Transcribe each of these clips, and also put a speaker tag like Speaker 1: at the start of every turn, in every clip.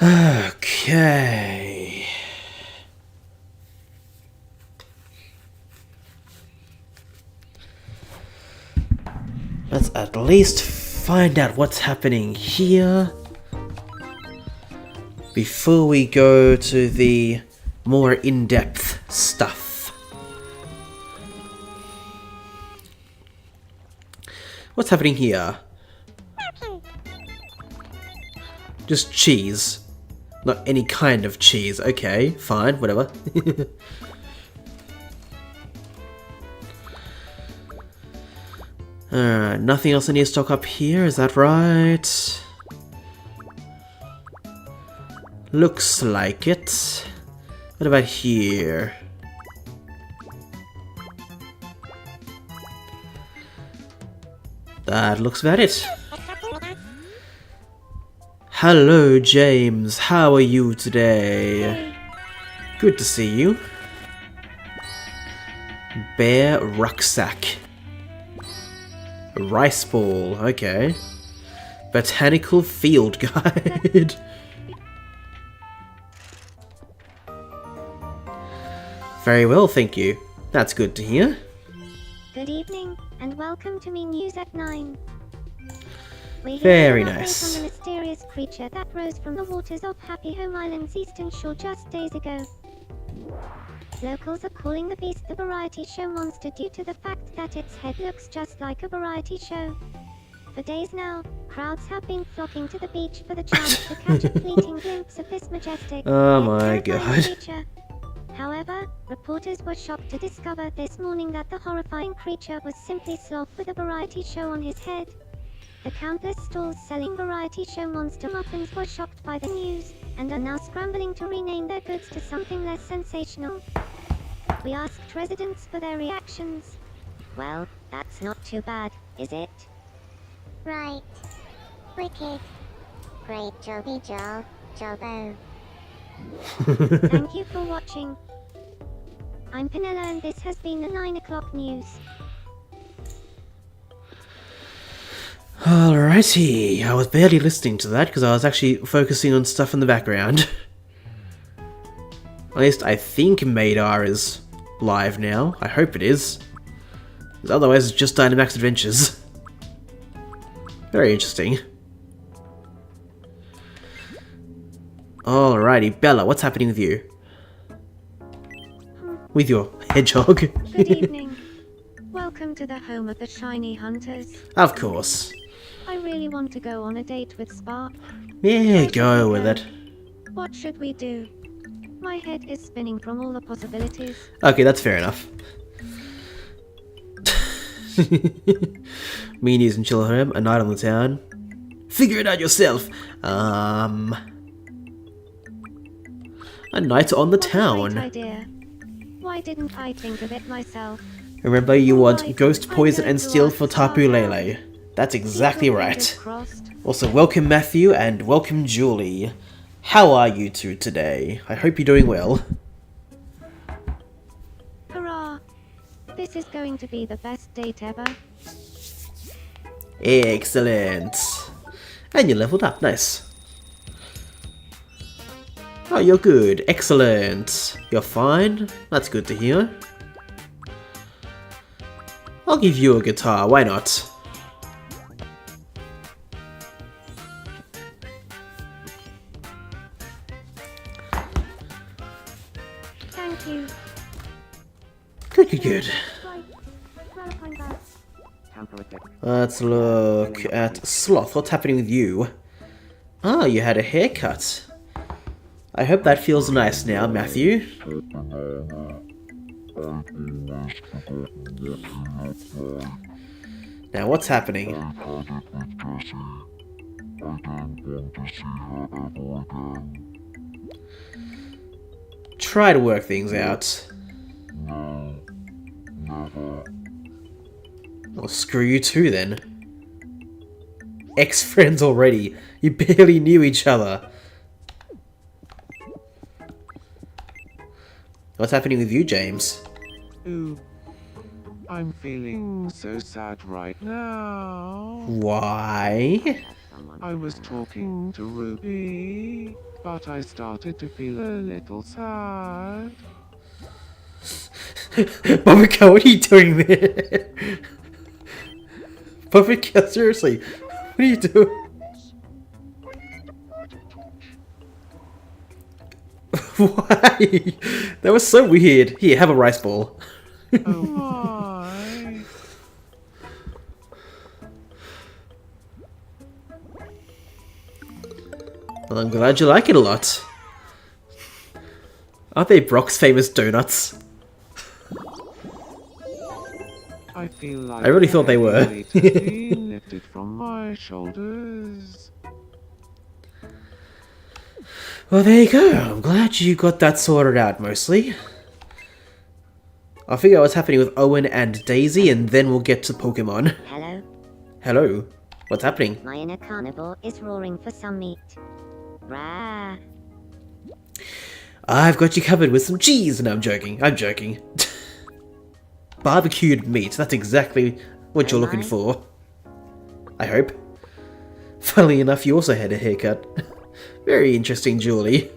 Speaker 1: Okay. Let's at least find out what's happening here before we go to the more in-depth stuff. What's happening here? Just cheese. Not any kind of cheese. Okay, fine, whatever. Nothing else I need to stock up here, is that right? Looks like it. What about here? That looks about it. Hello, James. How are you today? Good to see you. Bear rucksack. Rice ball. Okay. Botanical field guide. Very well, thank you. That's good to hear.
Speaker 2: Good evening, and welcome to Me News at 9. We're here
Speaker 1: Very
Speaker 2: with an update
Speaker 1: nice.
Speaker 2: on the mysterious creature that rose from the waters of Happy Home Island's eastern shore just days ago. Locals are calling the beast the variety show monster due to the fact that its head looks just like a variety show. For days now, crowds have been flocking to the beach for the chance to catch a fleeting glimpse of this majestic,
Speaker 1: Oh
Speaker 2: yet
Speaker 1: my
Speaker 2: terrifying
Speaker 1: god.
Speaker 2: creature. However, reporters were shocked to discover this morning that the horrifying creature was simply Sloth with a variety show on his head. The countless stalls selling variety show monster muffins were shocked by the news, and are now scrambling to rename their goods to something less sensational. We asked residents for their reactions. Well, that's not too bad, is it?
Speaker 3: Right. Wicked. Great jobby job, Jobbo.
Speaker 2: Thank you for watching. I'm Penella and this has been the 9 o'clock news.
Speaker 1: Alrighty, I was barely listening to that because I was actually focusing on stuff in the background. At least I think Madar is live now. I hope it is. 'Cause otherwise it's just Dynamax Adventures. Very interesting. Alrighty, Bella, what's happening with you? With your hedgehog?
Speaker 2: Good evening. Welcome to the home of the shiny hunters.
Speaker 1: Of course.
Speaker 2: I really want to go on a date with Spark.
Speaker 1: Yeah, go with it.
Speaker 2: What should we do? My head is spinning from all the possibilities.
Speaker 1: Okay, that's fair enough. Meanies and chill home, a night on the town. Figure it out yourself. A night on the
Speaker 2: What a
Speaker 1: town.
Speaker 2: great idea. Why didn't I think of it myself?
Speaker 1: Remember, you want
Speaker 2: Alright,
Speaker 1: ghost
Speaker 2: I'm
Speaker 1: poison
Speaker 2: going
Speaker 1: and
Speaker 2: to
Speaker 1: steel
Speaker 2: ask
Speaker 1: for Tapu
Speaker 2: Spark out.
Speaker 1: Lele. That's exactly
Speaker 2: Keep your
Speaker 1: right.
Speaker 2: fingers crossed.
Speaker 1: Also, welcome Matthew and welcome Julie. How are you two today? I hope you're doing well.
Speaker 2: Hurrah! This is going to be the best date ever.
Speaker 1: Excellent. And you leveled up, nice. Oh, you're good. Excellent. You're fine. That's good to hear. I'll give you a guitar, why not?
Speaker 2: Thank you.
Speaker 1: Good, good, good.
Speaker 2: Right. Gratifying that.
Speaker 1: Let's look at Sloth. What's happening with you? Ah, you had a haircut. I hope that feels nice now, Matthew. Now, what's happening? Try to work things out. Well, screw you too, then. Ex-friends already. You barely knew each other. What's happening with you, James?
Speaker 4: Ooh, I'm feeling so sad right now.
Speaker 1: Why?
Speaker 4: I was talking to Ruby. but I started to feel a little sad.
Speaker 1: Bobika, what are you doing there? Bobika, seriously, what are you doing? Why? That was so weird. Here, have a rice ball.
Speaker 4: Oh my.
Speaker 1: Well, I'm glad you like it a lot. Aren't they Brock's famous donuts?
Speaker 4: I feel like
Speaker 1: I really thought they were.
Speaker 4: weight has been lifted from my shoulders.
Speaker 1: Well, there you go. I'm glad you got that sorted out, mostly. I'll figure out what's happening with Owen and Daisy, and then we'll get to Pokemon.
Speaker 2: Hello?
Speaker 1: Hello. What's happening?
Speaker 2: My inner carnivore is roaring for some meat. Rah!
Speaker 1: I've got you covered with some cheese. No, I'm joking. I'm joking. Barbecued meat. That's exactly what you're looking for. I hope. Funnily enough, you also had a haircut. Very interesting, Julie.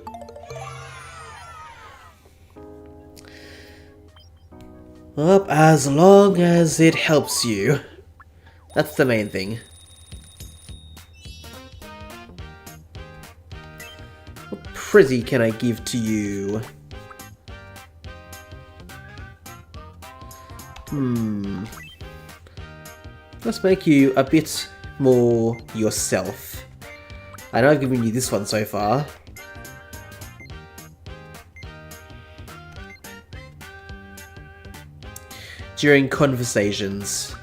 Speaker 1: Well, as long as it helps you. That's the main thing. What Prizzy can I give to you? Let's make you a bit more yourself. I know I've given you this one so far. During conversations.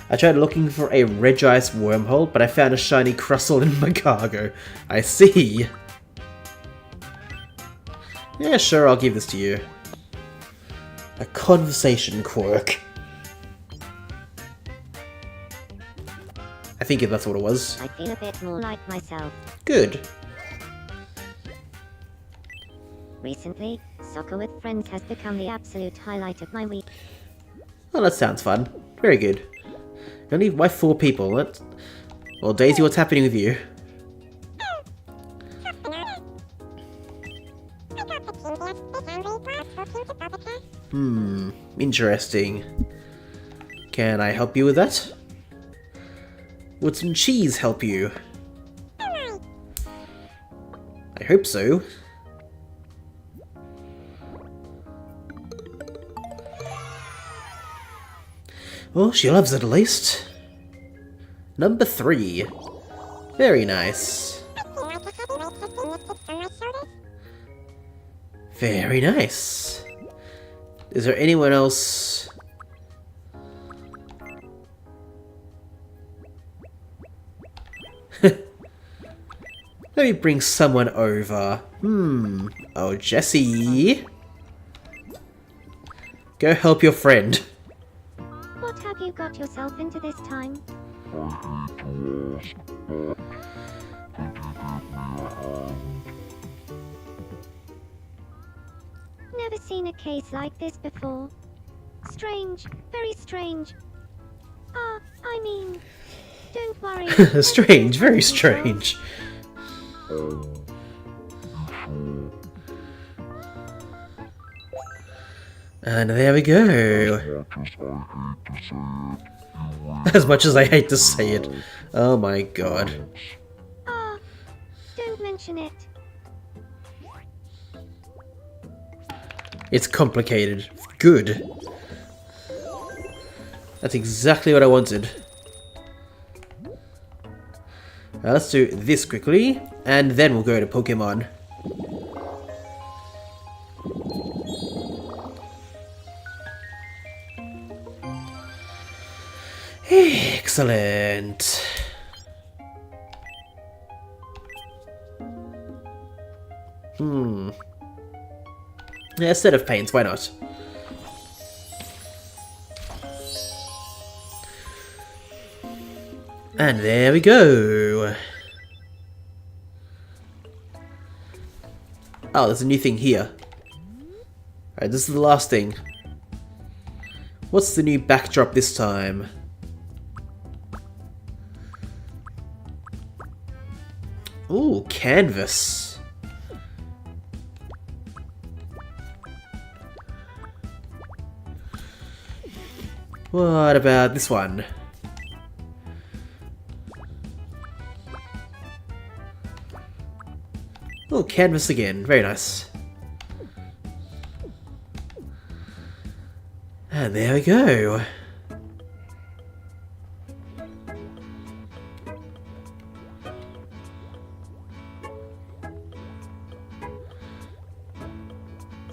Speaker 1: I tried looking for a Regice wormhole, but I found a shiny Crustle in my cargo. I see. Yeah, sure, I'll give this to you. A conversation quirk. I think that's what it was.
Speaker 2: I feel a bit more like myself.
Speaker 1: Good.
Speaker 2: Recently, soccer with friends has become the absolute highlight of my week.
Speaker 1: Well, that sounds fun. Very good. Only why 4 people? What? Well, Daisy, what's happening with you? Interesting. Can I help you with that? Would some cheese help you? I hope so. Well, she loves it at least. Number 3. Very nice. Very nice. Is there anyone else? Let me bring someone over. Oh, Jessie. Go help your friend.
Speaker 2: What have you got yourself into this time? Never seen a case like this before. Strange, very strange. I mean, don't worry.
Speaker 1: Strange, very strange. And there we go. As much as I hate to say it. Oh my god.
Speaker 2: Don't mention it.
Speaker 1: It's complicated. Good. That's exactly what I wanted. Now let's do this quickly, and then we'll go to Pokemon. Excellent. Yeah, a set of paints, why not? And there we go. Oh, there's a new thing here. Alright, this is the last thing. What's the new backdrop this time? Ooh, canvas. What about this one? Oh, canvas again. Very nice. And there we go.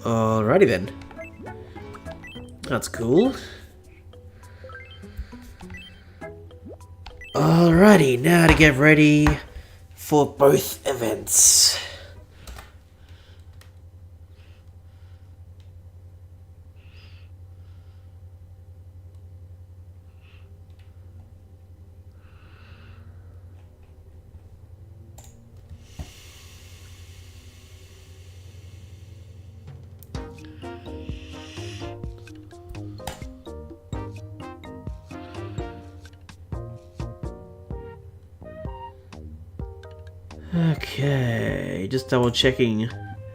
Speaker 1: Alrighty then. That's cool. Alrighty, now to get ready for both events. Okay, just double checking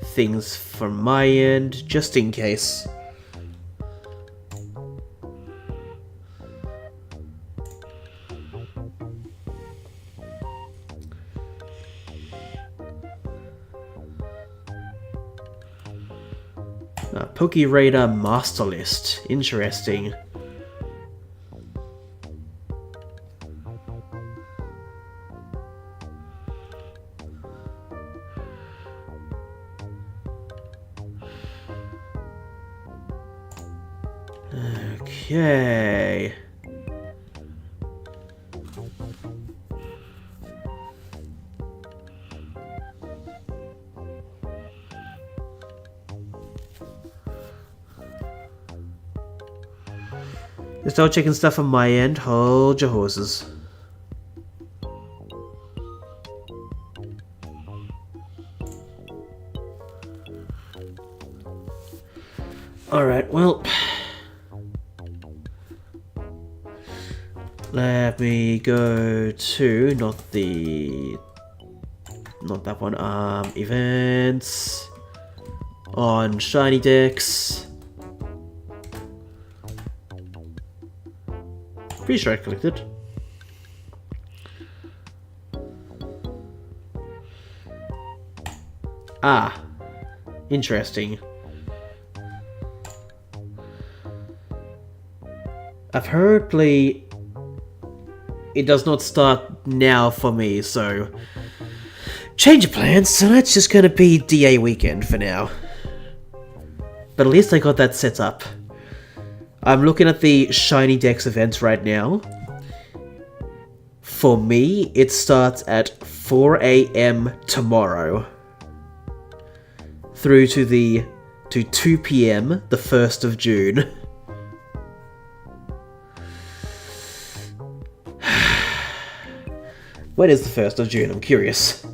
Speaker 1: things from my end, just in case. Poke Radar Master List, interesting. Okay. Just double checking stuff on my end. Hold your horses. Alright, well, let me go to not that one, events on shiny decks. Pretty sure I collected. Ah, interesting. Apparently, it does not start now for me, so change of plans. So that's just gonna be DA weekend for now. But at least I got that set up. I'm looking at the Shiny Dex events right now. For me, it starts at 4 AM tomorrow through to 2 PM the 1st of June. When is the 1st of June? I'm curious.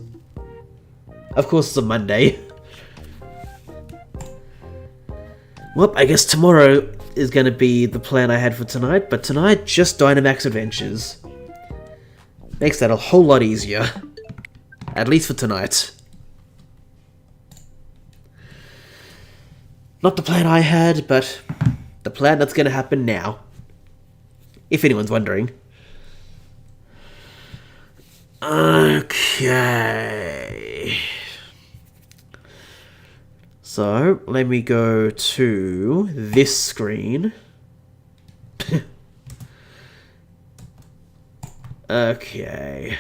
Speaker 1: Of course, it's a Monday. Well, I guess tomorrow is going to be the plan I had for tonight, but tonight, just Dynamax Adventures. Makes that a whole lot easier. At least for tonight. Not the plan I had, but the plan that's going to happen now. If anyone's wondering. Okay. So, let me go to this screen. Okay.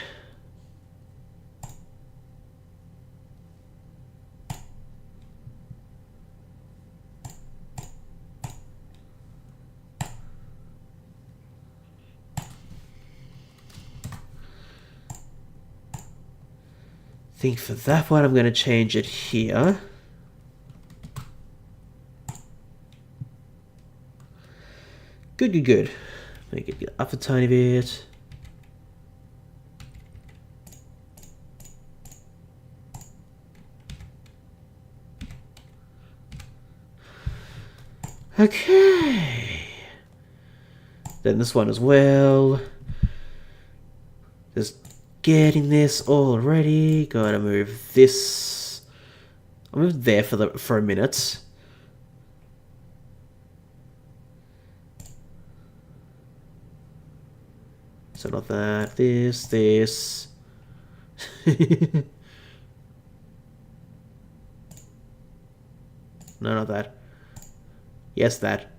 Speaker 1: I think for that one, I'm going to change it here. Good, good, good. Make it get up a tiny bit. Okay. Then this one as well. Just getting this all ready. Gotta move this. I'll move there for a minute. So not that. This. No, not that. Yes, that.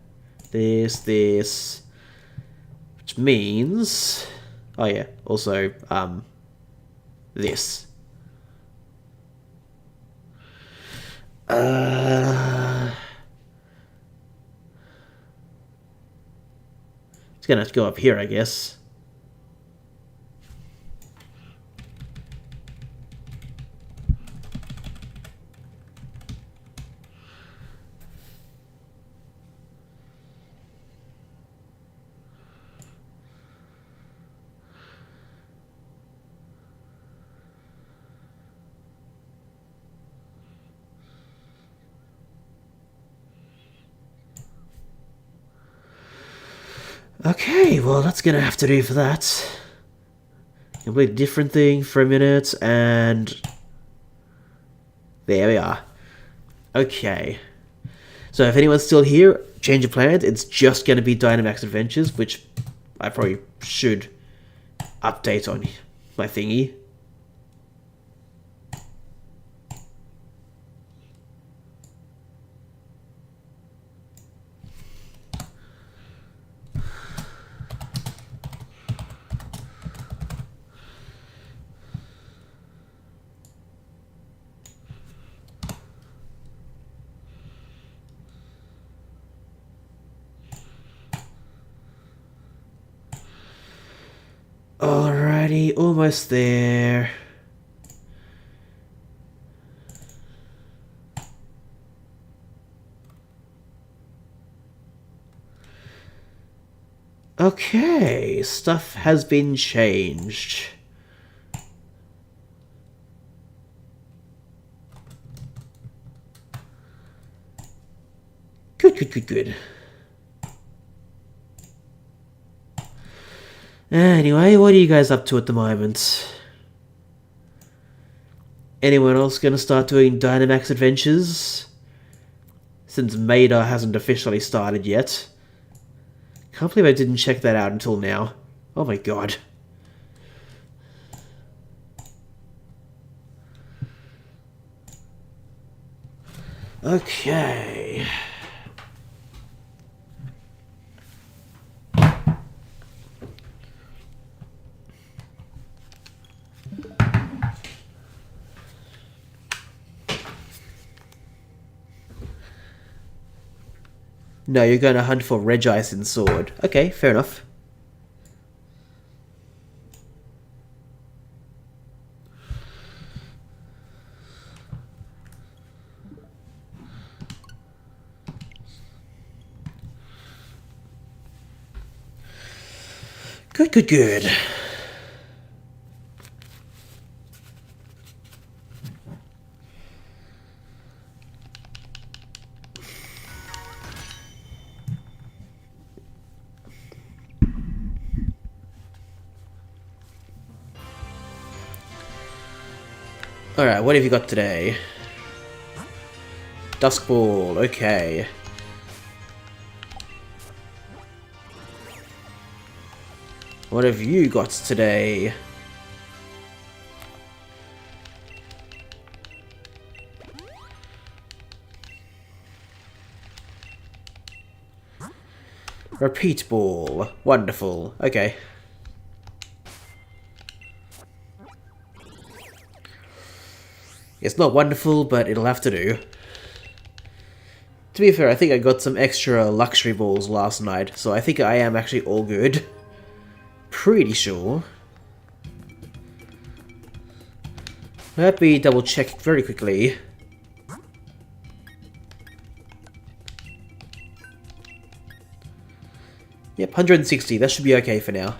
Speaker 1: This. Which means... Oh yeah, also, this. It's gonna have to go up here, I guess. Okay, well that's gonna have to do for that. Complete different thing for a minute, and there we are. Okay. So if anyone's still here, change of plans. It's just gonna be Dynamax Adventures, which I probably should update on my thingy. Alrighty, almost there. Okay, stuff has been changed. Good. Anyway, what are you guys up to at the moment? Anyone else gonna start doing Dynamax Adventures? Since Maida hasn't officially started yet. Can't believe I didn't check that out until now. Oh my god. Okay. No, you're going to hunt for Regice and Sword. Okay, fair enough. Good. Alright, what have you got today? Dusk Ball, okay. What have you got today? Repeat Ball. Wonderful. Okay. It's not wonderful, but it'll have to do. To be fair, I think I got some extra luxury balls last night, so I think I am actually all good. Pretty sure. Let me double check very quickly. Yep, 160. That should be okay for now.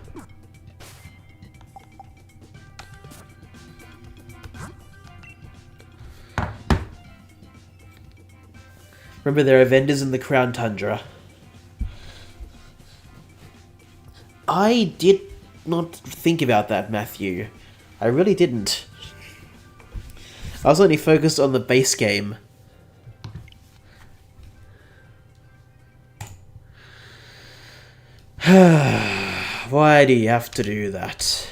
Speaker 1: Remember, there are vendors in the Crown Tundra. I did not think about that, Matthew. I really didn't. I was only focused on the base game. Why do you have to do that?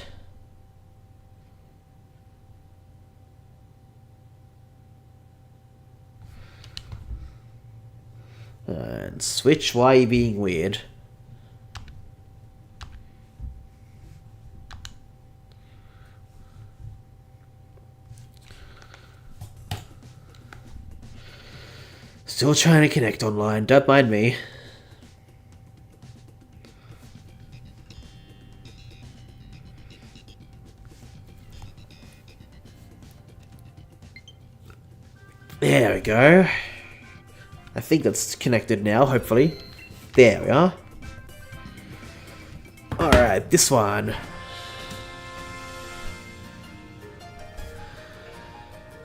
Speaker 1: And Switch, why are you being weird? Still trying to connect online, don't mind me. There we go. I think that's connected now, hopefully. There we are. Alright, this one.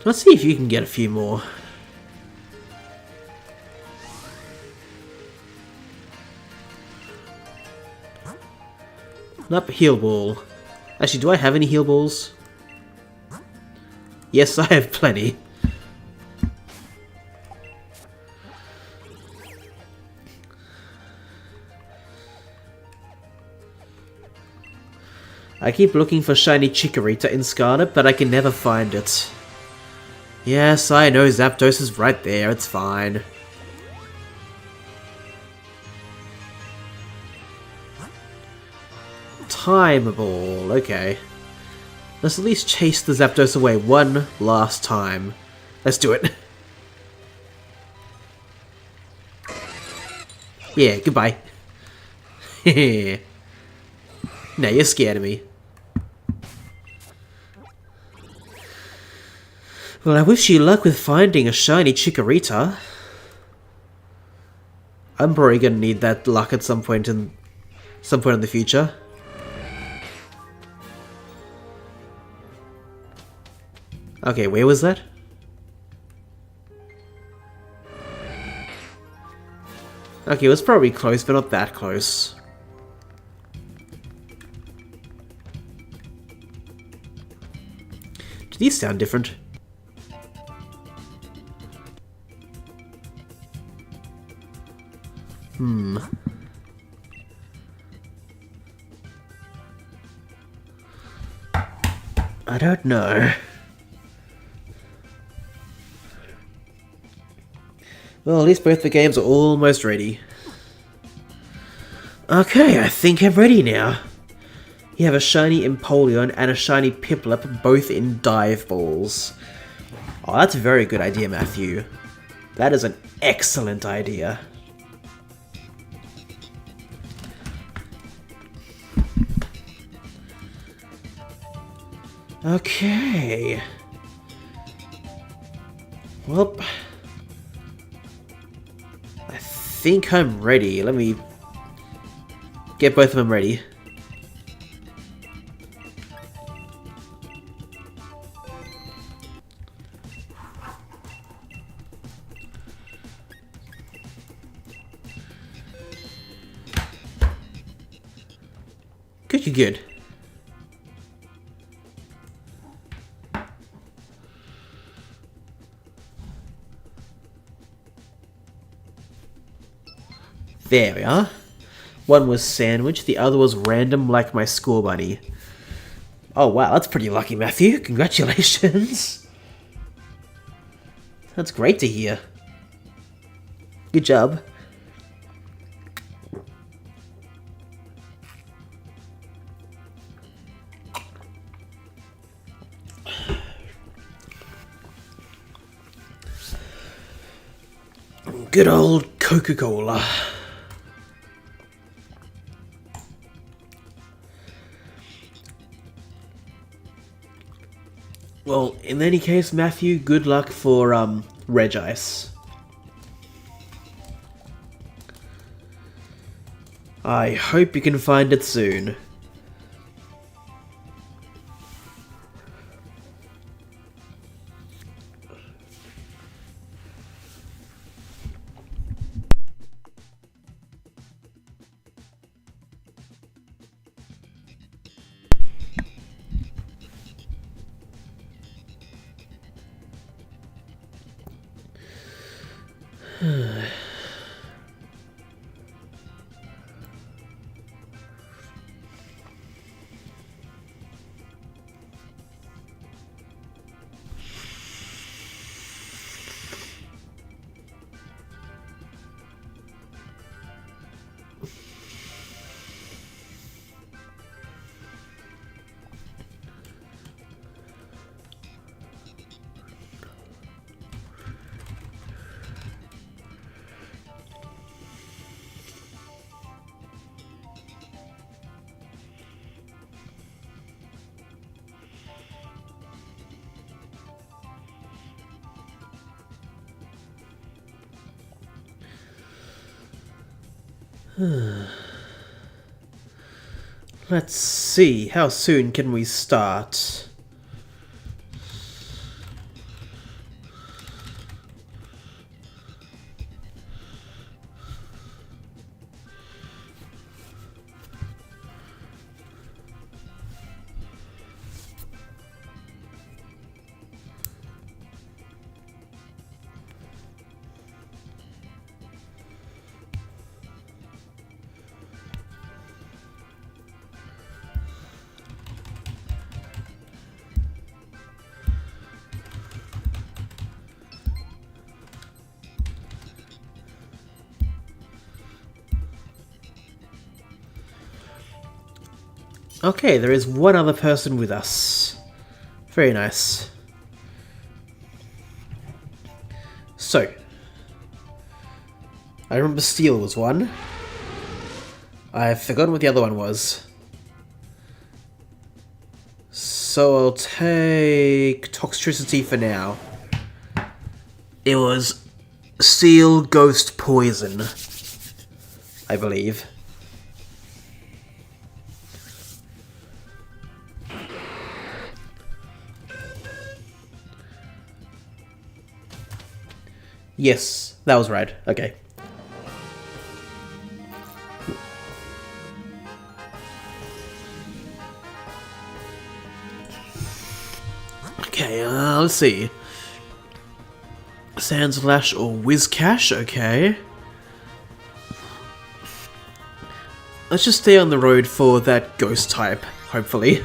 Speaker 1: Let's see if you can get a few more. Nope, heal ball. Actually, do I have any heal balls? Yes, I have plenty. I keep looking for shiny Chikorita in Scarlet, but I can never find it. Yes, I know Zapdos is right there, it's fine. Time ball, okay. Let's at least chase the Zapdos away one last time. Let's do it. Yeah, goodbye. Now you're scared of me. Well, I wish you luck with finding a shiny Chikorita. I'm probably gonna need that luck at some point in the future. Okay, where was that? Okay, it was probably close, but not that close. Do these sound different? I don't know. Well, at least both the games are almost ready. Okay, I think I'm ready now. You have a shiny Empoleon and a shiny Piplup, both in dive balls. Oh, that's a very good idea, Matthew. That is an excellent idea. Okay. Well, I think I'm ready. Let me get both of them ready. Good. There we are. One was sandwich, the other was random like my school bunny. Oh wow, that's pretty lucky, Matthew. Congratulations. That's great to hear. Good job. Good old Coca-Cola. Well, in any case, Matthew, good luck for, Regice. I hope you can find it soon. Let's see, how soon can we start? Okay, there is one other person with us. Very nice. So, I remember Steel was one. I've forgotten what the other one was. So I'll take Toxicity for now. It was Steel, Ghost, Poison, I believe. Yes, that was right. Okay. Okay, let's see. Sandslash or Whiscash, okay. Let's just stay on the road for that ghost type, hopefully.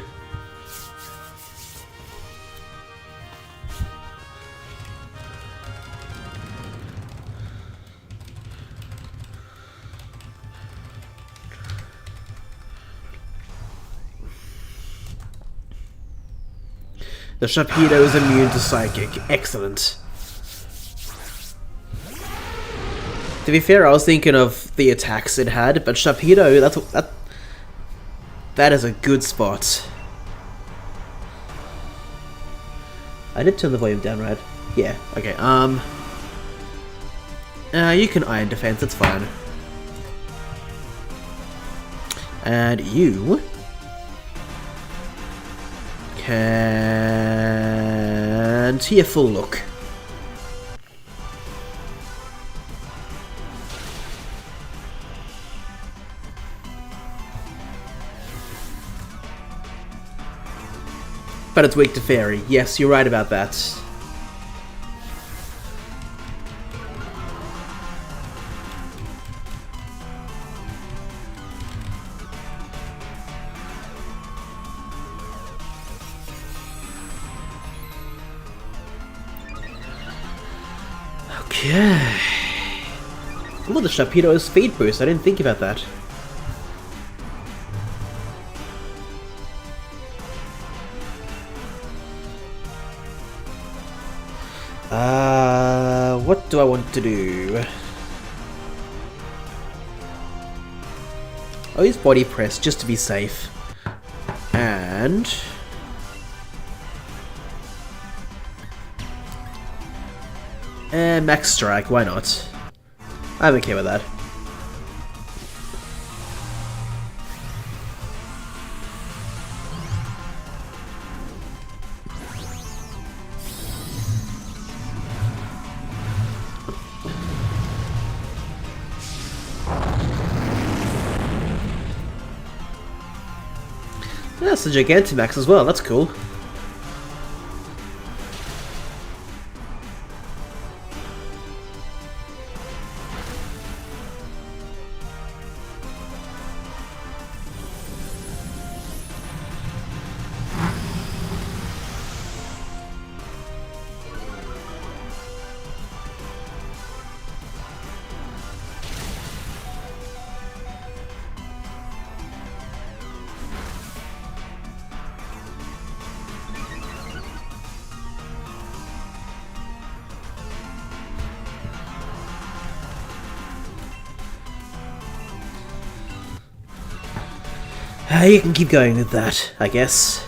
Speaker 1: The Sharpedo is immune to Psychic. Excellent. To be fair, I was thinking of the attacks it had, but Sharpedo, that is a good spot. I did turn the volume down, right? Yeah, okay, you can Iron Defense, that's fine. And you can Tear Full Look. But it's weak to Fairy. Yes, you're right about that. Okay. Ooh, the Sharpedo is Speed Boost. I didn't think about that. What do I want to do? I'll use Body Press just to be safe. And Max Strike, why not? I'm okay with that. That's a Gigantamax as well, that's cool. You can keep going with that, I guess.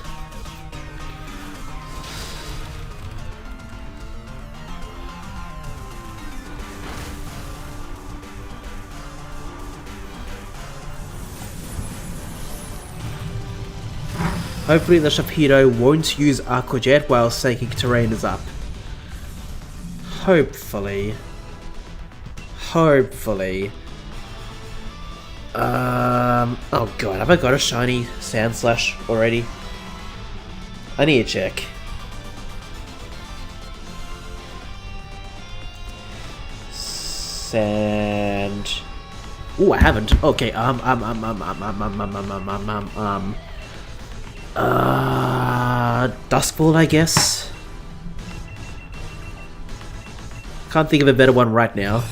Speaker 1: Hopefully the Sharpedo won't use Aqua Jet while Psychic Terrain is up. Hopefully. Hopefully. Oh god, have I got a shiny Sand Slash already? I need to check. Sand... Ooh, I haven't. Okay, Duskfall, I guess? Can't think of a better one right now.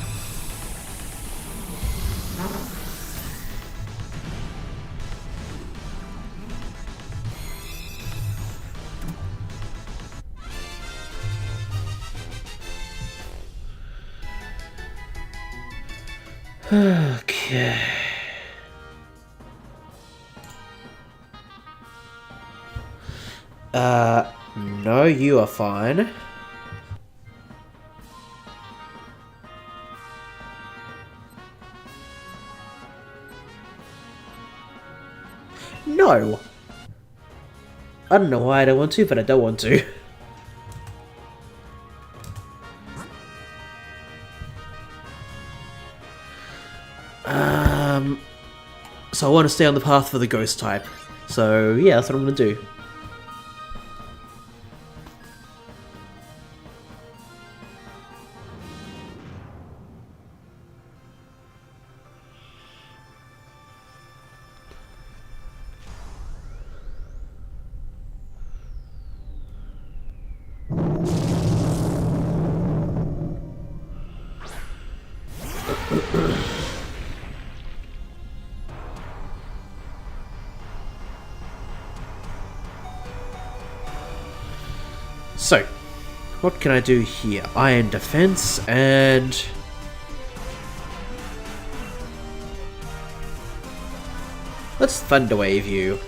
Speaker 1: Okay. No, you are fine. No! I don't know why I don't want to, but I don't want to. So I want to stay on the path for the ghost type. So yeah, that's what I'm gonna do. So, what can I do here? Iron Defense and... let's Thunder Wave you.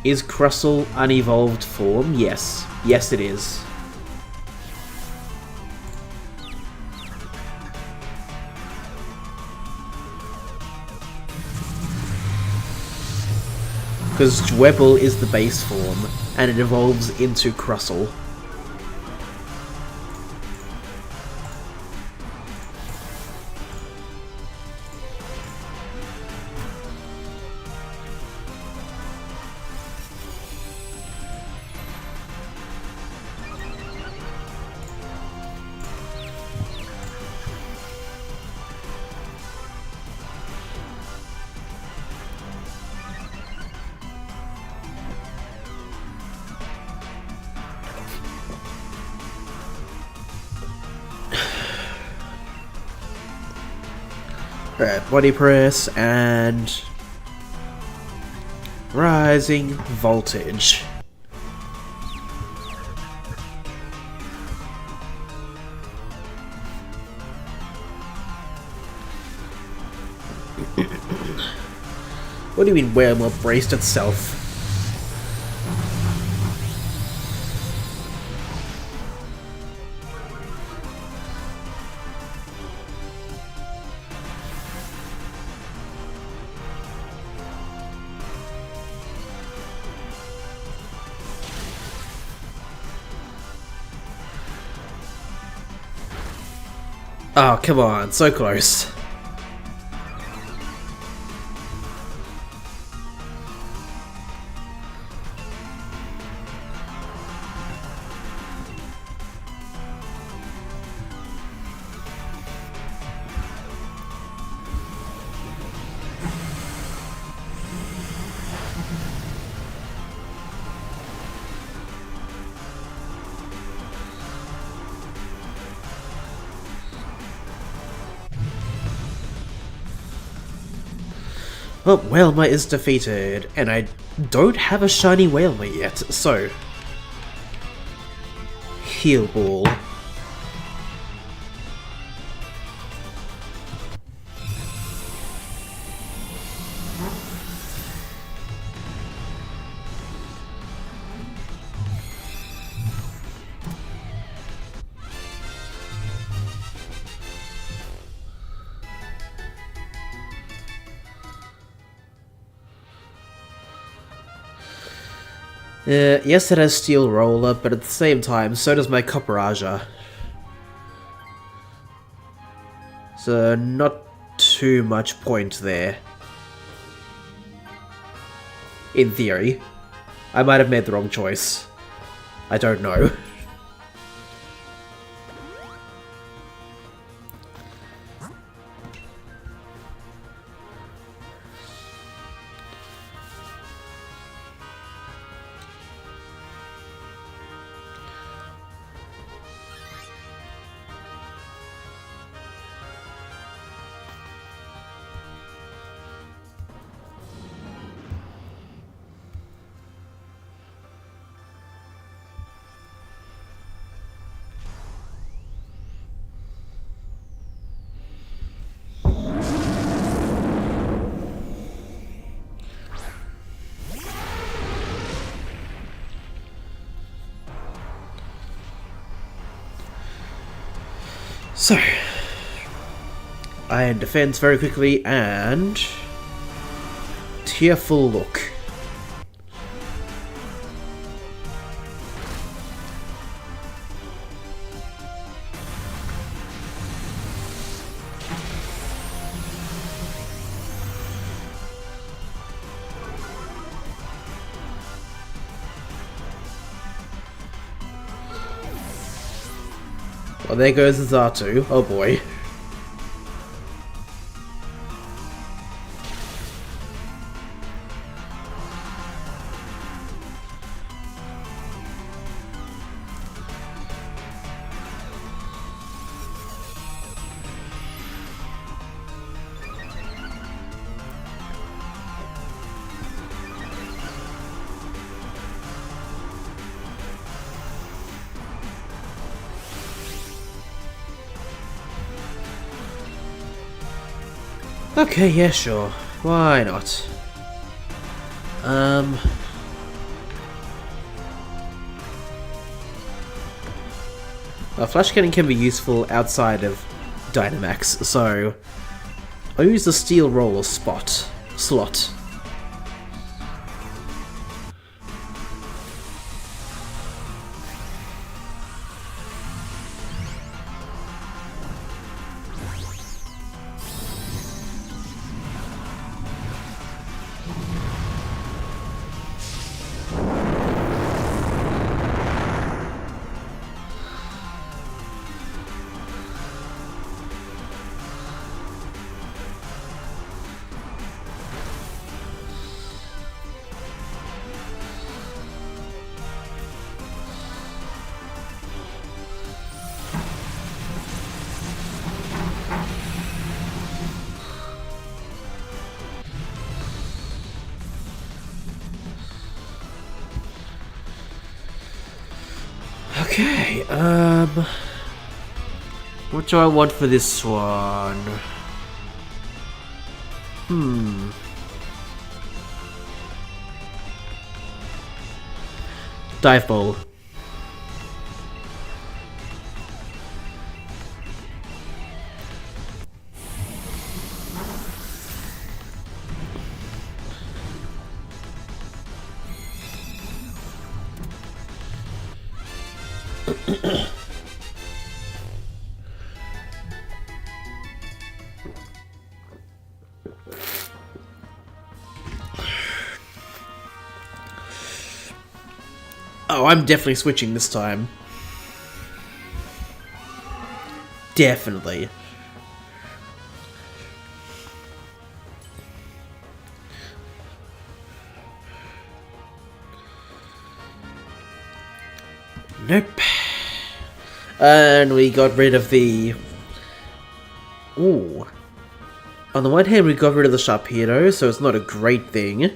Speaker 1: Is Crustle unevolved form? Yes. Yes, it is. Because Dwebble is the base form, and it evolves into Crustle. Alright, Body Press and... Rising Voltage. What do you mean Werewolf braced itself? Oh, come on, so close. Oh, Whalmer is defeated, and I don't have a shiny Whalmer yet, so... Heal Ball. Yes, it has Steel Roller, but at the same time, so does my Copperaja. So, not too much point there. In theory. I might have made the wrong choice. I don't know. So, Iron Defense very quickly, and... Tearful Look. Well, there goes the Zatu. Oh boy. Okay, yeah, sure. Why not? Flash Cannon can be useful outside of Dynamax, so I'll use the Steel Roller slot. Okay, what do I want for this one? Dive Ball. Oh, I'm definitely switching this time. Definitely. Nope. And we got rid of the... Ooh. On the one hand, we got rid of the Sharpedo, so it's not a great thing.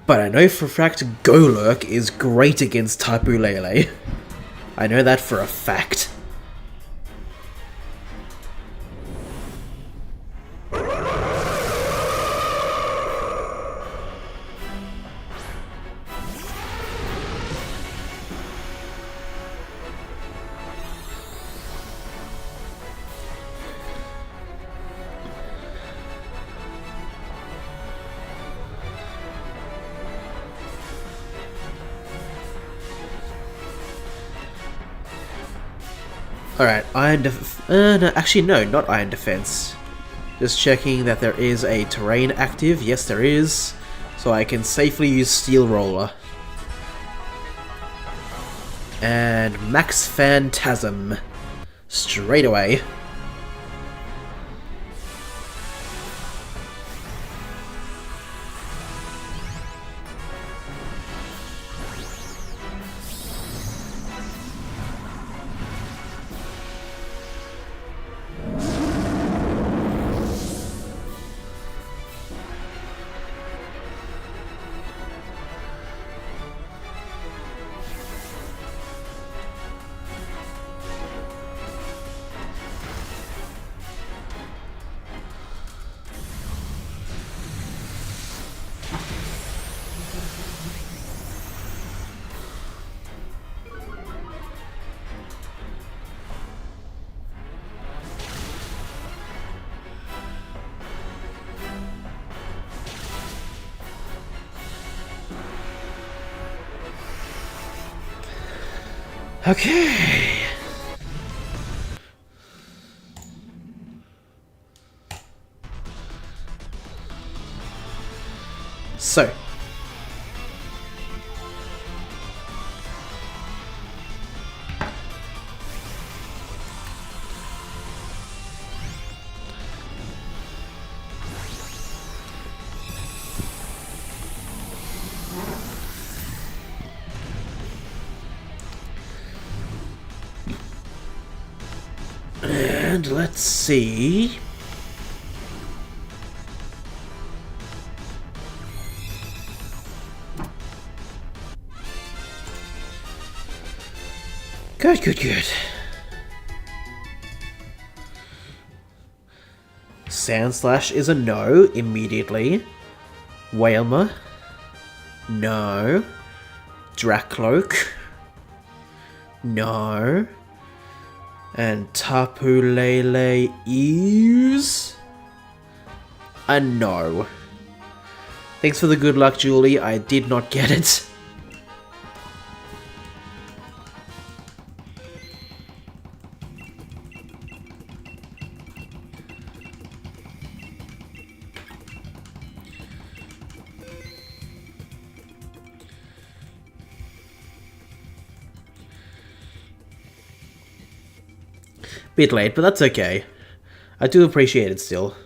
Speaker 1: But I know for a fact Golurk is great against Tapu Lele. I know that for a fact. Alright, no, actually no, not Iron Defense. Just checking that there is a terrain active. Yes, there is. So I can safely use Steel Roller. And Max Phantasm. Straight away. Okay. So. And let's see. Good, good, good. Sandslash is a no immediately. Whalmer. No. Dracloak. No. And Tapu Lele is a no. Thanks for the good luck, Julie. I did not get it. Bit late, but that's okay. I do appreciate it still.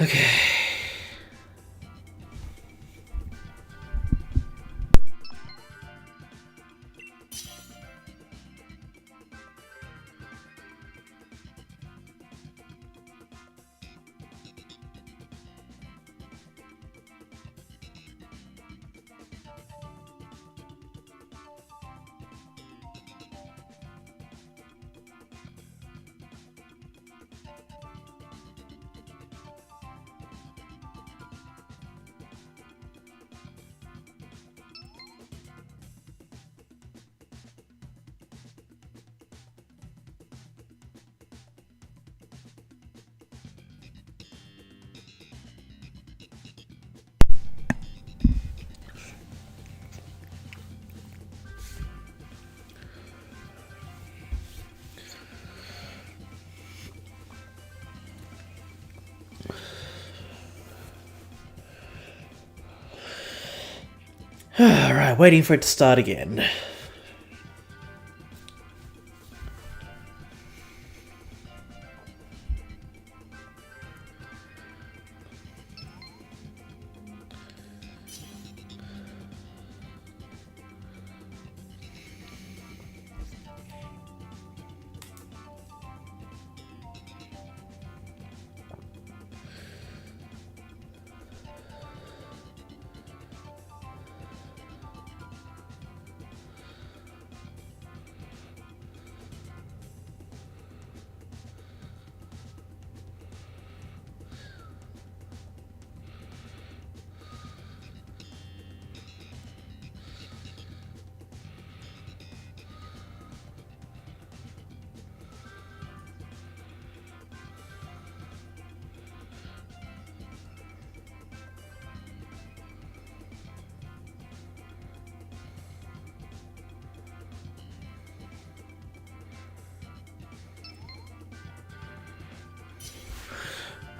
Speaker 1: Okay. Alright, waiting for it to start again.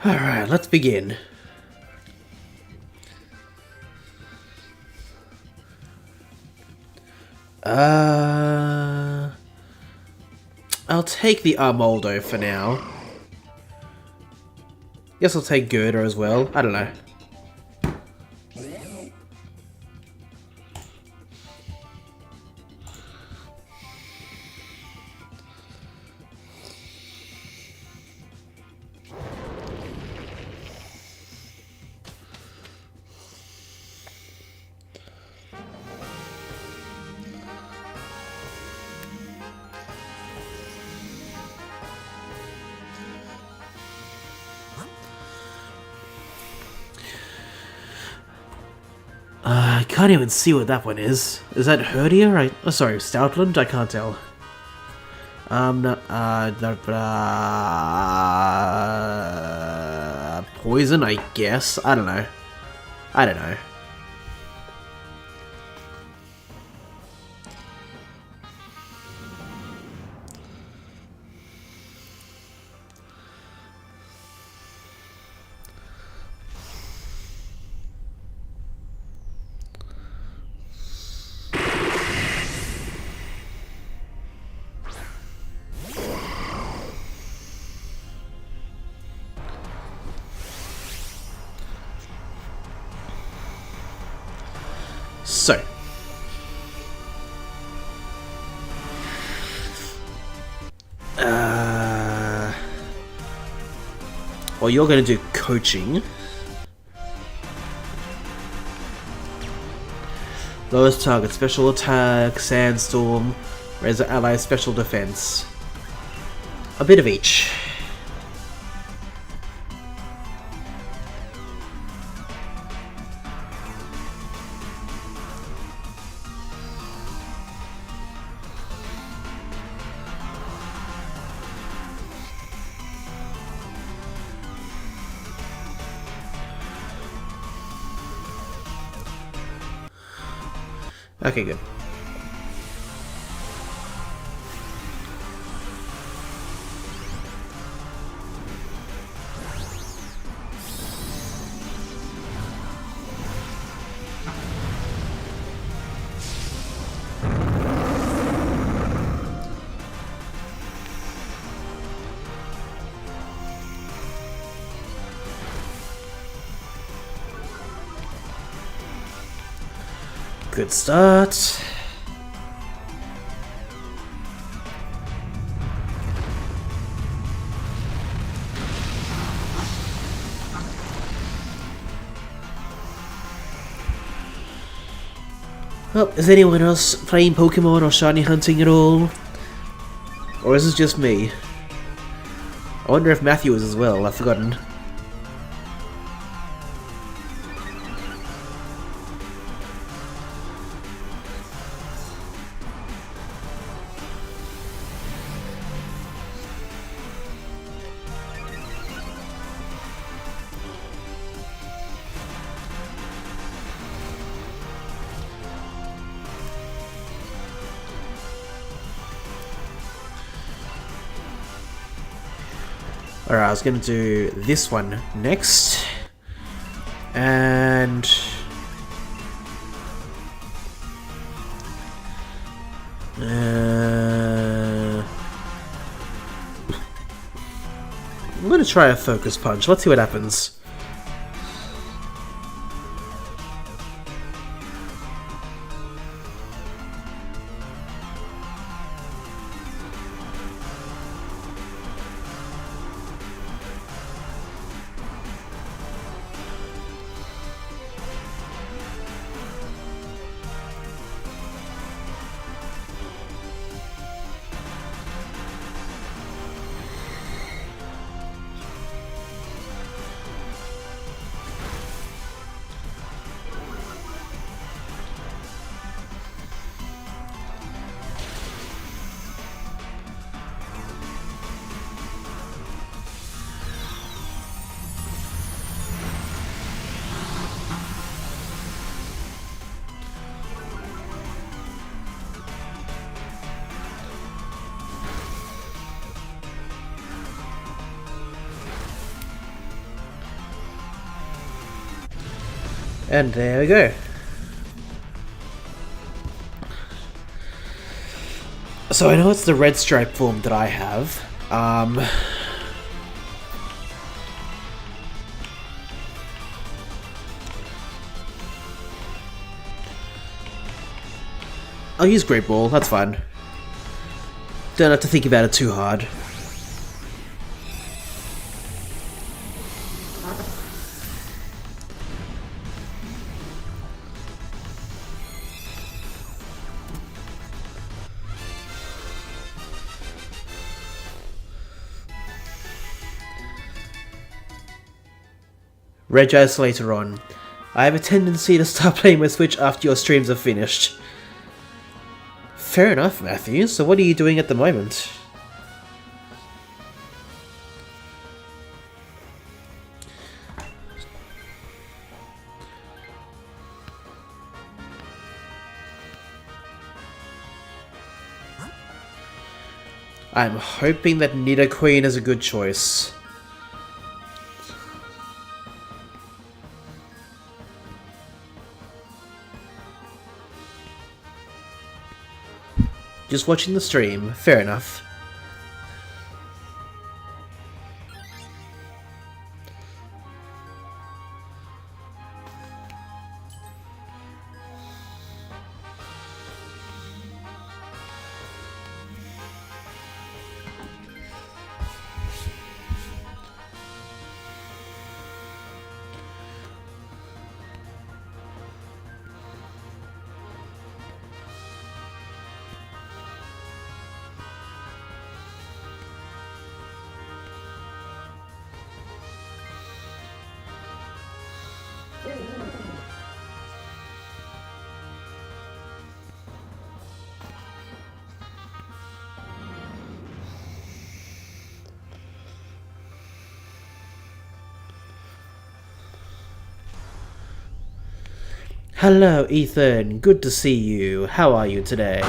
Speaker 1: Alright, let's begin. I'll take the Armoldo for now. Guess I'll take Girder as well. I don't know. I can't even see what that one is. Is that Herdia? Oh, sorry, Stoutland? I can't tell. Poison, I guess. I don't know. I don't know. So. Well, you're going to do coaching. Lowest target special attack, sandstorm, raise ally special defense. A bit of each. Okay, good. Good start. Well, is anyone else playing Pokemon or shiny hunting at all? Or is this just me? I wonder if Matthew is as well, I've forgotten. Alright, I was gonna do this one next. And... I'm gonna try a Focus Punch. Let's see what happens. And there we go. So I know it's the red stripe form that I have. I'll use Great Ball, that's fine. Don't have to think about it too hard. Reg Isolator on. I have a tendency to start playing my Switch after your streams are finished. Fair enough, Matthew. So what are you doing at the moment? I'm hoping that Nidoqueen is a good choice. Just watching the stream, fair enough. Hello, Ethan. Good to see you. How are you today?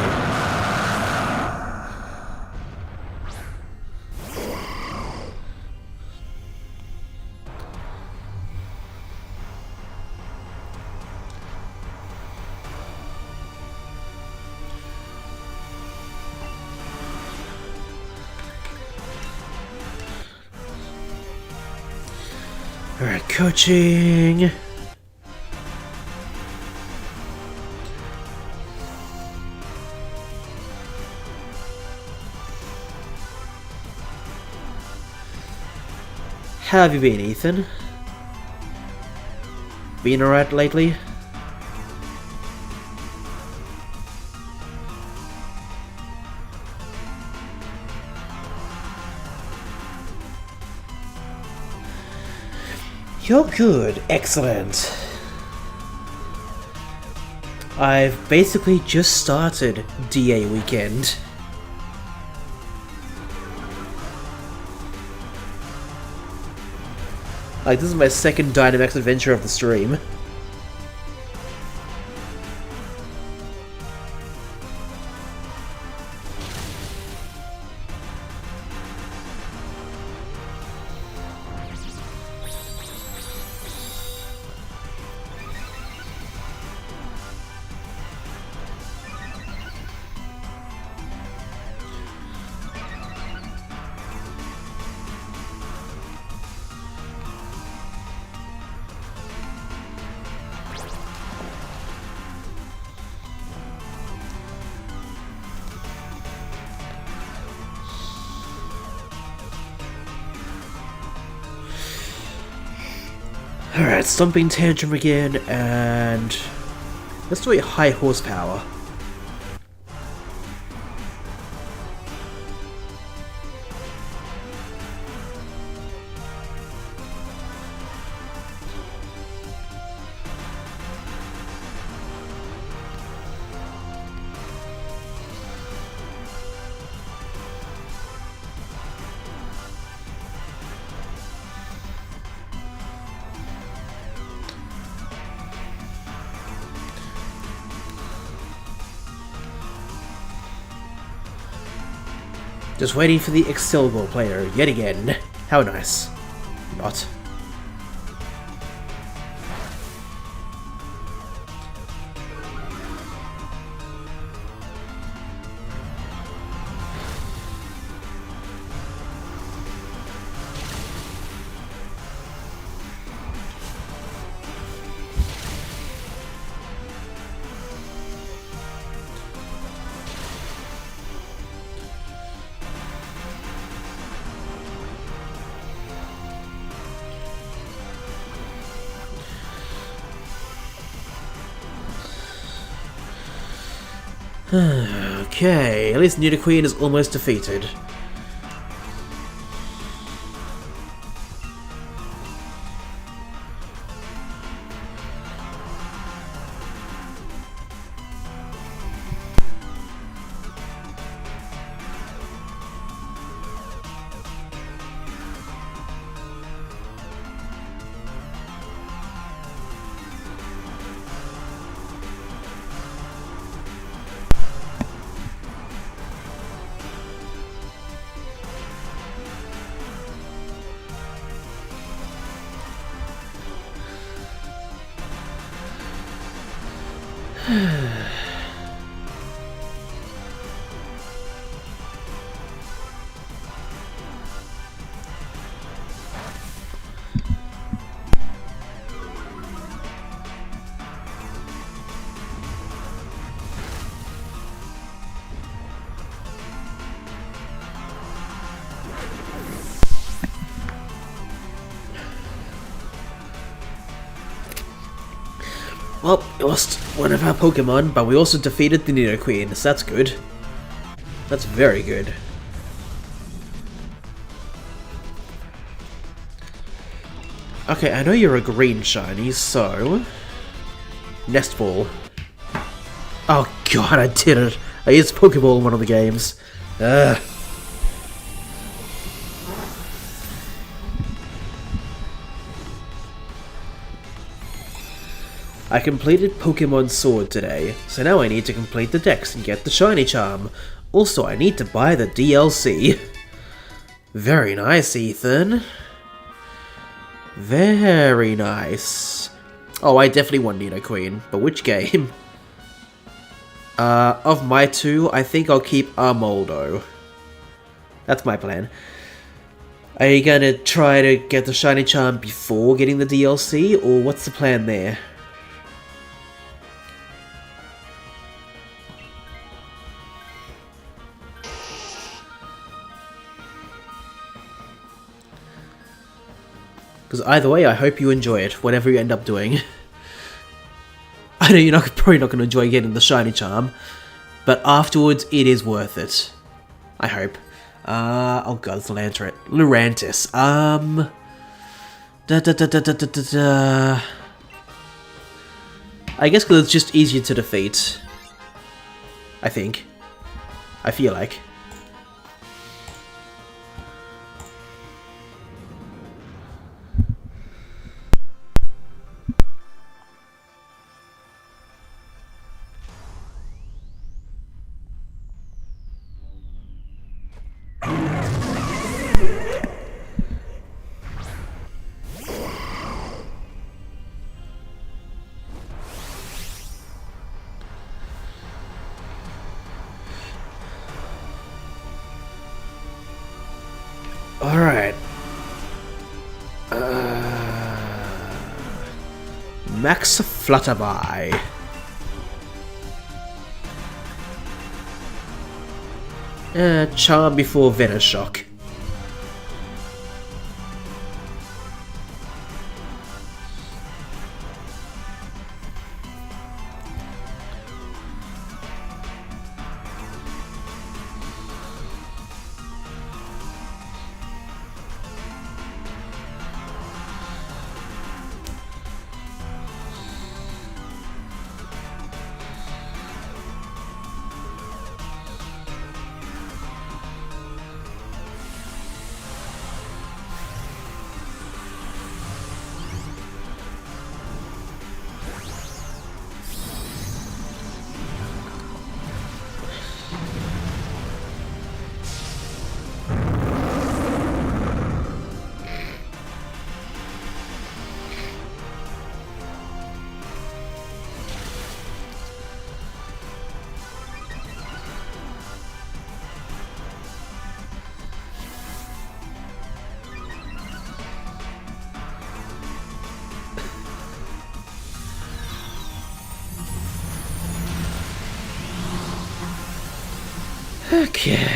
Speaker 1: Alright, coaching. How have you been, Ethan? Been alright lately? You're good. Excellent. I've basically just started DA weekend. Like, this is my second Dynamax Adventure of the stream. Alright, Stomping Tantrum again, and let's do a high horsepower. Just waiting for the Excel player yet again. How nice. Not. Okay, at least Nidoqueen is almost defeated. Well, we lost one of our Pokemon, but we also defeated the Nidoqueen, so that's good. That's very good. Okay, I know you're a green shiny, so... Nest Ball. Oh god, I did it! I used Pokeball in one of the games. Ugh. I completed Pokemon Sword today, so now I need to complete the Dex and get the Shiny Charm. Also, I need to buy the DLC. Very nice, Ethan. Very nice. Oh, I definitely want Nidoqueen, but which game? Of my two, I think I'll keep Armoldo. That's my plan. Are you gonna try to get the Shiny Charm before getting the DLC, or what's the plan there? Because either way, I hope you enjoy it, whatever you end up doing. I know you're probably not going to enjoy getting the Shiny Charm, but afterwards, it is worth it. I hope. Oh god, it's Lurantis. I guess because it's just easier to defeat. I think. I feel like. Alright. Max Flutterby. Charm before Venoshock. Okay.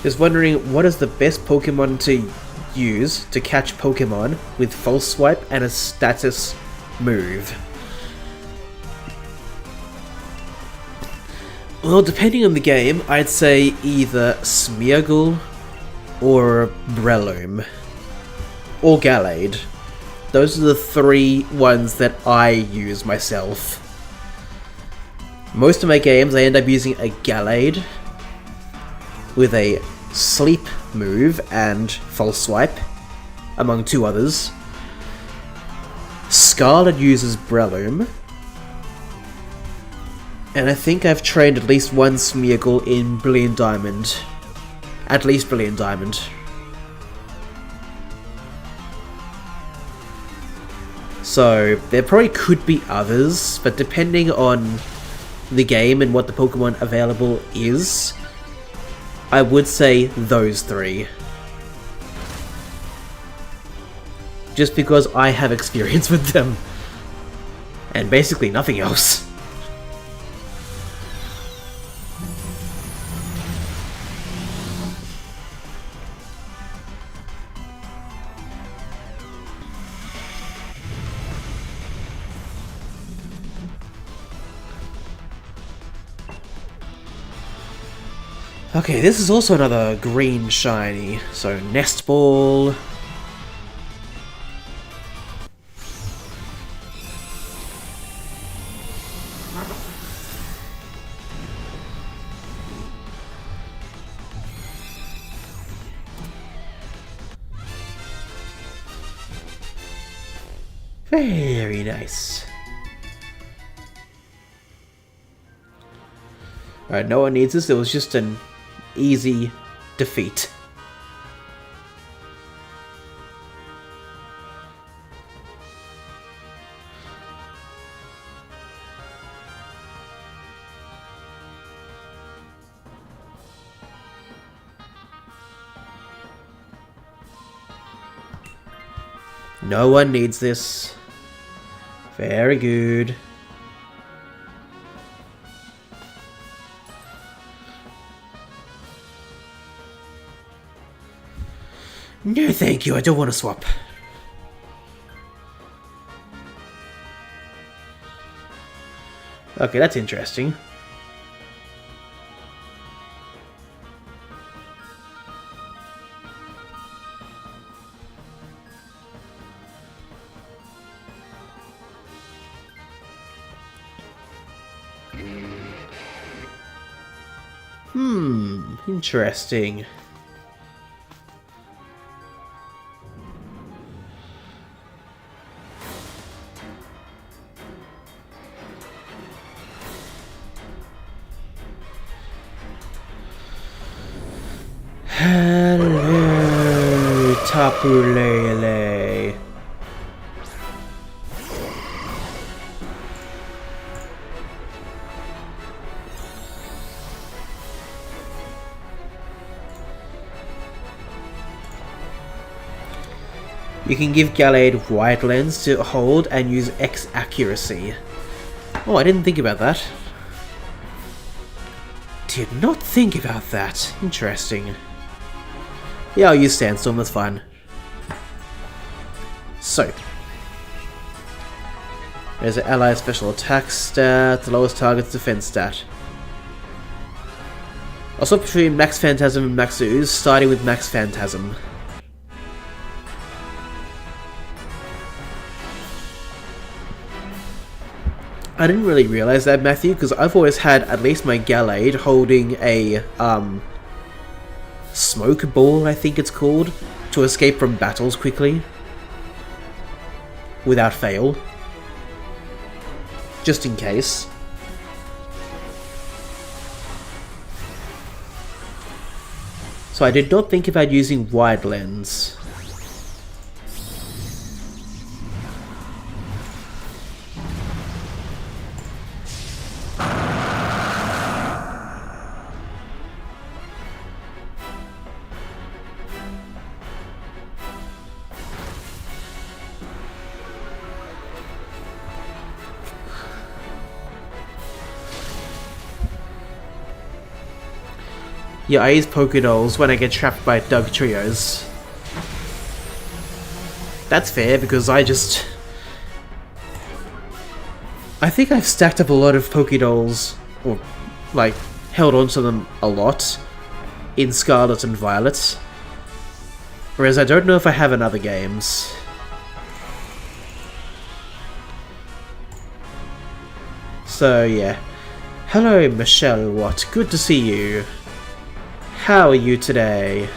Speaker 1: is wondering what is the best Pokemon to use to catch Pokemon with False Swipe and a status move. Well, depending on the game, I'd say either Smeargle or Breloom or Gallade. Those are the three ones that I use myself. Most of my games I end up using a Gallade with a Sleep move and False Swipe, among two others. Scarlet uses Breloom, and I think I've trained at least one Smeargle in Brilliant Diamond. At least Brilliant Diamond. So, there probably could be others, but depending on the game and what the Pokemon available is, I would say those three. Just because I have experience with them. And basically nothing else. Okay, this is also another green shiny, so Nest Ball. Very nice. Alright, no one needs this, it was just an easy defeat. No one needs this. Very good. No, thank you. I don't want to swap. Okay, that's interesting. Interesting. Hello, Tapu Lele. You can give Gallade White Lens to hold and use X accuracy. Oh, I didn't think about that. Did not think about that. Interesting. Yeah, I'll use Sandstorm, that's fine. So. There's an ally special attack stat, the lowest target's defense stat. I'll swap between Max Phantasm and Max Ooze, starting with Max Phantasm. I didn't really realize that, Matthew, because I've always had at least my Gallade holding a, smoke ball, I think it's called, to escape from battles quickly. Without fail. Just in case. So I did not think about using Wide Lens. Yeah, I use Pokédolls when I get trapped by Doug Trios. That's fair, because I think I've stacked up a lot of Pokédolls, or, like, held onto them a lot in Scarlet and Violet. Whereas I don't know if I have in other games. So, yeah. Hello, Michelle Watt. Good to see you. How are you today?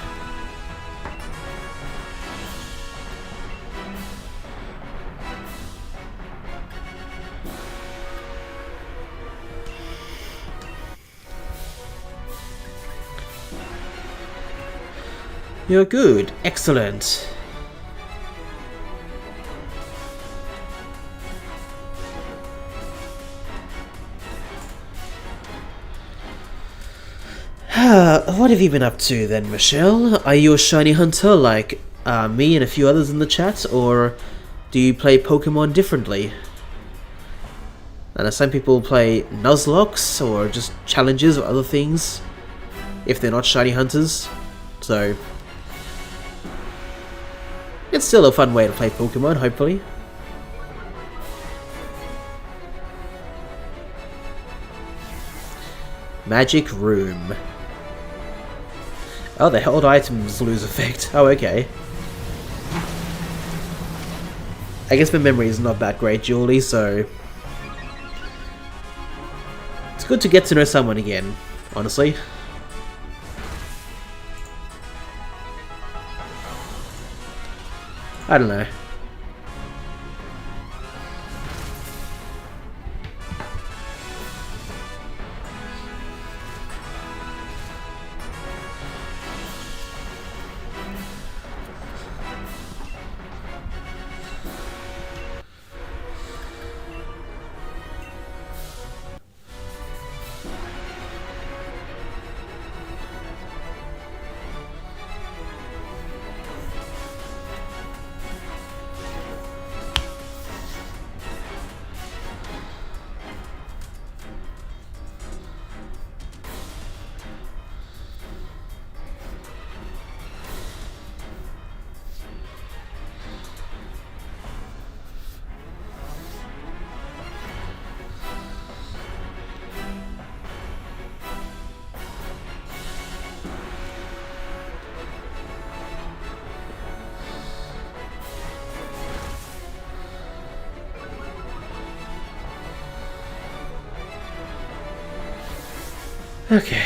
Speaker 1: You're good. Excellent. What have you been up to then, Michelle? Are you a shiny hunter like me and a few others in the chat, or do you play Pokemon differently? I know some people play Nuzlocke or just challenges or other things if they're not shiny hunters, so it's still a fun way to play Pokemon, hopefully. Magic Room. Oh, the held items lose effect. Oh, okay. I guess my memory is not that great, Julie, so it's good to get to know someone again, honestly. I don't know. Okay.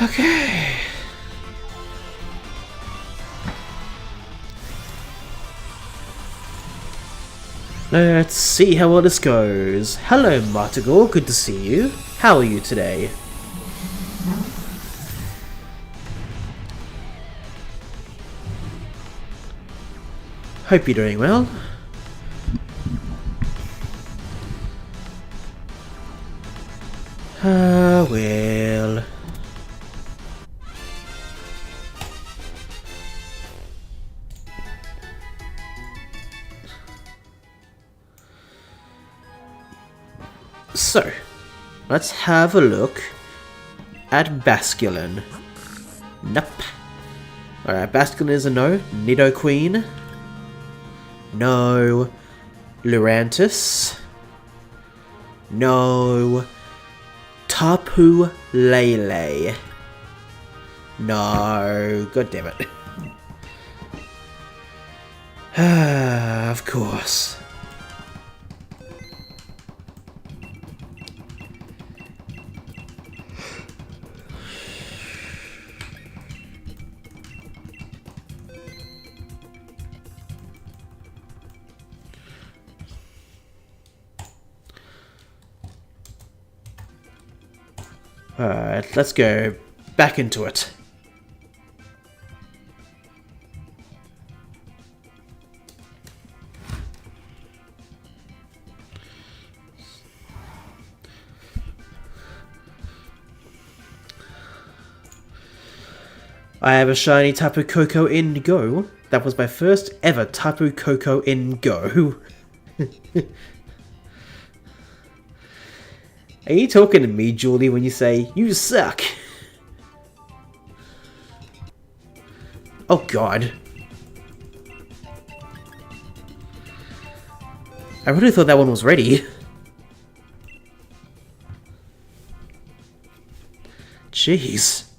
Speaker 1: Okay. Let's see how all this goes. Hello, Martigor. Good to see you. How are you today? Hope you're doing well. Well. So, let's have a look at Basculin. Nope. Alright, Basculin is a no. Nidoqueen. No. Lurantis. No. Tapu Lele. No. God damn it. Of course. Alright, let's go back into it. I have a shiny Tapu Koko in Go. That was my first ever Tapu Koko in Go. Are you talking to me, Julie, when you say, you suck? Oh god. I really thought that one was ready. Jeez.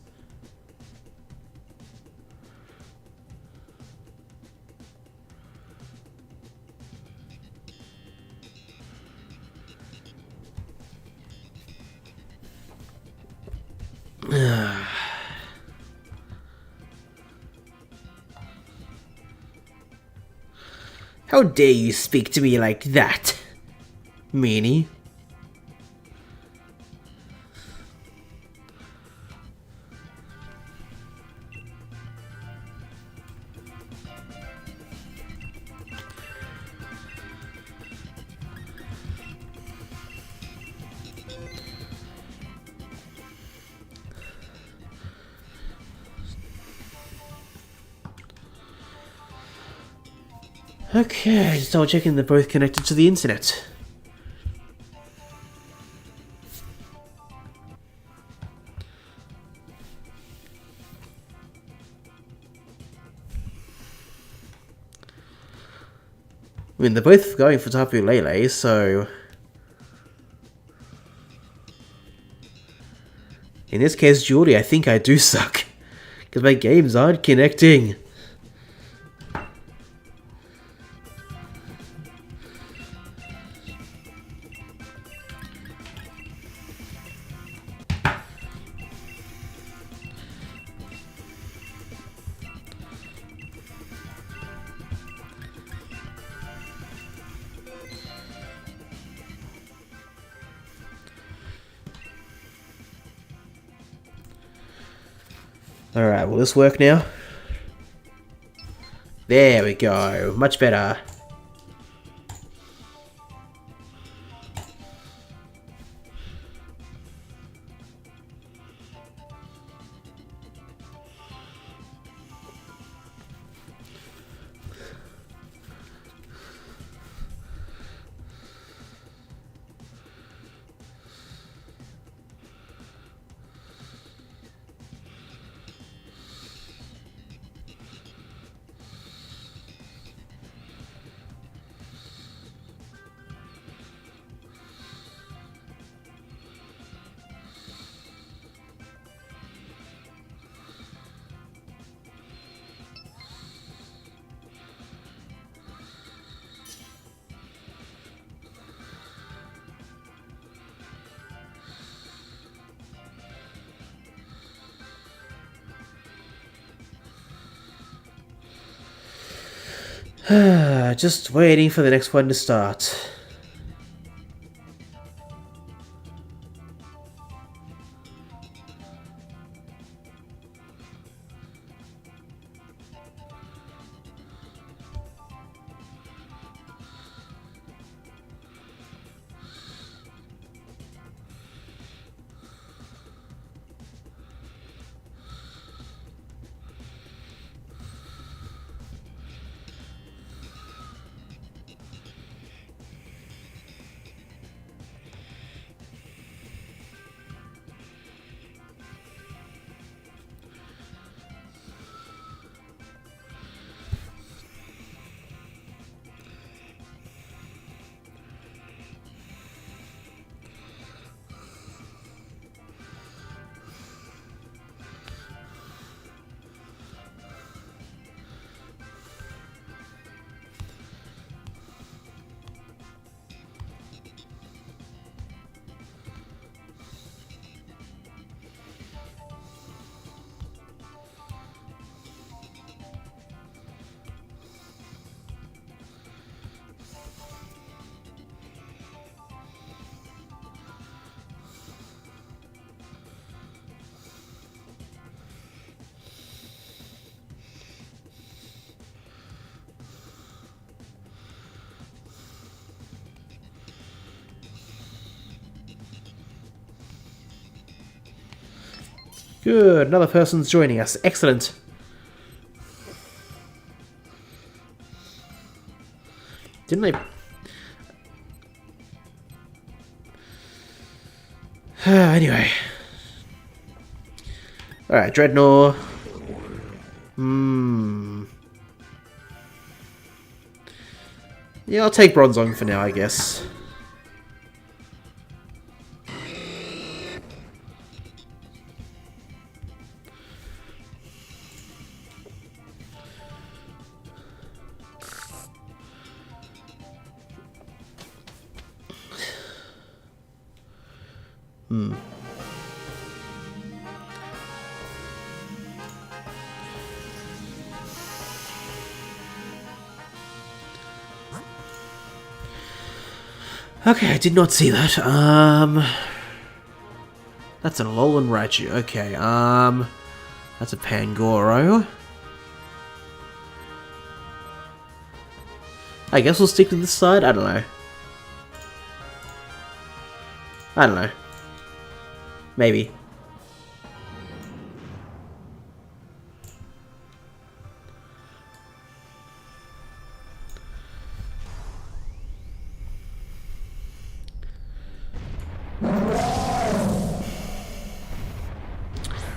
Speaker 1: How dare you speak to me like that, meanie? Okay, just double checking they're both connected to the internet. I mean, they're both going for Tapu Lele, so... In this case, Julie, I think I do suck. Because my games aren't connecting. Alright, will this work now? There we go, much better. Just waiting for the next one to start. Good, another person's joining us. Excellent. Didn't they... Anyway. Alright, Dreadnought. Yeah, I'll take Bronzong for now, I guess. Okay, I did not see that. That's an Alolan Raichu. Okay, that's a Pangoro. I guess we'll stick to this side. I don't know. I don't know. Maybe.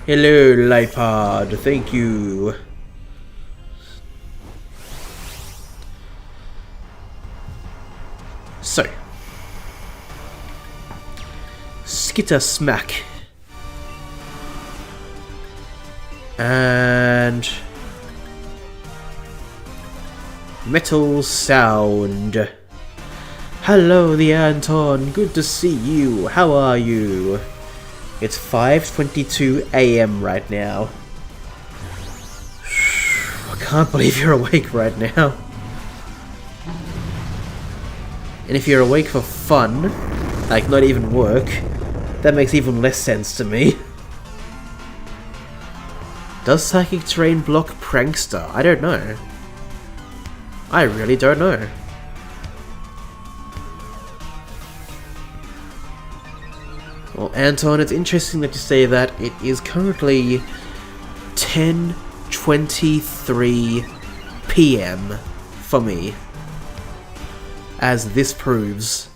Speaker 1: Hello, Lipod. Thank you. So. Skitter Smack. And... Metal Sound. Hello, the Anton. Good to see you. How are you? It's 5:22 AM right now. I can't believe you're awake right now. And if you're awake for fun, like not even work, that makes even less sense to me. Does Psychic Terrain block Prankster? I don't know. I really don't know. Well, Anton, it's interesting that you say that. It is currently 10:23 PM for me, as this proves.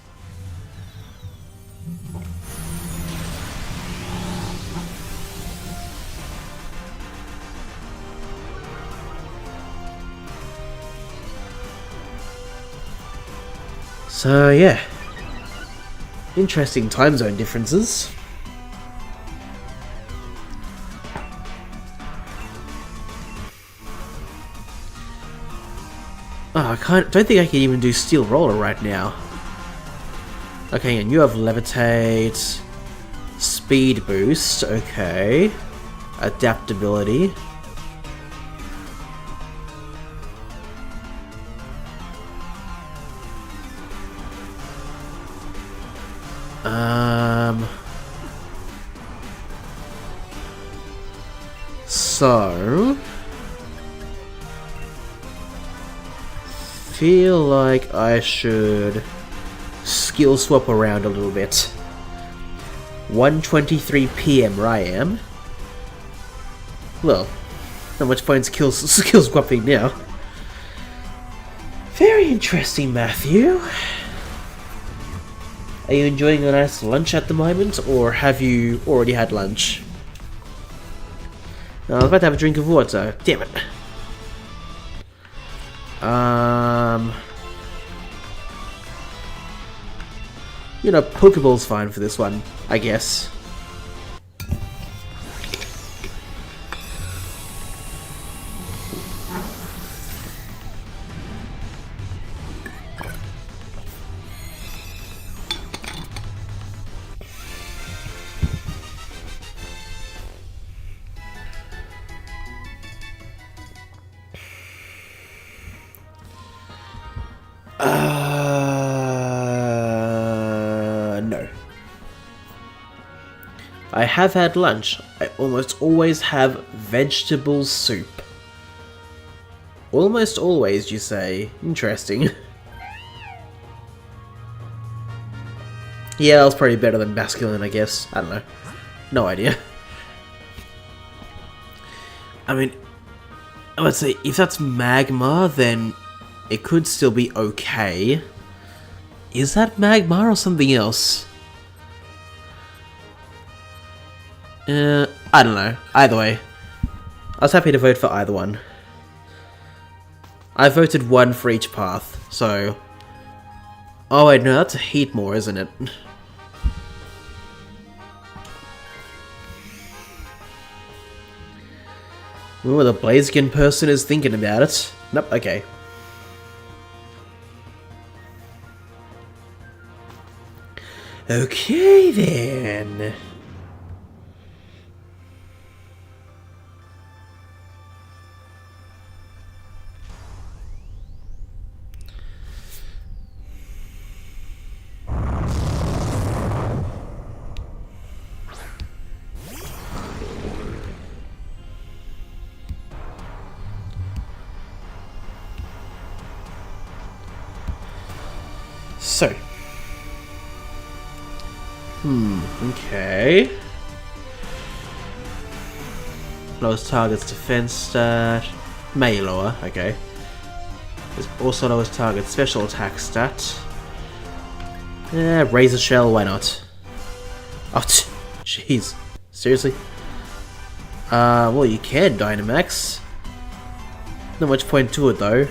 Speaker 1: So, yeah. Interesting time zone differences. Oh, don't think I can even do Steel Roller right now. Okay, and you have Levitate, Speed Boost, okay. Adaptability. So... feel like I should skill swap around a little bit. 1:23 PM where I am. Well, not much point skill swapping now. Very interesting, Matthew. Are you enjoying a nice lunch at the moment, or have you already had lunch? I was about to have a drink of water. Damn it. You know, Pokeball's fine for this one, I guess. No. I have had lunch. I almost always have vegetable soup. Almost always, you say? Interesting. Yeah, that was probably better than masculine, I guess. I don't know. No idea. I mean, I would say if that's magma, then it could still be okay. Is that magma or something else? I don't know. Either way. I was happy to vote for either one. I voted one for each path, so... Oh wait, no, that's a heat more, isn't it? Ooh, the Blaziken person is thinking about it. Nope, okay. Okay then. So. Okay. Lowers target's defense stat. May lower, okay. There's also lowers target's special attack stat. Yeah, Razor Shell, why not? Oh, jeez. Seriously? Well, you can Dynamax. Not much point to it, though.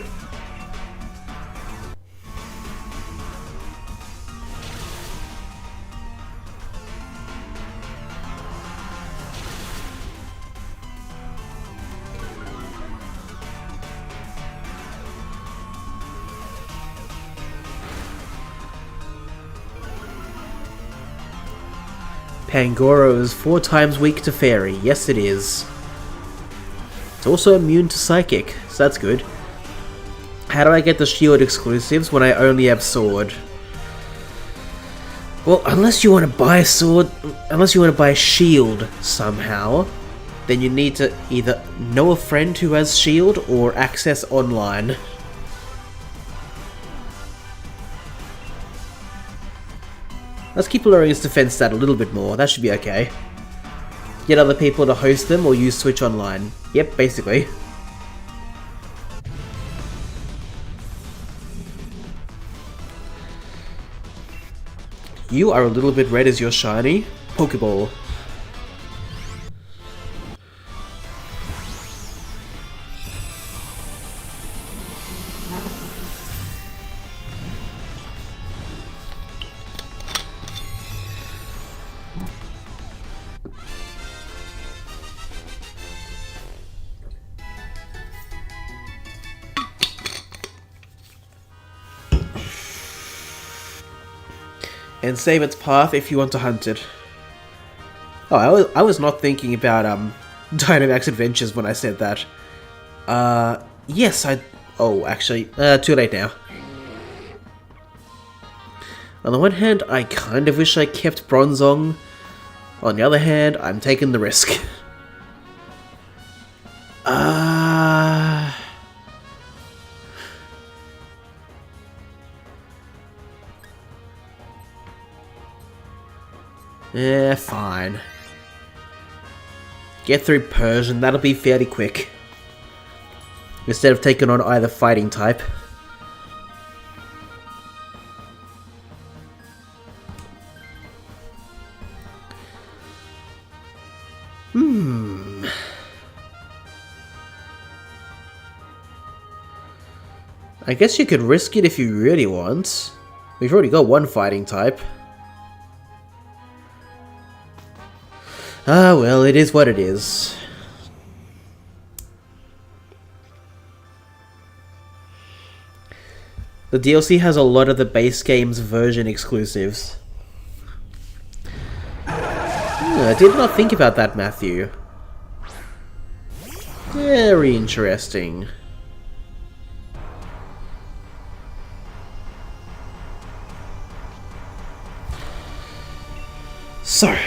Speaker 1: Pangoro is 4 times weak to Fairy. Yes, it is. It's also immune to Psychic, so that's good. How do I get the Shield exclusives when I only have Sword? Well, unless you want to buy Sword, unless you want to buy Shield somehow, then you need to either know a friend who has Shield or access online. Let's keep lowering his defense stat a little bit more, that should be okay. Get other people to host them or use Switch Online. Yep, basically. You are a little bit red as your shiny. Pokeball. And save its path if you want to hunt it. Oh, I was not thinking about Dynamax Adventures when I said that. Yes, oh, actually, too late now. On the one hand, I kind of wish I kept Bronzong. On the other hand, I'm taking the risk. Yeah, fine. Get through Persian, that'll be fairly quick. Instead of taking on either fighting type. I guess you could risk it if you really want. We've already got one fighting type. Ah, well, it is what it is. The DLC has a lot of the base game's version exclusives. I did not think about that, Matthew. Very interesting. So...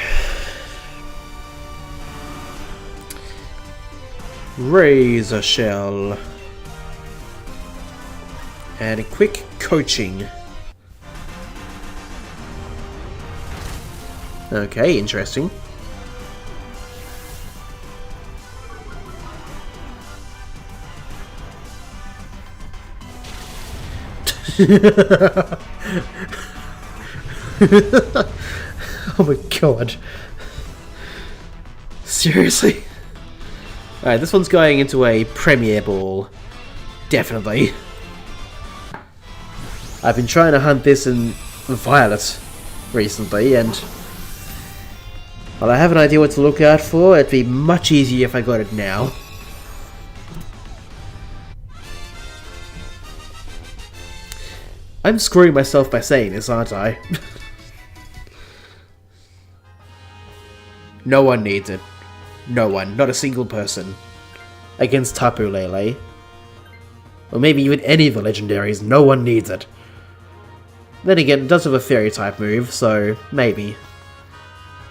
Speaker 1: Razor Shell. And a quick coaching. Okay, interesting. Oh my god. Seriously? Alright, this one's going into a Premier Ball. Definitely. I've been trying to hunt this in Violet recently, and while I have an idea what to look out for, it'd be much easier if I got it now. I'm screwing myself by saying this, aren't I? No one needs it. No one. Not a single person. Against Tapu Lele. Or maybe even any of the legendaries. No one needs it. Then again, it does have a fairy type move, so maybe.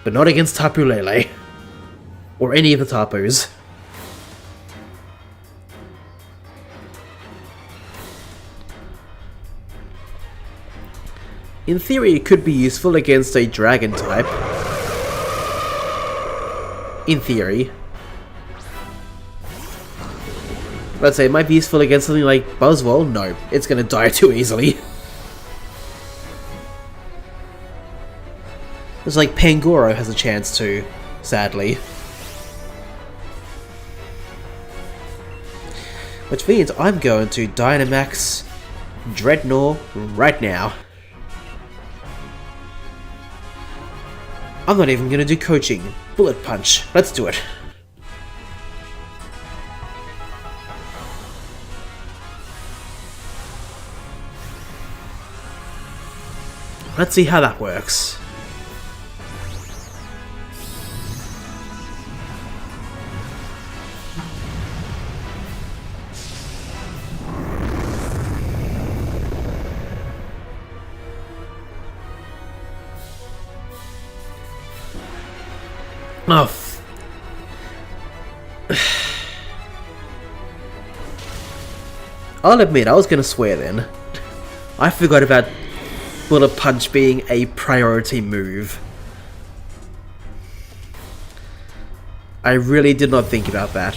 Speaker 1: But not against Tapu Lele. Or any of the Tapus. In theory, it could be useful against a dragon type. In theory. Let's say it might be useful against something like Buzzwole. No, it's gonna die too easily. It's like Pangoro has a chance to, sadly. Which means I'm going to Dynamax Dreadnought right now. I'm not even gonna do coaching. Bullet Punch. Let's do it. Let's see how that works. Oh, I'll admit, I was gonna swear then. I forgot about Bullet Punch being a priority move. I really did not think about that.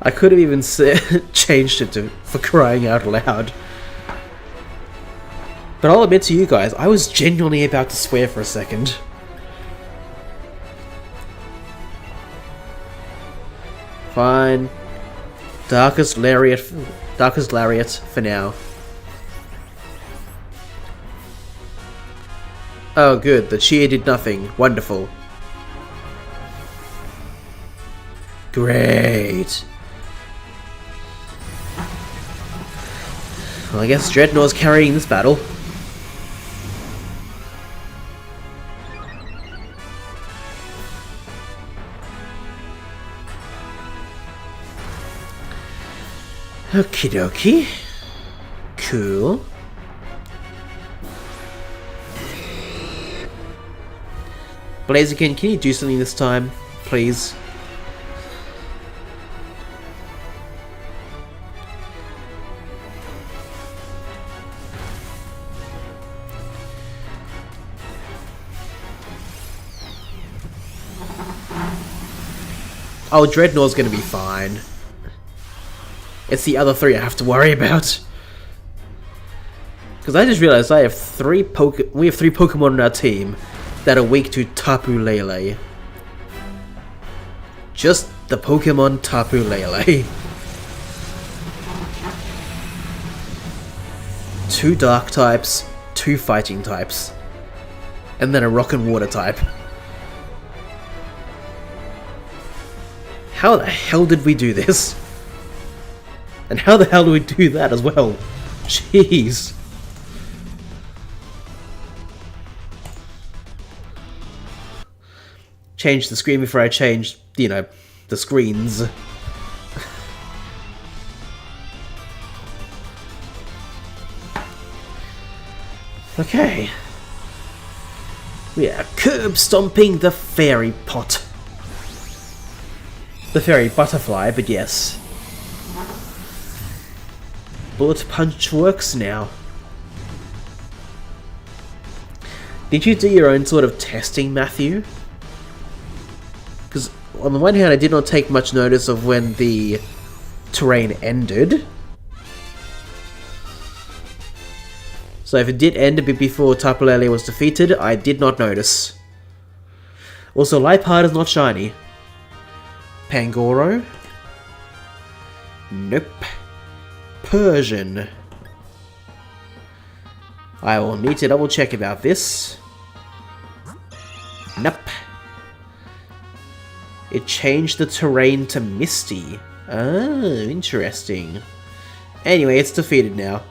Speaker 1: I could have even changed it to for crying out loud. But I'll admit to you guys, I was genuinely about to swear for a second. Fine. Darkest Lariat for now. Oh good, the cheer did nothing. Wonderful. Great. Well, I guess Dreadnought's carrying this battle. Okie dokie. Cool. Blaziken, can you do something this time, please? Oh, Dreadnought's gonna be fine. It's the other three I have to worry about. Because I just realized we have three Pokemon on our team that are weak to Tapu Lele. Just the Pokemon Tapu Lele. 2 Dark types, 2 Fighting types, and then a Rock and Water type. How the hell did we do this? And how the hell do we do that as well? Jeez. Change the screen before I change, you know, the screens. Okay. We are curb stomping the fairy pot. The fairy butterfly, but yes. Bullet Punch works now. Did you do your own sort of testing, Matthew? Because on the one hand, I did not take much notice of when the terrain ended. So if it did end a bit before Tapu Lele was defeated, I did not notice. Also, Liepard is not shiny. Pangoro? Nope. Persian. I will need to double check about this. Nope. It changed the terrain to misty. Ah, interesting. Anyway, it's defeated now.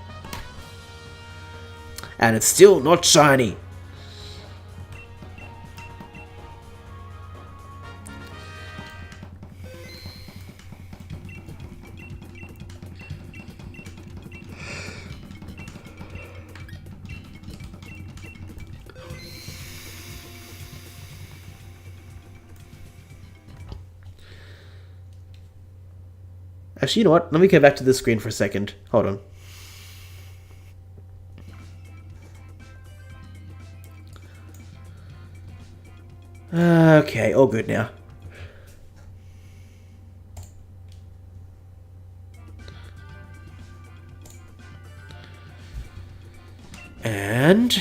Speaker 1: And it's still not shiny. Actually, you know what? Let me go back to the screen for a second. Hold on. Okay, all good now. And...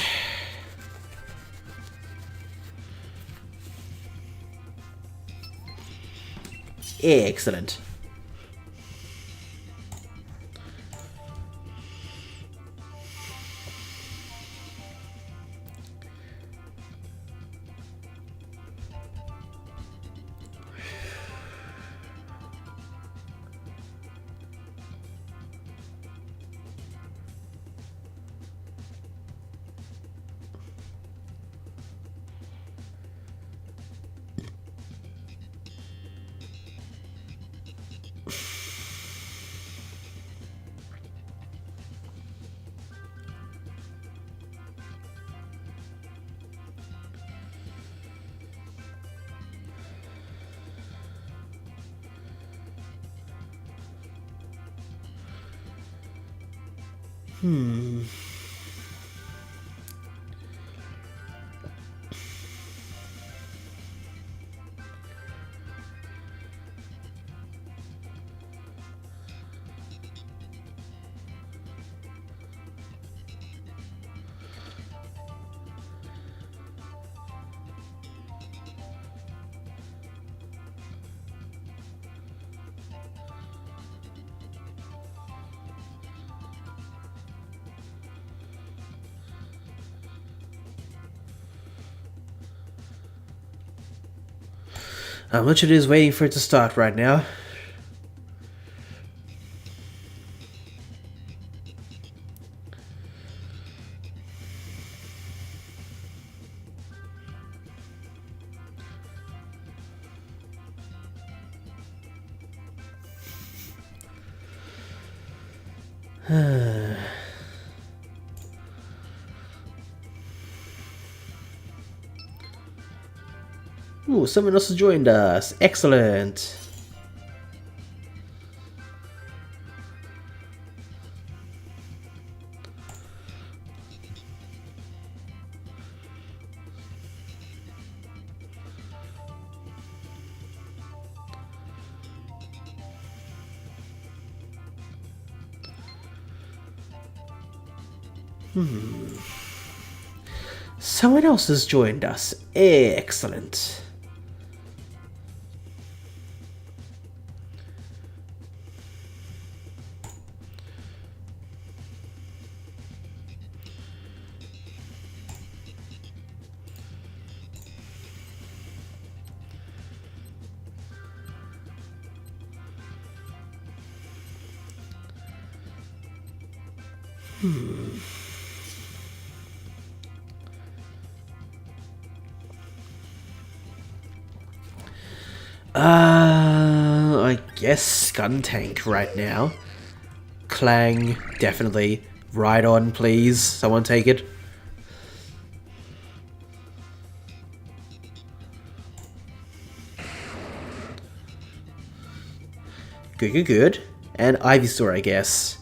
Speaker 1: excellent. How much it is waiting for it to start right now. Ooh, someone else has joined us. Excellent. Someone else has joined us. Excellent. I guess Skuntank right now. Clang, definitely. Ride on, please. Someone take it. Good, good, good. And Ivysaur, I guess.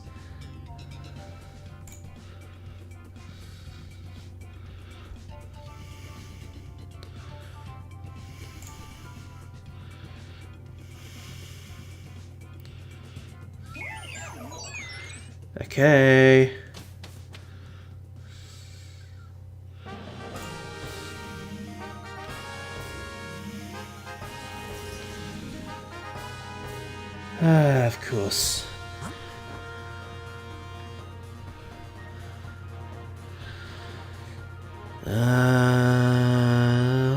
Speaker 1: Okay. Of course.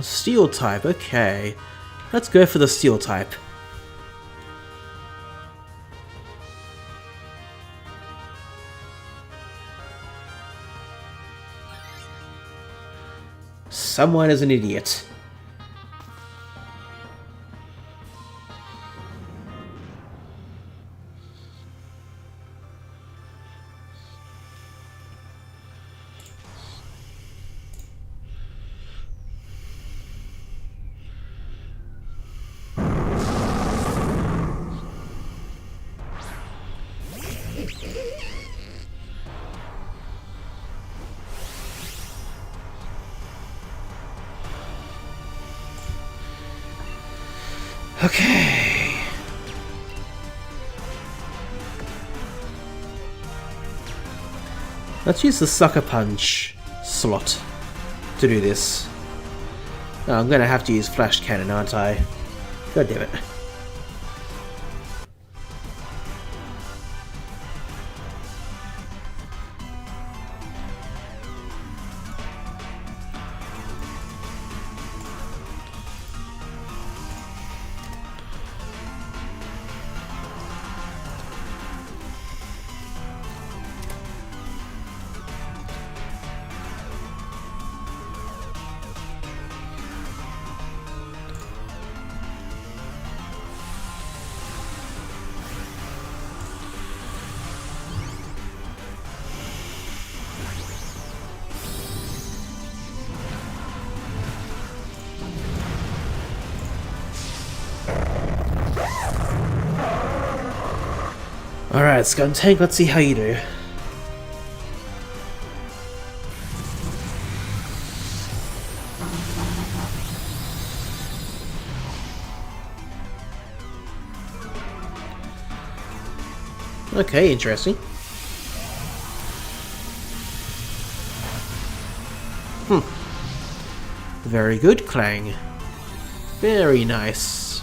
Speaker 1: Steel type, okay. Let's go for the steel type. Someone is an idiot. Okay. Let's use the Sucker Punch slot to do this. Oh, I'm gonna have to use Flash Cannon, aren't I? God damn it. Alright, Skuntank, let's see how you do. Okay, interesting. Very good, Clang. Very nice.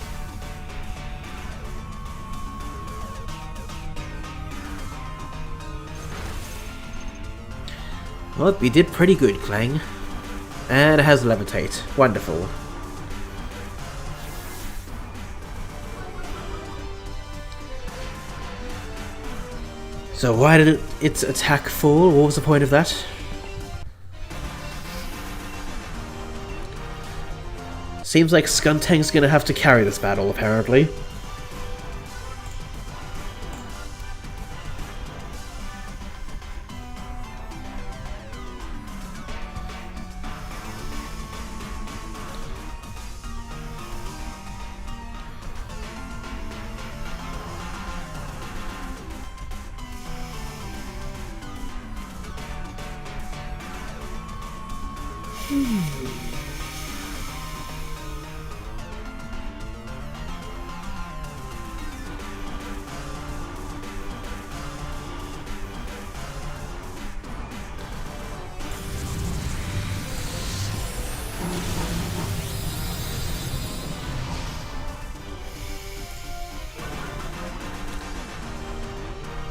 Speaker 1: Well, we did pretty good, Clang. And it has Levitate. Wonderful. So why did its attack fall? What was the point of that? Seems like Skuntank's gonna have to carry this battle, apparently.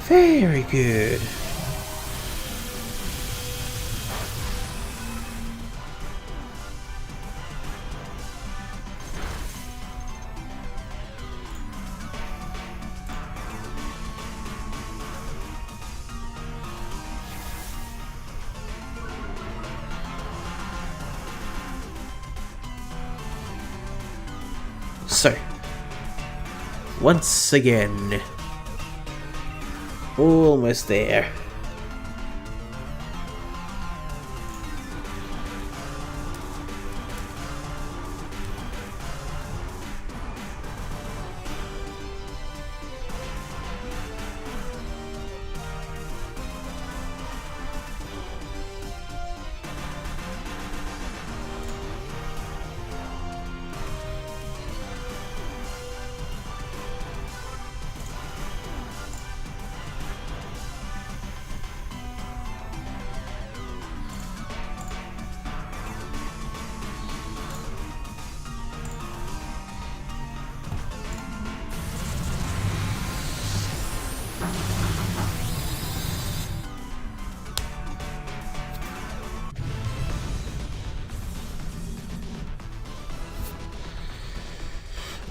Speaker 1: Very good. So, once again, almost there.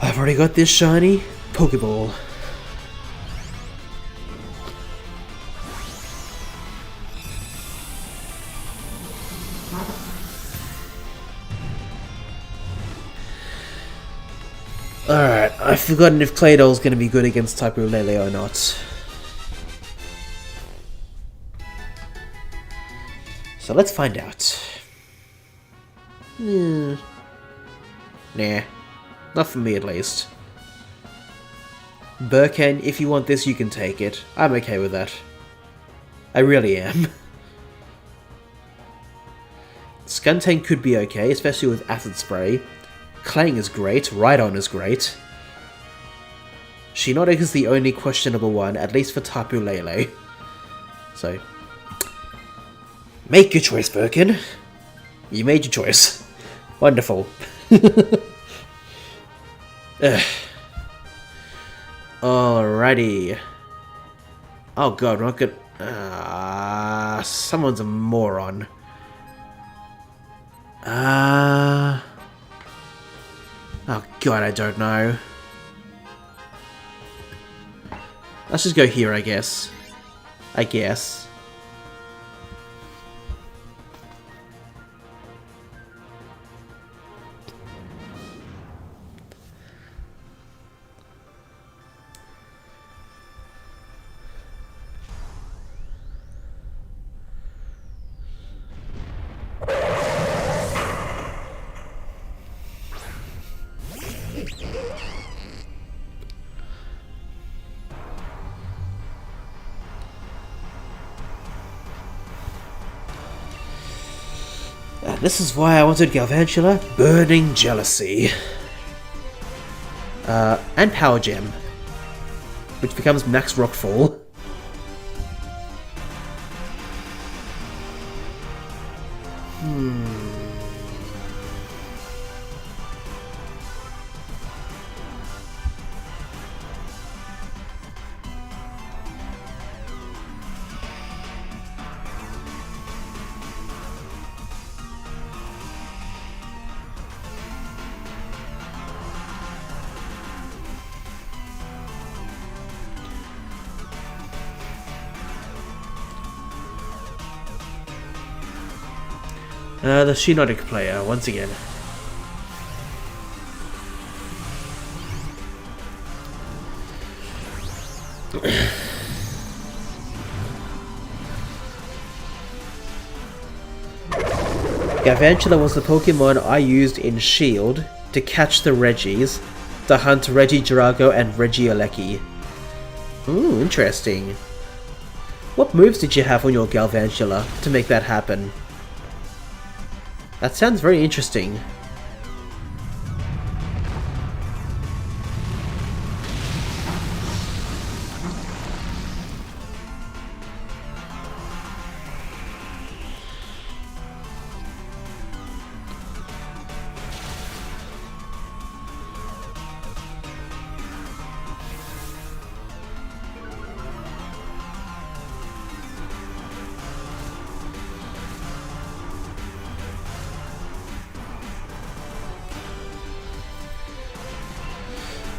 Speaker 1: I've already got this shiny Pokeball. Alright, I've forgotten if Claydol's gonna be good against Tapu Lele or not. So let's find out. Nah, not for me at least. Burken, if you want this, you can take it. I'm okay with that. I really am. Skuntank could be okay, especially with Acid Spray. Clang is great, Rhydon is great. Shiinotic is the only questionable one, at least for Tapu Lele. So, make your choice, Birkin. You made your choice. Wonderful. Alrighty. Oh god, we're not good. Someone's a moron. Oh god, I don't know. Let's just go here, I guess. And this is why I wanted Galvantula, Burning Jealousy. And Power Gem, which becomes Max Rockfall. The Shiinotic player, once again. Galvantula was the Pokemon I used in Shield to catch the Regis, to hunt Regigirago and Regieleki. Ooh, interesting. What moves did you have on your Galvantula to make that happen? That sounds very interesting.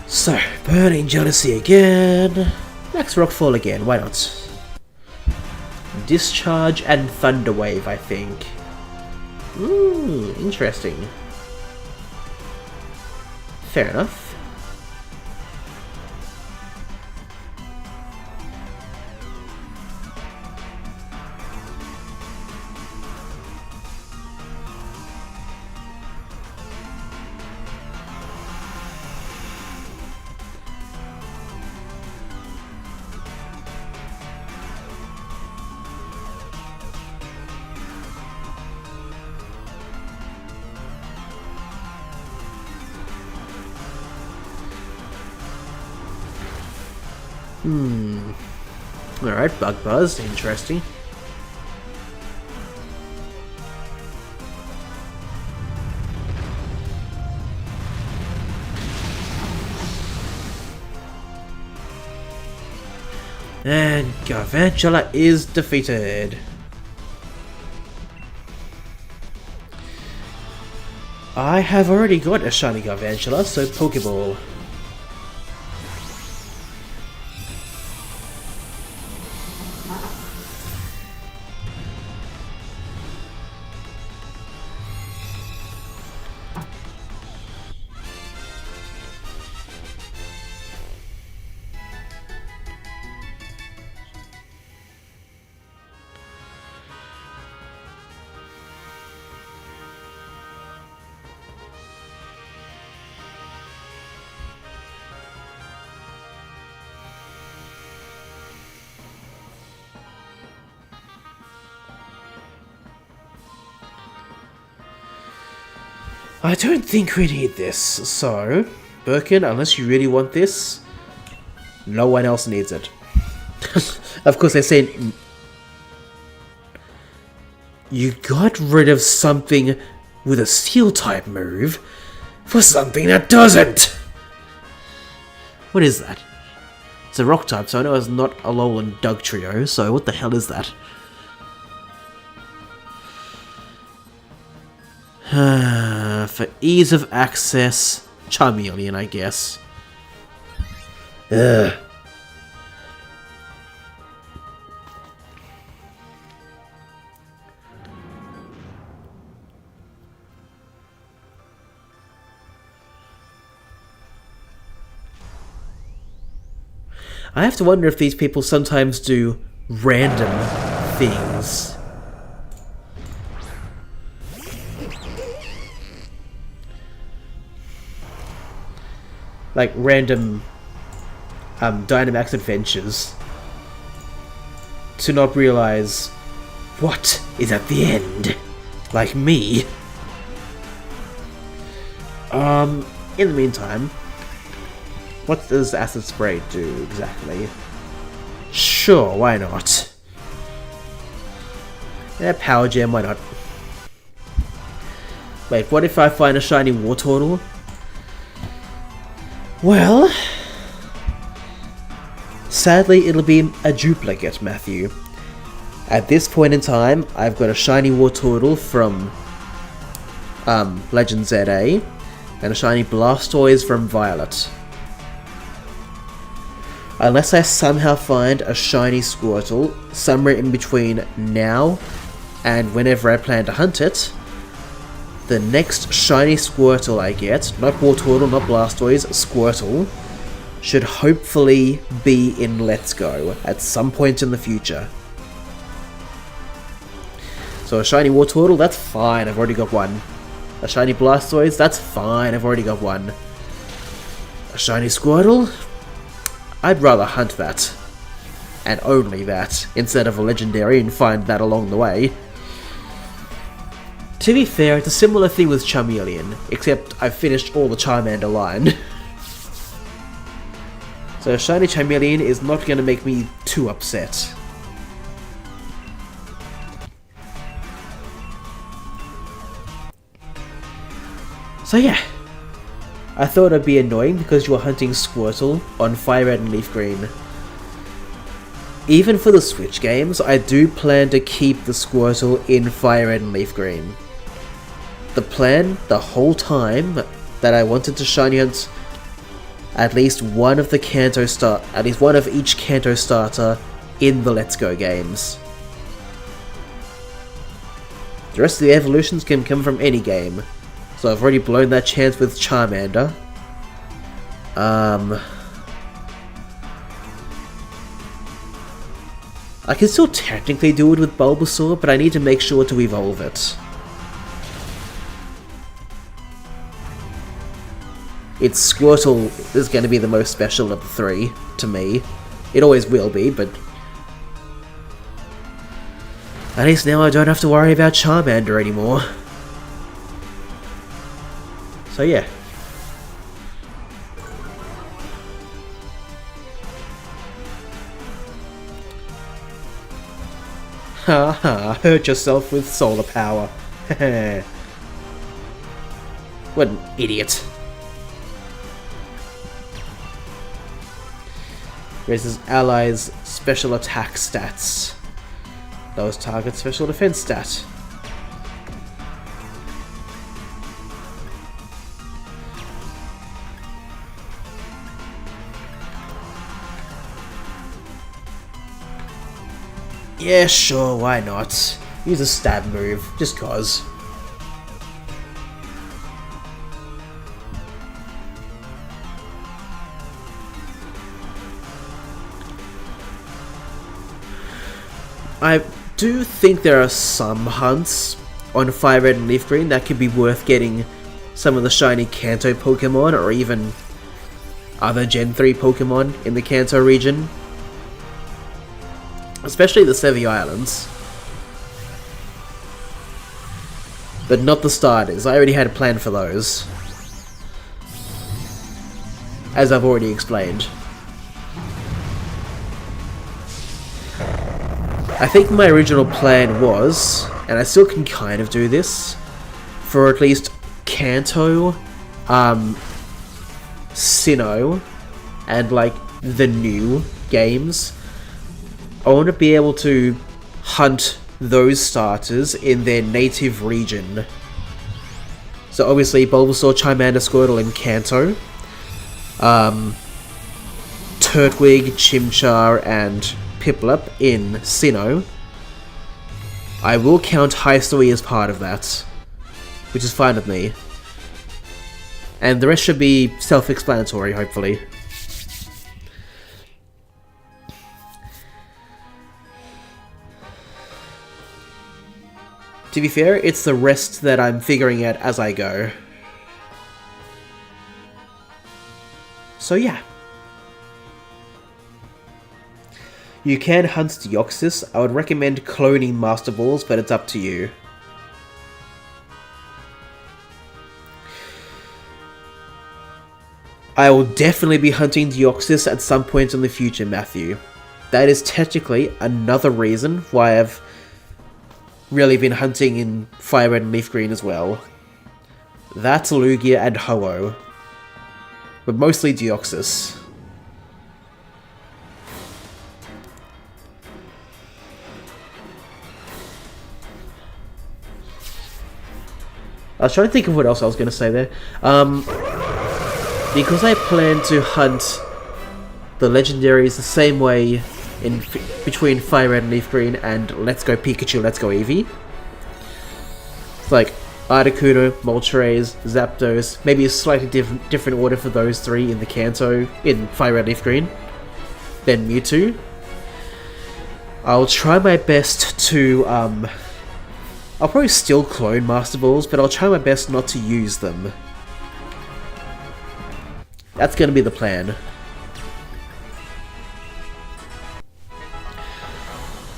Speaker 1: So, Burning Jealousy again. Max Rockfall again, why not? Discharge and Thunder Wave, I think. Ooh, interesting. Fair enough. Alright, Bug Buzz, interesting. And Galvantula is defeated. I have already got a shiny Garvantula, so Pokeball. I don't think we need this, so... Birkin, unless you really want this, no one else needs it. Of course, they're saying... You got rid of something with a Steel-type move for something that doesn't! What is that? It's a Rock-type, so I know it's not a Alolan Dugtrio, so what the hell is that? For ease of access, Charmeleon, I guess. Ugh. I have to wonder if these people sometimes do random things. Like random Dynamax Adventures to not realize what is at the end, like me. In the meantime, what does Acid Spray do exactly? Sure, why not? Yeah, Power Gem, why not? Wait, what if I find a shiny Wartortle? Well, sadly it'll be a duplicate, Matthew. At this point in time, I've got a shiny Wartortle from Legend ZA, and a shiny Blastoise from Violet. Unless I somehow find a shiny Squirtle somewhere in between now and whenever I plan to hunt it, the next shiny Squirtle I get, not Wartortle, not Blastoise, Squirtle, should hopefully be in Let's Go at some point in the future. So a shiny Wartortle, that's fine, I've already got one. A shiny Blastoise, that's fine, I've already got one. A shiny Squirtle? I'd rather hunt that. And only that, instead of a legendary and find that along the way. To be fair, it's a similar thing with Charmeleon, except I've finished all the Charmander line. So a shiny Charmeleon is not going to make me too upset. So yeah, I thought it'd be annoying because you were hunting Squirtle on Fire Red and Leaf Green. Even for the Switch games, I do plan to keep the Squirtle in Fire Red and Leaf Green. The plan the whole time that I wanted to shiny hunt at least one of each Kanto starter in the Let's Go games. The rest of the evolutions can come from any game, so I've already blown that chance with Charmander. I can still technically do it with Bulbasaur, but I need to make sure to evolve it. Its Squirtle is going to be the most special of the three, to me. It always will be, but at least now I don't have to worry about Charmander anymore. So yeah. Haha, hurt yourself with solar power. What an idiot. Raises allies' special attack stats. Lowers target special defense stat. Yeah, sure, why not? Use a stab move, just cause. I do think there are some hunts on Fire Red and Leaf Green that could be worth getting some of the shiny Kanto Pokemon, or even other Gen 3 Pokemon in the Kanto region. Especially the Sevi Islands. But not the starters, I already had a plan for those. As I've already explained. I think my original plan was, and I still can kind of do this, for at least Kanto, Sinnoh, and like the new games, I want to be able to hunt those starters in their native region. So obviously Bulbasaur, Charmander, Squirtle in Kanto, Turtwig, Chimchar, and Piplup in Sinnoh. I will count Histoi as part of that, which is fine with me. And the rest should be self-explanatory, hopefully. To be fair, it's the rest that I'm figuring out as I go. So yeah. You can hunt Deoxys. I would recommend cloning Master Balls, but it's up to you. I will definitely be hunting Deoxys at some point in the future, Matthew. That is technically another reason why I've really been hunting in Fire Red and Leaf Green as well. That's Lugia and Ho-Oh. But mostly Deoxys. I was trying to think of what else I was going to say there. Because I plan to hunt the legendaries the same way in between Fire Red and Leaf Green and Let's Go Pikachu, Let's Go Eevee. It's like Articuno, Moltres, Zapdos, maybe a slightly different order for those three in the Kanto, in Fire Red Leaf Green, then Mewtwo. I'll try my best to, I'll probably still clone Master Balls, but I'll try my best not to use them. That's gonna be the plan.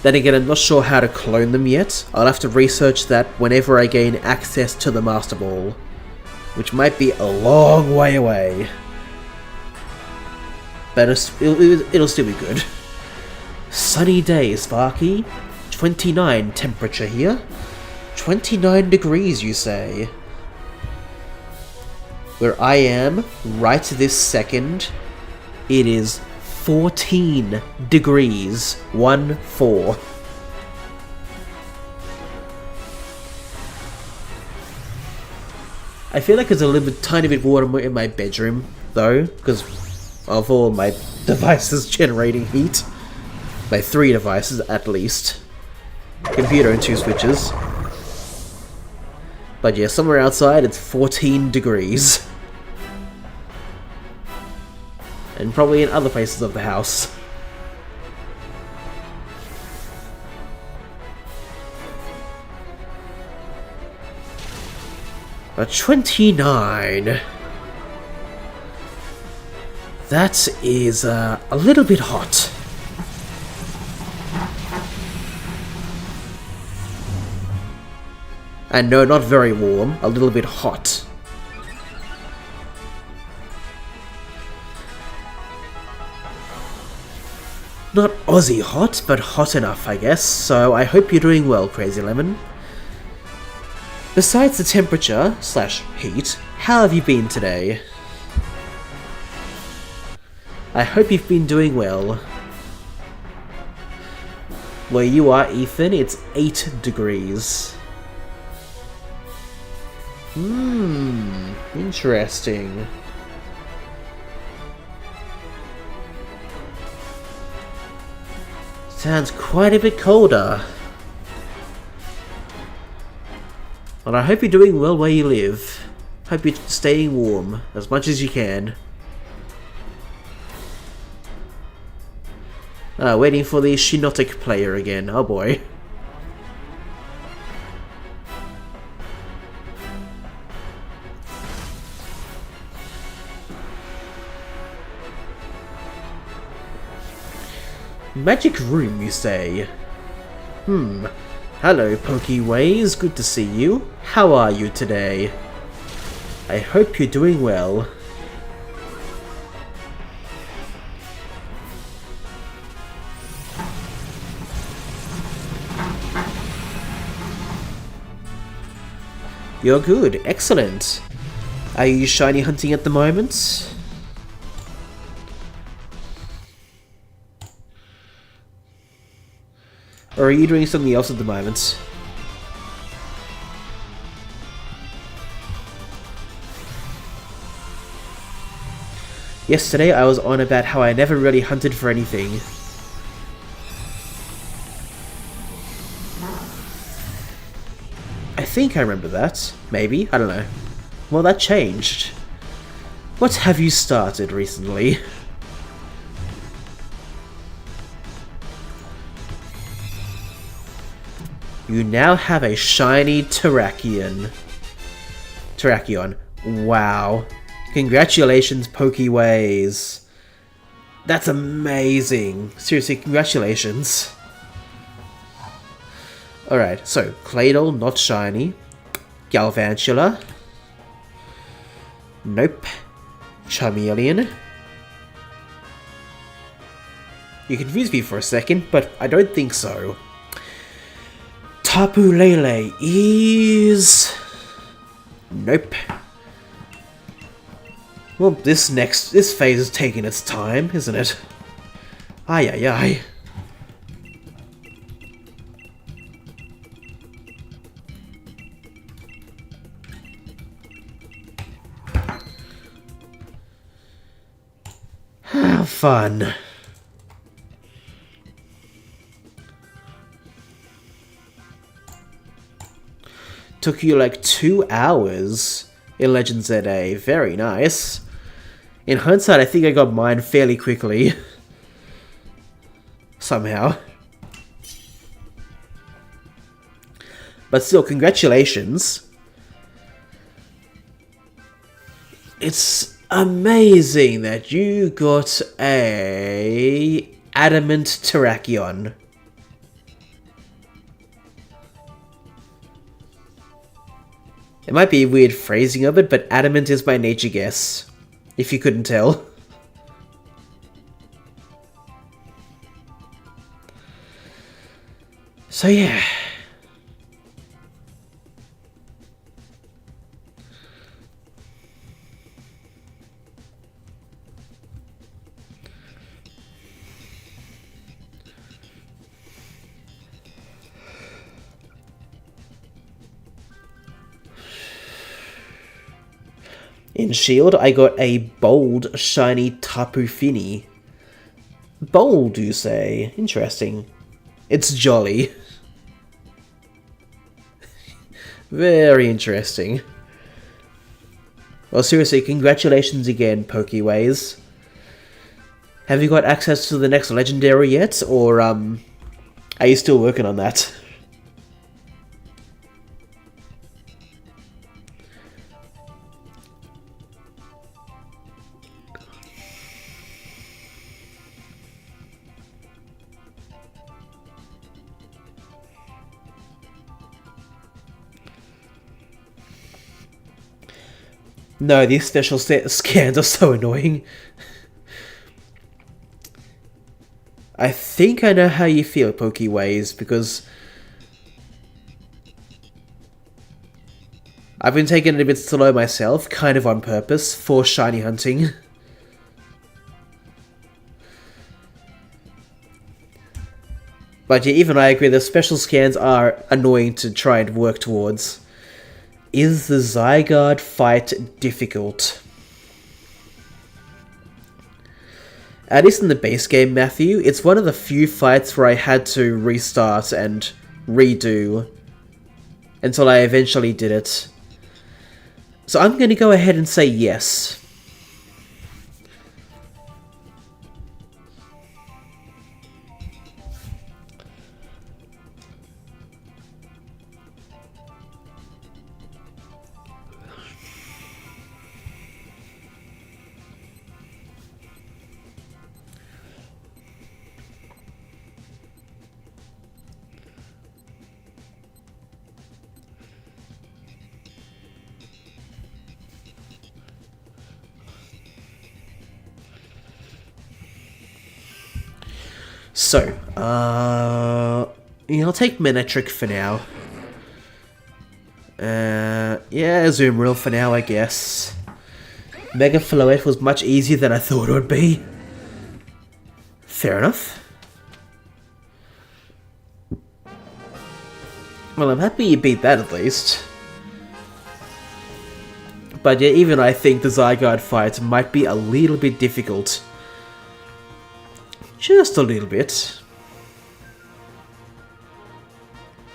Speaker 1: Then again, I'm not sure how to clone them yet. I'll have to research that whenever I gain access to the Master Ball, which might be a long way away. But it'll still be good. Sunny day, Sparky. 29 temperature here. 29 degrees, you say? Where I am, right this second, it is 14 degrees, 1-4. I feel like there's a little bit, tiny bit warmer in my bedroom, though, because of all my devices generating heat. My 3 devices, at least. Computer and 2 switches. But yeah, somewhere outside it's 14 degrees. And probably in other places of the house. But 29... That is a little bit hot. And no, not very warm, a little bit hot. Not Aussie hot, but hot enough, I guess, so I hope you're doing well, Crazy Lemon. Besides the temperature / heat, how have you been today? I hope you've been doing well. Where you are, Ethan, it's 8 degrees. Interesting. Sounds quite a bit colder. Well, I hope you're doing well where you live. Hope you're staying warm as much as you can. Waiting for the Shinotic player again. Oh boy. Magic room, you say? Hello, Pokeways. Good to see you. How are you today? I hope you're doing well. You're good. Excellent. Are you shiny hunting at the moment? Or are you doing something else at the moment? Yesterday I was on about how I never really hunted for anything. I think I remember that. Maybe? I don't know. Well, that changed. What have you started recently? You now have a shiny Terrakion. Wow. Congratulations, Pokeways. That's amazing. Seriously, congratulations. Alright, so Claydol, not shiny. Galvantula. Nope. Charmeleon. You confused me for a second, but I don't think so. Tapu Lele is... Nope. Well, this phase is taking its time, isn't it? Ay ay ay. How fun. Took you like 2 hours in Legend ZA. Very nice. In hindsight, I think I got mine fairly quickly. Somehow. But still, congratulations. It's amazing that you got a Adamant Terrakion. It might be a weird phrasing of it, but adamant is my nature guess, if you couldn't tell. So yeah. In Shield, I got a bold, shiny Tapu Fini. Bold, you say? Interesting. It's jolly. Very interesting. Well, seriously, congratulations again, Pokeways. Have you got access to the next legendary yet, or, are you still working on that? No, these special scans are so annoying. I think I know how you feel, Pokeways, because I've been taking it a bit slow myself, kind of on purpose, for shiny hunting. But yeah, even I agree, the special scans are annoying to try and work towards. Is the Zygarde fight difficult? At least in the base game, Matthew, it's one of the few fights where I had to restart and redo until I eventually did it. So I'm going to go ahead and say yes. So, yeah, I'll take Manectric for now. Yeah, Azumarill for now, I guess. Mega Floette was much easier than I thought it would be. Fair enough. Well, I'm happy you beat that at least. But yeah, even I think the Zygarde fight might be a little bit difficult. Just a little bit.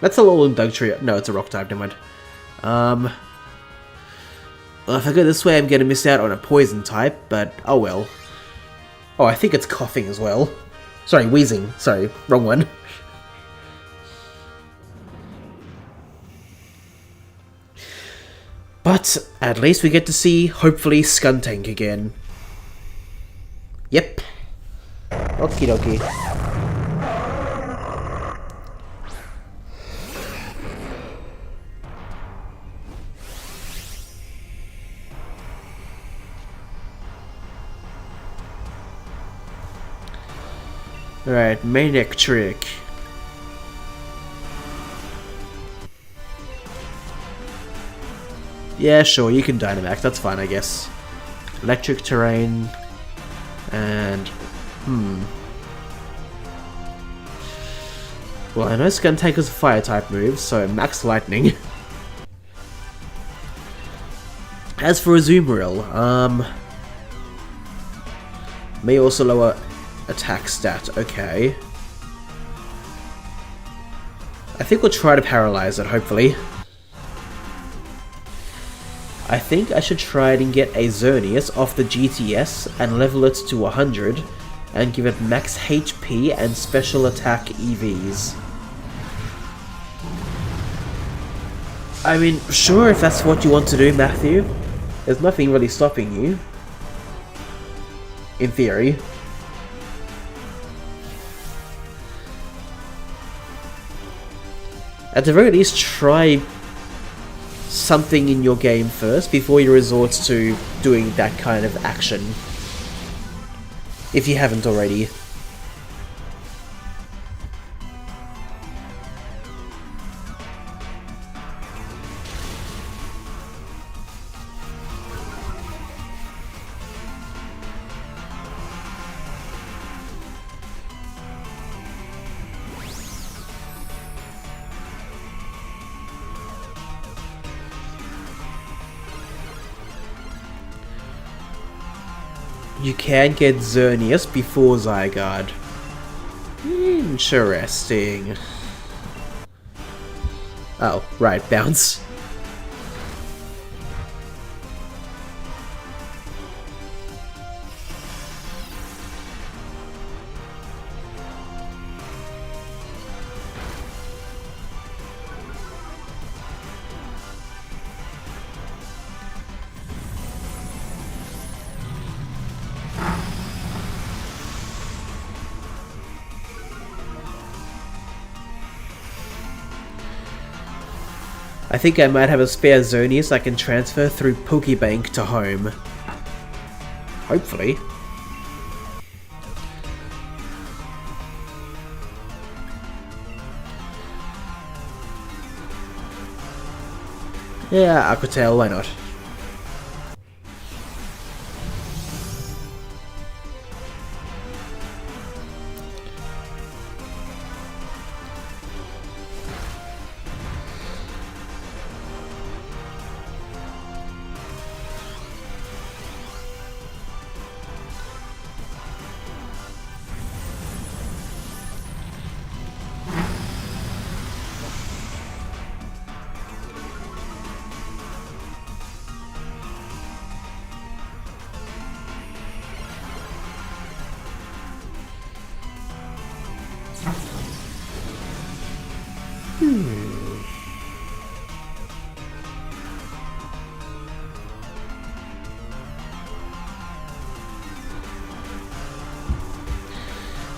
Speaker 1: That's a Alolan Dugtrio. No, it's a rock type, never mind. Well, if I go this way, I'm gonna miss out on a poison type, but oh well. Oh, I think it's coughing as well. Sorry, wheezing. Sorry, wrong one. But at least we get to see, hopefully, Skuntank again. Yep. Okie dokie. Alright, Manectric. Yeah, sure, you can Dynamax, that's fine, I guess. Electric Terrain. And... Well, I know Skuntank is a Fire-type move, so Max Lightning. As for Azumarill, may also lower attack stat, okay. I think we'll try to paralyze it, hopefully. I think I should try and get a Xerneas off the GTS and level it to 100 and give it max HP and special attack EVs. I mean, sure, if that's what you want to do, Matthew. There's nothing really stopping you. In theory. At the very least, try something in your game first before you resort to doing that kind of action. If you haven't already. You can get Xerneas before Zygarde. Interesting. Oh, right, bounce. I think I might have a spare Xerneas I can transfer through Pokebank to home. Hopefully. Yeah, Aquatail, why not?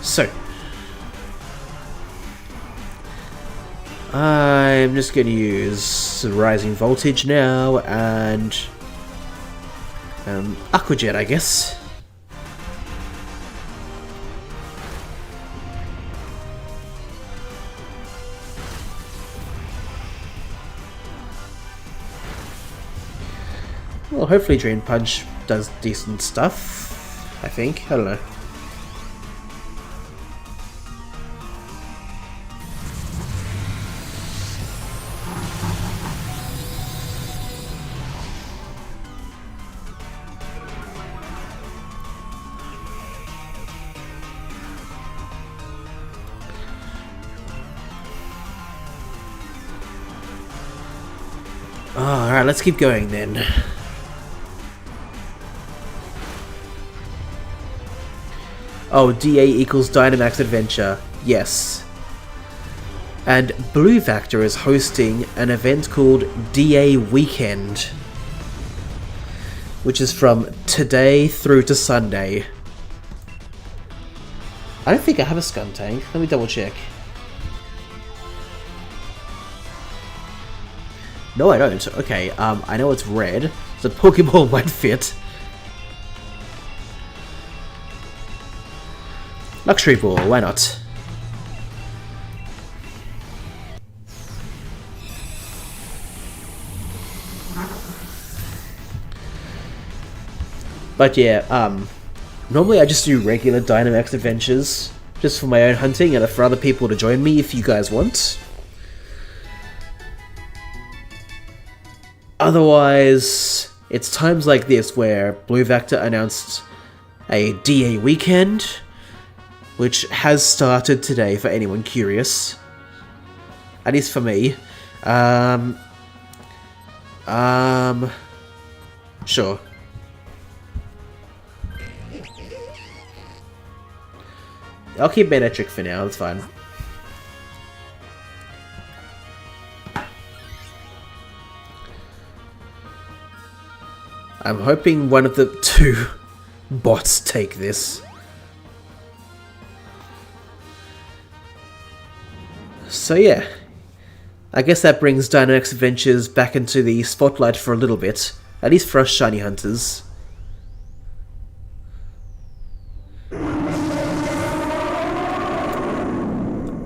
Speaker 1: So, I'm just going to use Rising Voltage now and Aqua Jet, I guess. Well, hopefully Drain Punch does decent stuff, I think. I don't know. Alright, let's keep going then. Oh, DA equals Dynamax Adventure. Yes. And Blue Factor is hosting an event called DA Weekend, which is from today through to Sunday. I don't think I have a Skuntank. Let me double check. No, I don't. Okay, I know it's red, so Pokeball might fit. Luxury Ball, why not? But yeah, normally I just do regular Dynamax Adventures, just for my own hunting and for other people to join me if you guys want. Otherwise, it's times like this where Blue Vector announced a DA weekend, which has started today for anyone curious. At least for me. Sure. I'll keep Manectric for now, that's fine. I'm hoping one of the two bots take this. So yeah, I guess that brings Dynamax Adventures back into the spotlight for a little bit, at least for us shiny hunters.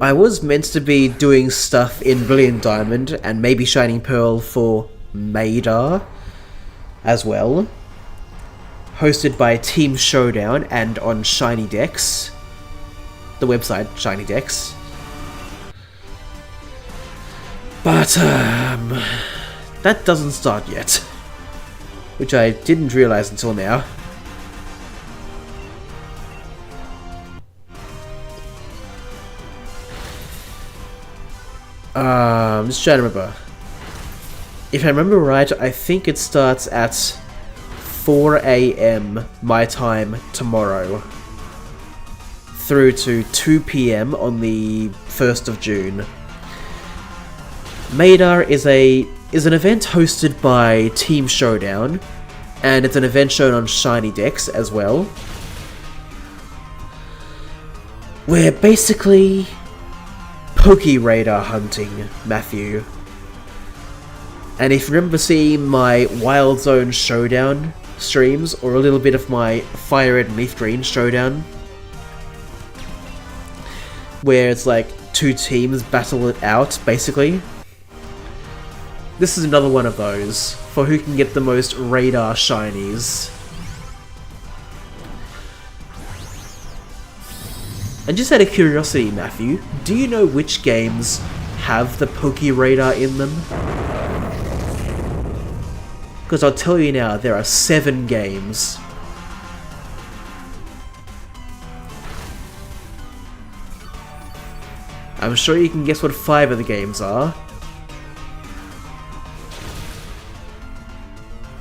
Speaker 1: I was meant to be doing stuff in Brilliant Diamond and maybe Shining Pearl for Madar as well, hosted by Team Showdown and on Shiny Dex, the website Shiny Dex. But that doesn't start yet, which I didn't realize until now. I'm just trying to remember. If I remember right, I think it starts at 4 AM my time tomorrow, through to 2 PM on the 1st of June. Madar is an event hosted by Team Showdown, and it's an event shown on Shiny Dex as well, where basically Poke-Radar hunting, Matthew. And if you remember seeing my Wild Zone Showdown streams, or a little bit of my Fire Red and Leaf Green Showdown, where it's like two teams battle it out, basically. This is another one of those, for who can get the most Radar shinies. And just out of curiosity, Matthew, do you know which games have the Poke-Radar in them? Because I'll tell you now, there are 7 games. I'm sure you can guess what 5 of the games are.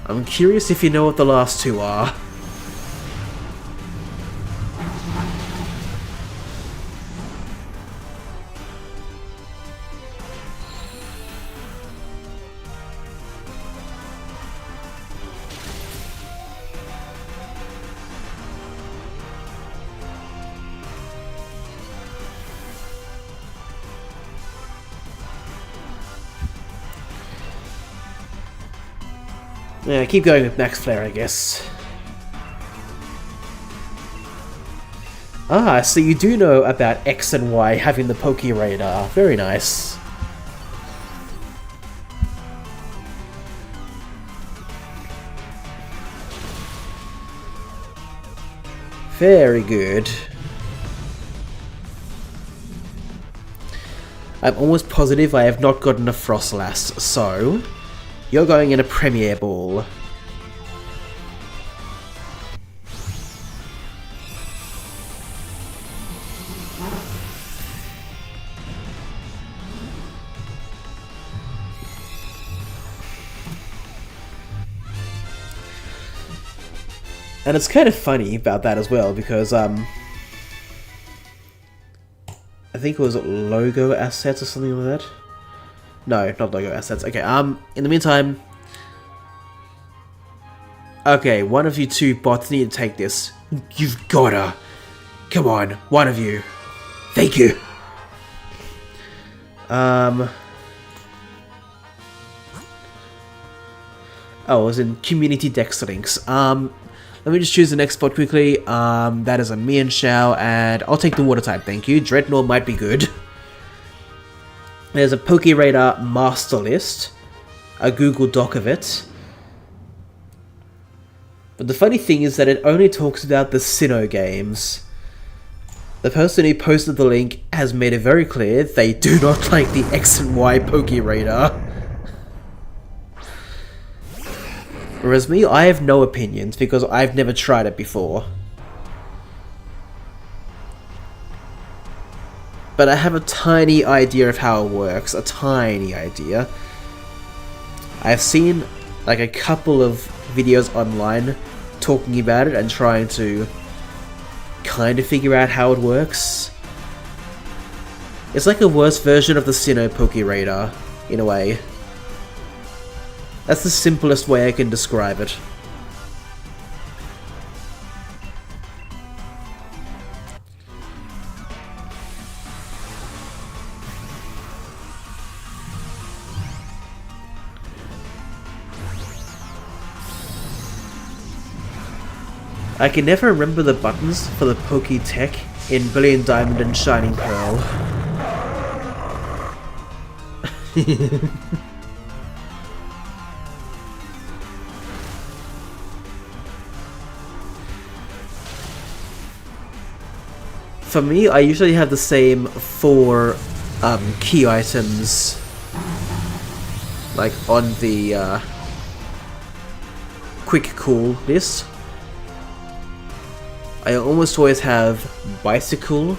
Speaker 1: I'm curious if you know what the last 2 are. Yeah, keep going with Max Flare, I guess. Ah, so you do know about X and Y having the Poke Radar. Very nice. Very good. I'm almost positive I have not gotten a Frostlass, so you're going in a Premier Ball. And it's kind of funny about that as well, because, I think it was logo assets or something like that? No, not logo assets. Okay, in the meantime... Okay, one of you two bots need to take this. You've gotta! Come on, one of you. Thank you! Oh, it was in Community Dex Links. Let me just choose the next spot quickly. That is a Mienshao, and I'll take the water type, thank you. Dreadnought might be good. There's a Poke Radar master list, a Google Doc of it. But the funny thing is that it only talks about the Sinnoh games. The person who posted the link has made it very clear they do not like the X and Y Poke Radar. Whereas me, I have no opinions because I've never tried it before. But I have a tiny idea of how it works, a tiny idea. I've seen like a couple of videos online talking about it and trying to kind of figure out how it works. It's like a worse version of the Sinnoh Poke Radar, in a way. That's the simplest way I can describe it. I can never remember the buttons for the Poke Tech in Brilliant Diamond and Shining Pearl. For me, I usually have the same 4 key items, like on the quick cool list. I almost always have Bicycle,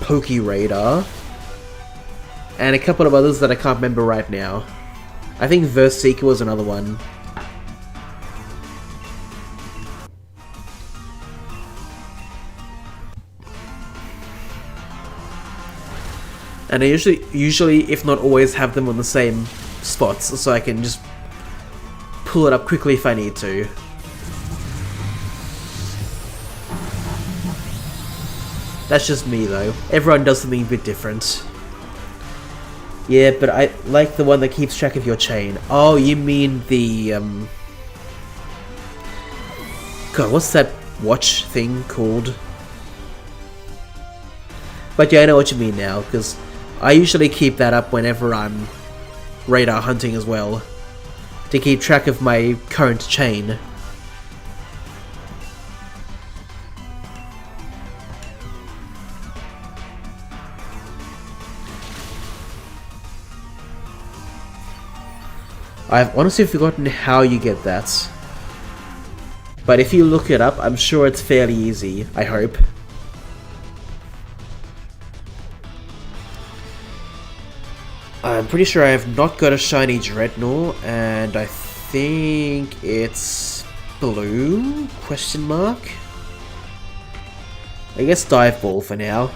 Speaker 1: Poke Radar, and a couple of others that I can't remember right now. I think Verse Seeker was another one. And I usually, if not always, have them on the same spots, so I can just pull it up quickly if I need to. That's just me though. Everyone does something a bit different. Yeah, but I like the one that keeps track of your chain. Oh, you mean the, God, what's that watch thing called? But yeah, I know what you mean now, because I usually keep that up whenever I'm radar hunting as well, to keep track of my current chain. I've honestly forgotten how you get that. But if you look it up, I'm sure it's fairly easy, I hope. I'm pretty sure I have not got a shiny Dreadnought, and I think it's blue? Question mark? I guess Dive Ball for now.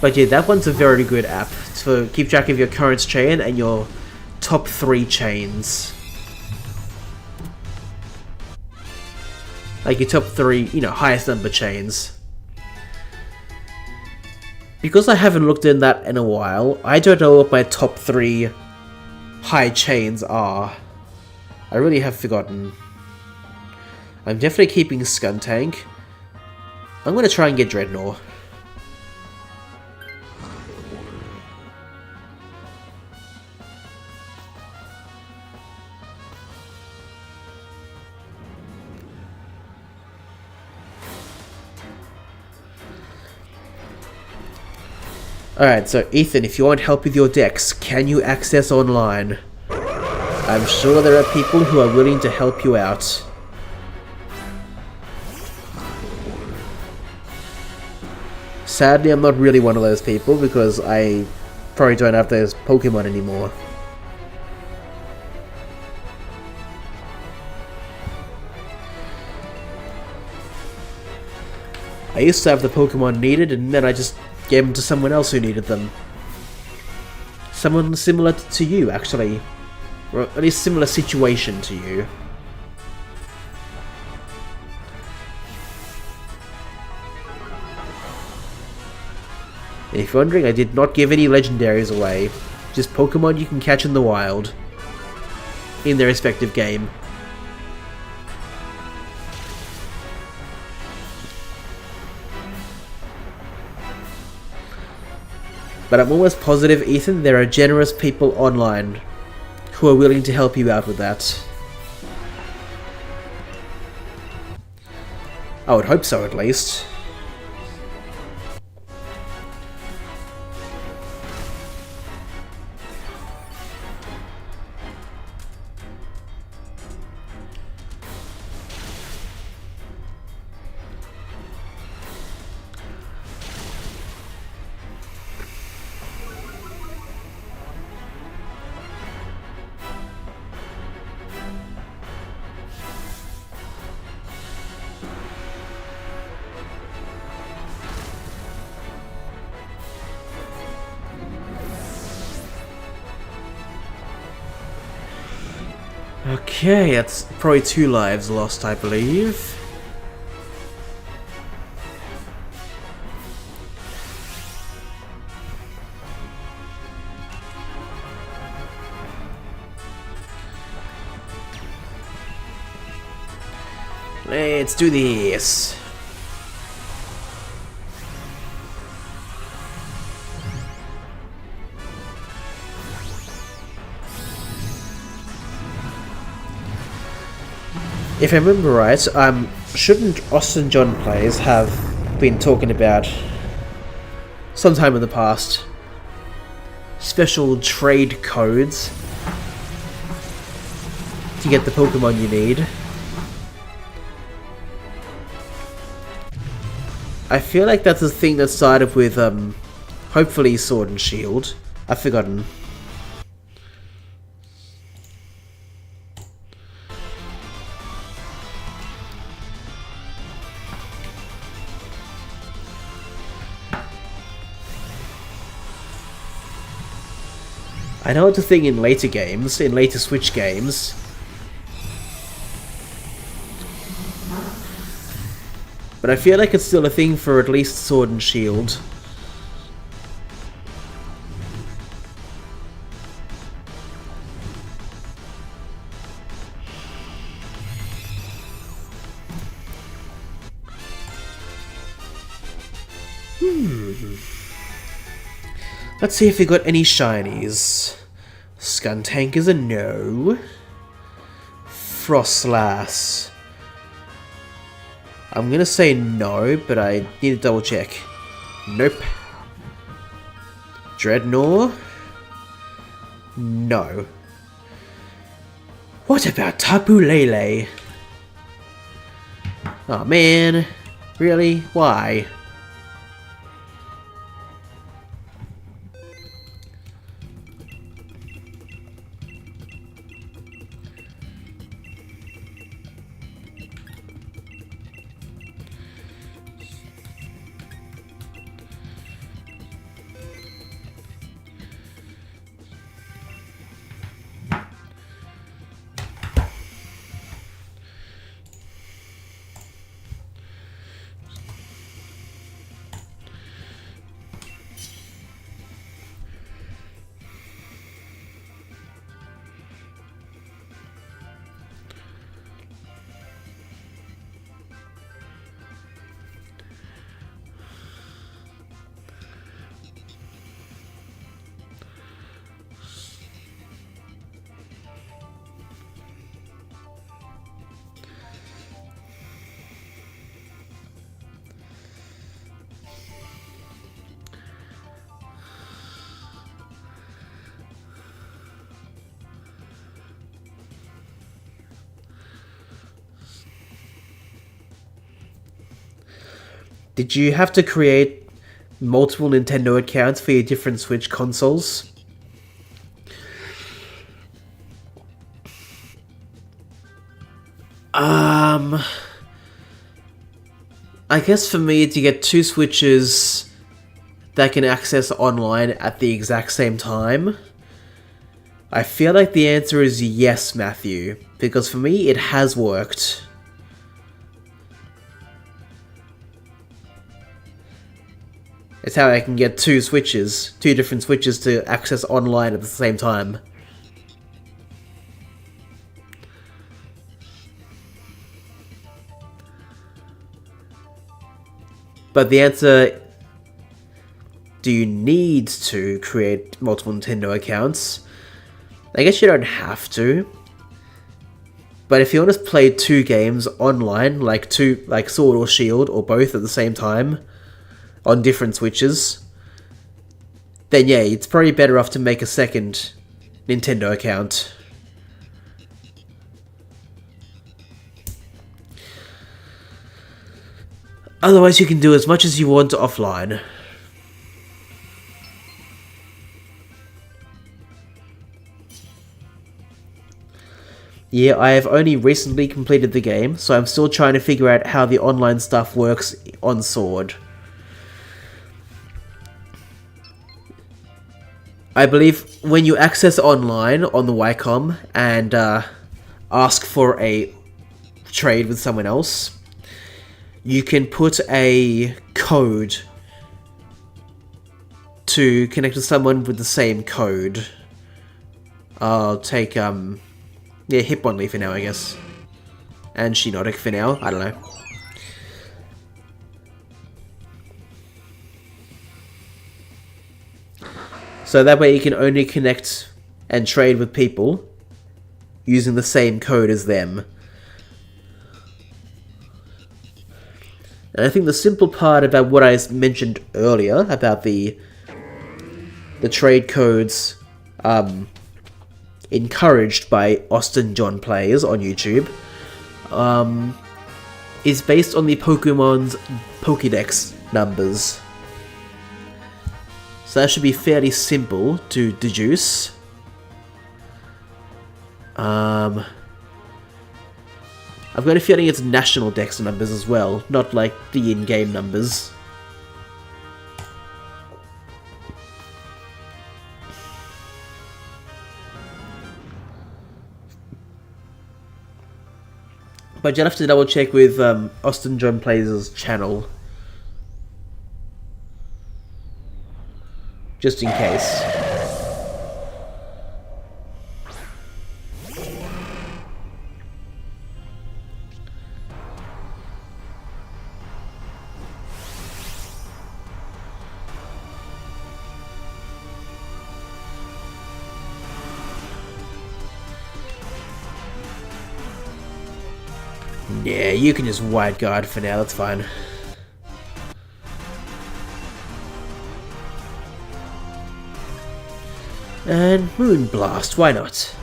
Speaker 1: But yeah, that one's a very good app to keep track of your current chain and your top 3 chains. Like your top 3, you know, highest number chains. Because I haven't looked in that in a while, I don't know what my top 3 high chains are. I really have forgotten. I'm definitely keeping Skuntank. I'm gonna try and get Dreadnought. Alright, so Ethan, if you want help with your decks, can you access online? I'm sure there are people who are willing to help you out. Sadly, I'm not really one of those people because I probably don't have those Pokemon anymore. I used to have the Pokemon needed and then I just gave them to someone else who needed them. Someone similar to you, actually. Or at least similar situation to you. And if you're wondering, I did not give any legendaries away. Just Pokemon you can catch in the wild. In their respective game. But I'm almost positive, Ethan, there are generous people online who are willing to help you out with that. I would hope so, at least. Okay, that's probably 2 lives lost, I believe. Let's do this. If I remember right, shouldn't Austin John Plays have been talking about sometime in the past special trade codes to get the Pokemon you need? I feel like that's a thing that started with hopefully Sword and Shield. I've forgotten. I know it's a thing in later games, in later Switch games. But I feel like it's still a thing for at least Sword and Shield. Let's see if we got any shinies. Skuntank is a no. Frostlass. I'm gonna say no, but I need to double check. Nope. Dreadnought? No. What about Tapu Lele? Oh man. Really? Why? Did you have to create multiple Nintendo accounts for your different Switch consoles? I guess for me to get 2 Switches that can access online at the exact same time, I feel like the answer is yes, Matthew, because for me it has worked. It's how I can get 2 Switches, 2 different Switches to access online at the same time. But the answer, do you need to create multiple Nintendo accounts? I guess you don't have to. But if you want to play 2 games online, like Sword or Shield, or both at the same time, on different Switches, then yeah, it's probably better off to make a second Nintendo account. Otherwise, you can do as much as you want offline. Yeah, I have only recently completed the game, so I'm still trying to figure out how the online stuff works on Sword. I believe when you access online on the Wacom and ask for a trade with someone else, you can put a code to connect with someone with the same code. I'll take, Hitmonlee for now, I guess. And Shinotic for now, I don't know. So that way you can only connect and trade with people using the same code as them. And I think the simple part about what I mentioned earlier, about the trade codes encouraged by Austin John Plays on YouTube, is based on the Pokemon's Pokédex numbers. So that should be fairly simple to deduce. I've got a feeling it's national dex numbers as well, not like the in-game numbers. But you'll have to double check with Austin John Plays' channel. Just in case. Yeah, you can just wide guard for now, that's fine. And Moonblast, why not?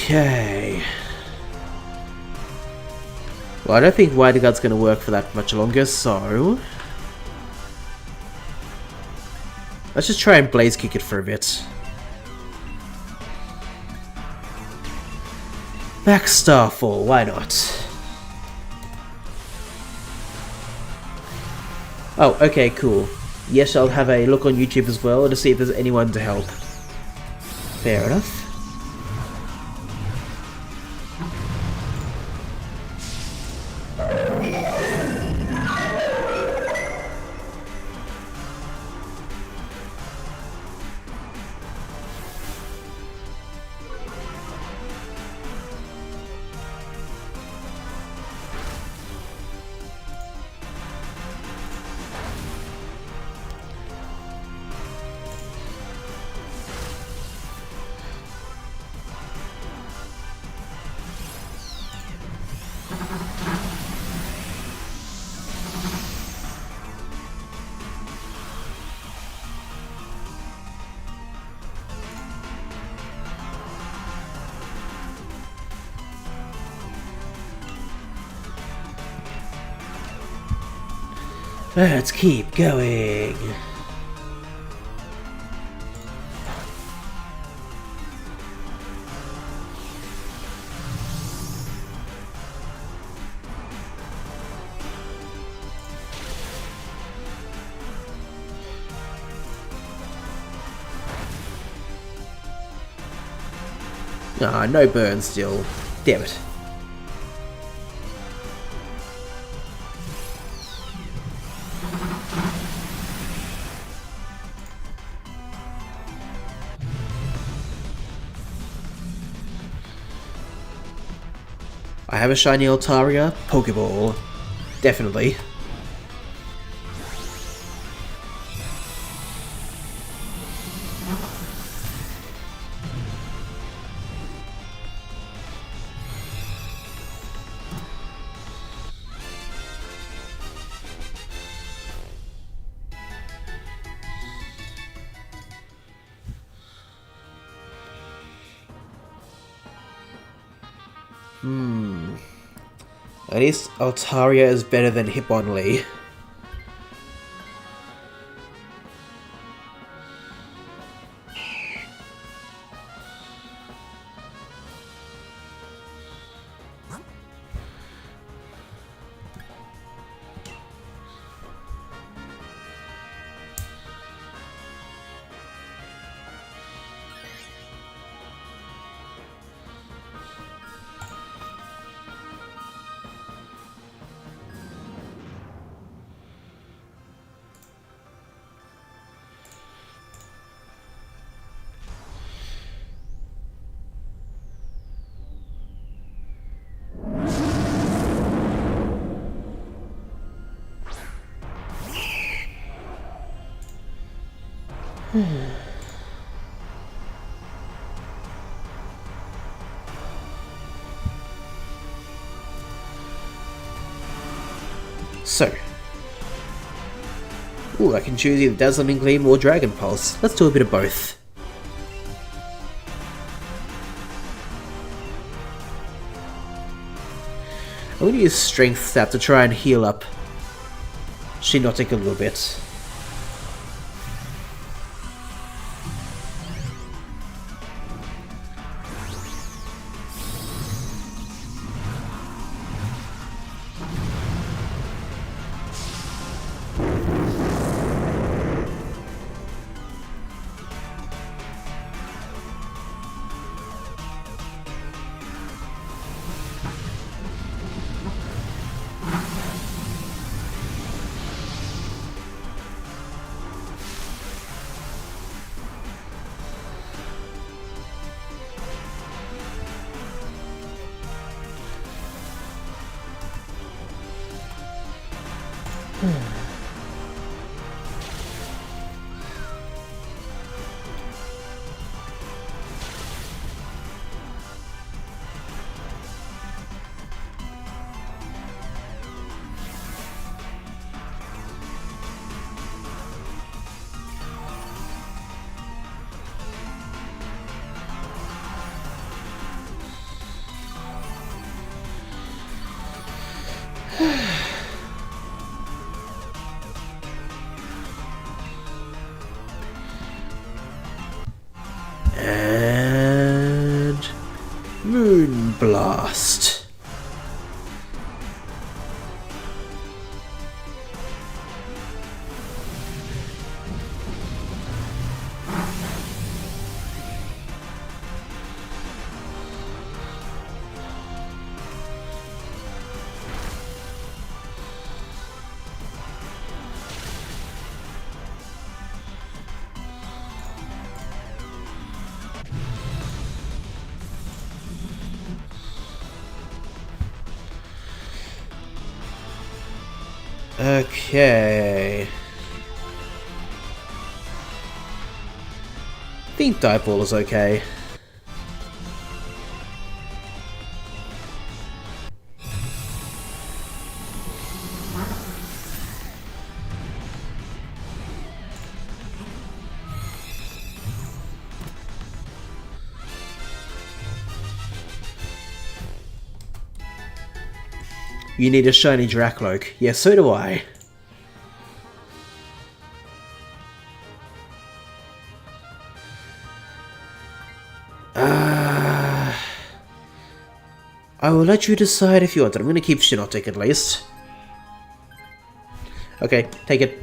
Speaker 1: Okay. Well, I don't think Wider Guard's going to work for that much longer, so let's just try and Blaze Kick it for a bit. Back Starfall, why not? Oh, okay, cool. Yes, I'll have a look on YouTube as well to see if there's anyone to help. Fair enough. Let's keep going. Ah, no burn still. Damn it. I have a shiny Altaria. Pokeball. Definitely. At least Altaria is better than Hitmonlee. So. Ooh, I can choose either Dazzling Gleam or Dragon Pulse. Let's do a bit of both. I'm gonna use Strength Sap to try and heal up Shinotic a little bit. And Moonblast. Okay. I think Dipole is okay. You need a shiny Dracloak. Yeah, so do I. I will let you decide if you want it. I'm gonna keep Shinotic at least. Okay, take it.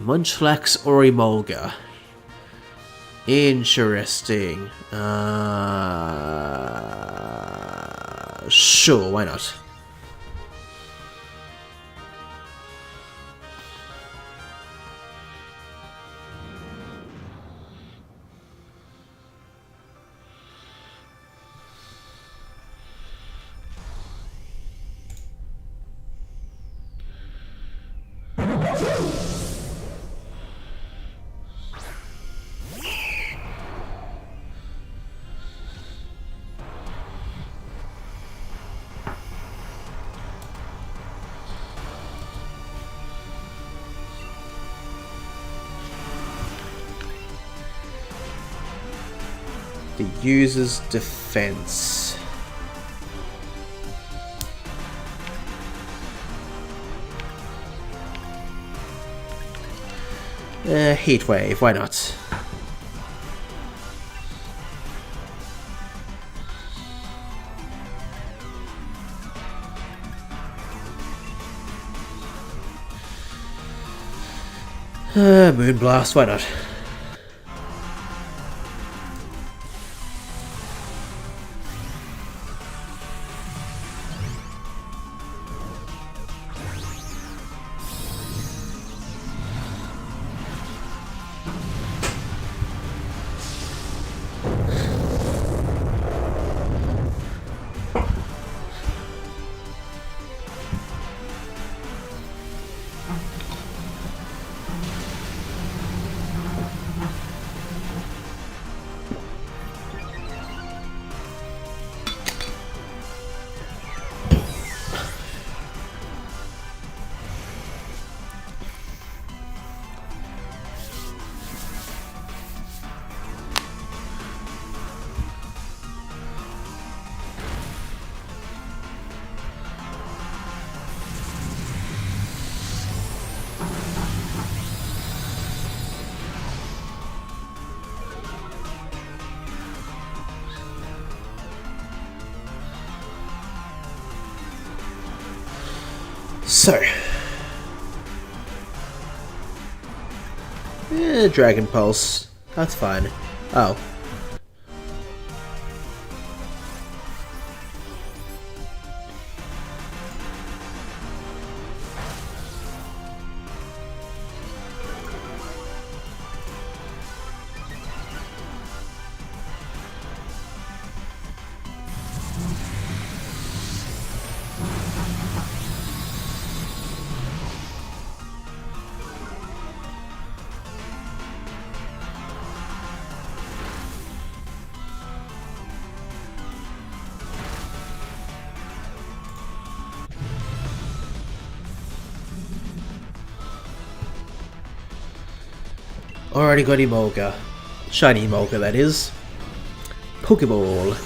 Speaker 1: Munchlax or Emolga? Interesting. Sure, why not? The user's defense. Heat wave, why not? Moonblast, why not? So, Dragon Pulse. That's fine. Oh. Already got Emolga. Shiny Emolga, that is. Pokeball.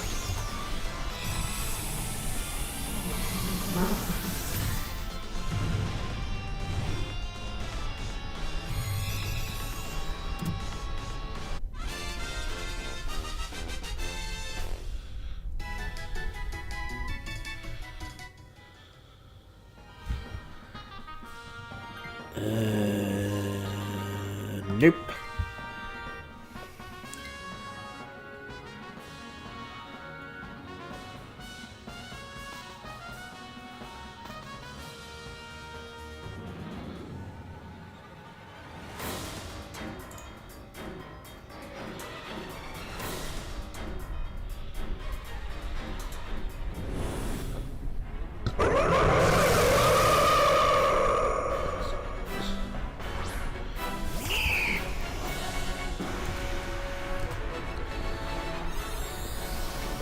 Speaker 1: Nope.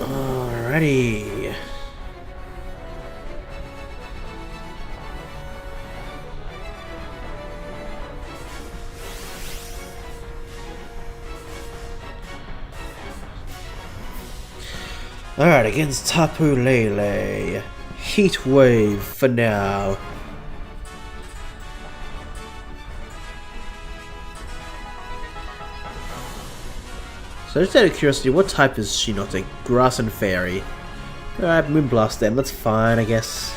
Speaker 1: Alrighty. Alright, against Tapu Lele. Heat Wave for now. So just out of curiosity, what type is she not? A Grass and Fairy. Alright, Moonblast then, that's fine I guess.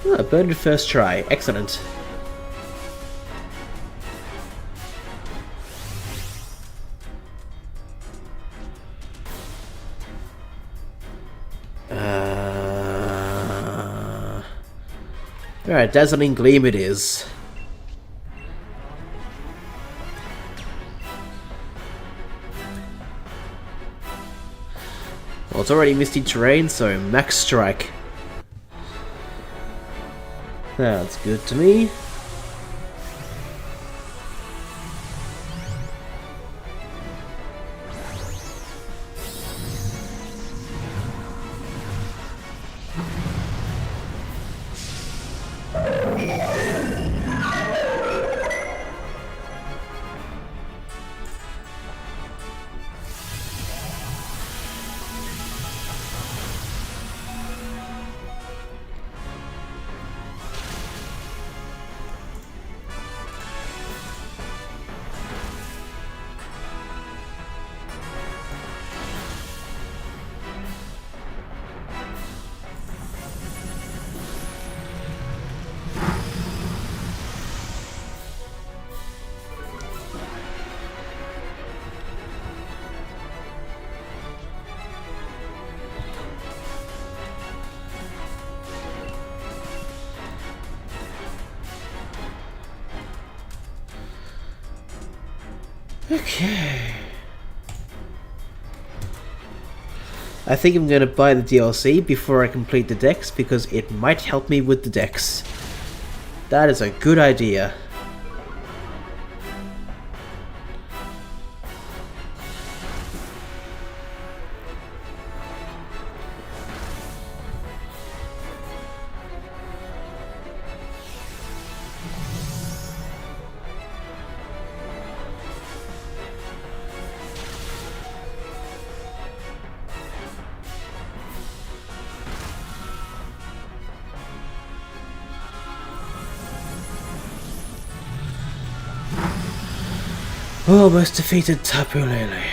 Speaker 1: Oh, burned first try. Excellent. Alright, Dazzling Gleam it is. Well, it's already misty terrain, so Max Strike. That's good to me. Okay. I think I'm going to buy the DLC before I complete the decks because it might help me with the decks. That is a good idea. Almost defeated Tapu Lele.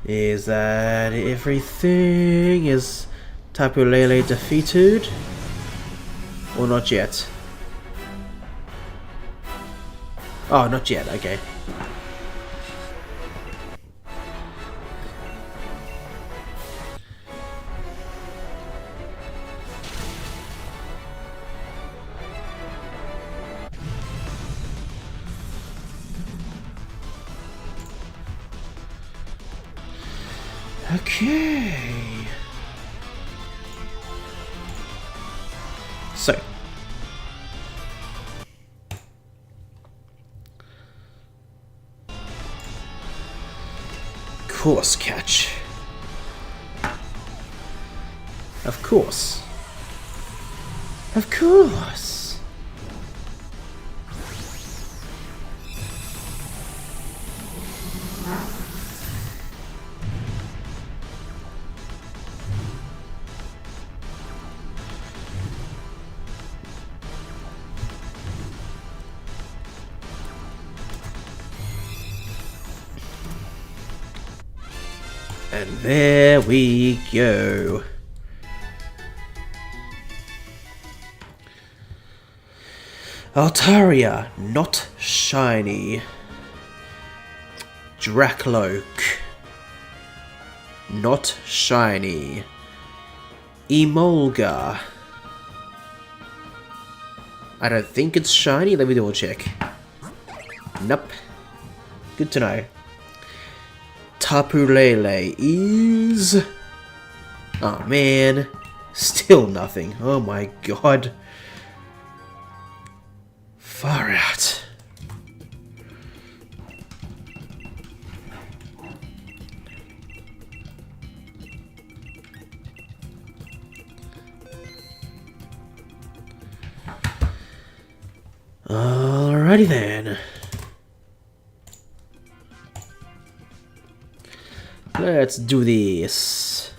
Speaker 1: Is that everything? Is Tapu Lele defeated? Or not yet? Oh, not yet, okay. Okay. So. Course catch. Of course. Of course. And there we go. Altaria, not shiny. Drakloak, not shiny. Emolga. I don't think it's shiny. Let me double check. Nope. Good to know. Tapu Lele is... Oh man. Still nothing. Oh my god. Far out. Alrighty then. Let's do this.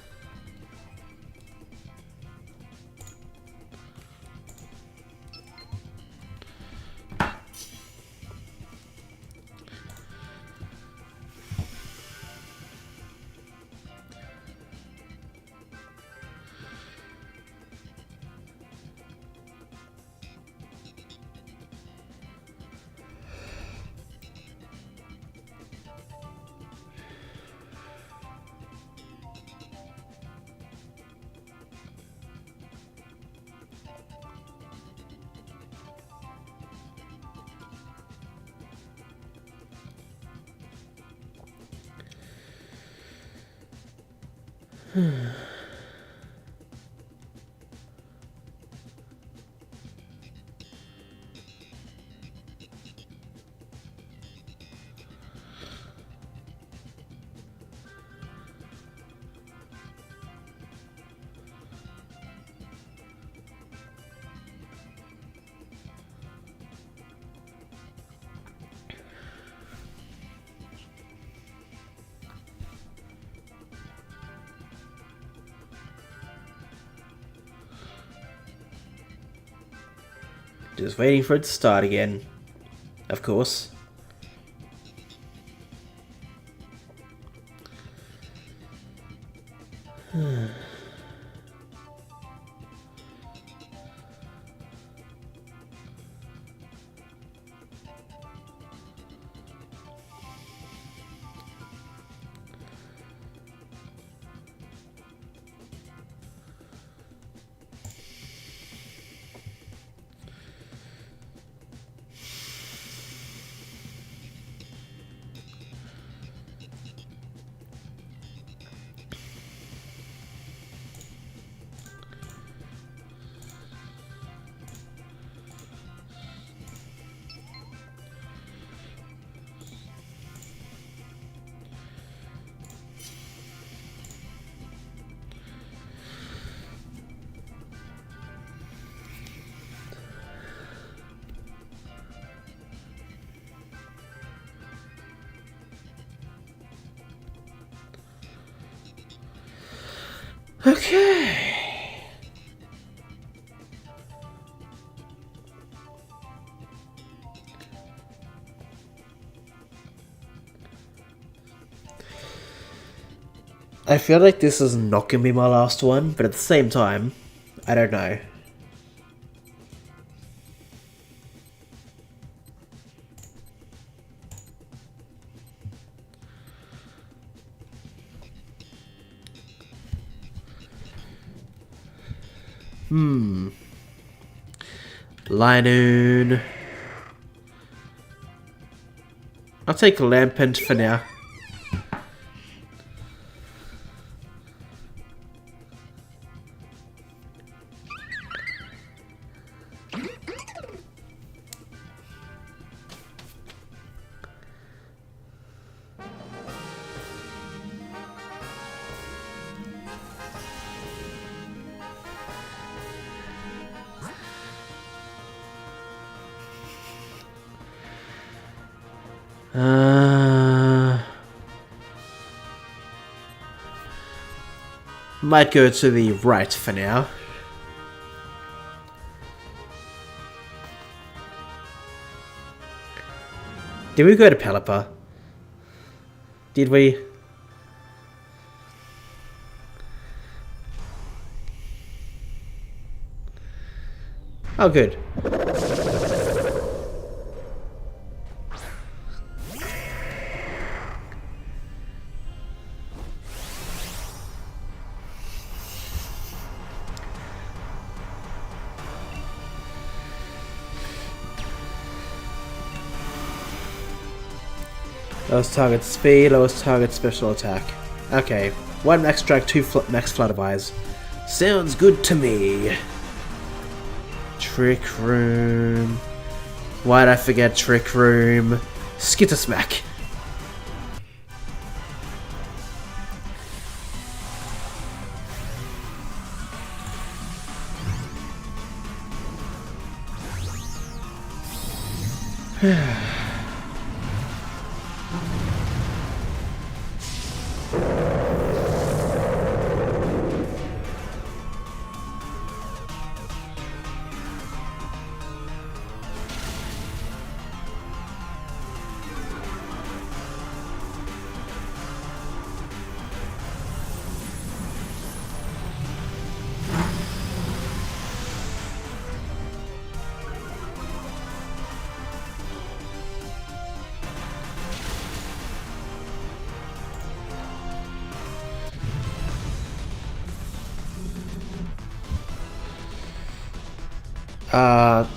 Speaker 1: Just waiting for it to start again. Of course. Okay. I feel like this is not gonna be my last one, but at the same time, I don't know. Linoon. I'll take Lampent for now. Might go to the right for now. Did we go to Pelipper? Did we? Oh, good. Lowest target speed, lowest target special attack. Okay, 1 max strike, 2 max flutter wise. Sounds good to me. Trick Room. Why'd I forget Trick Room? Skitter Smack.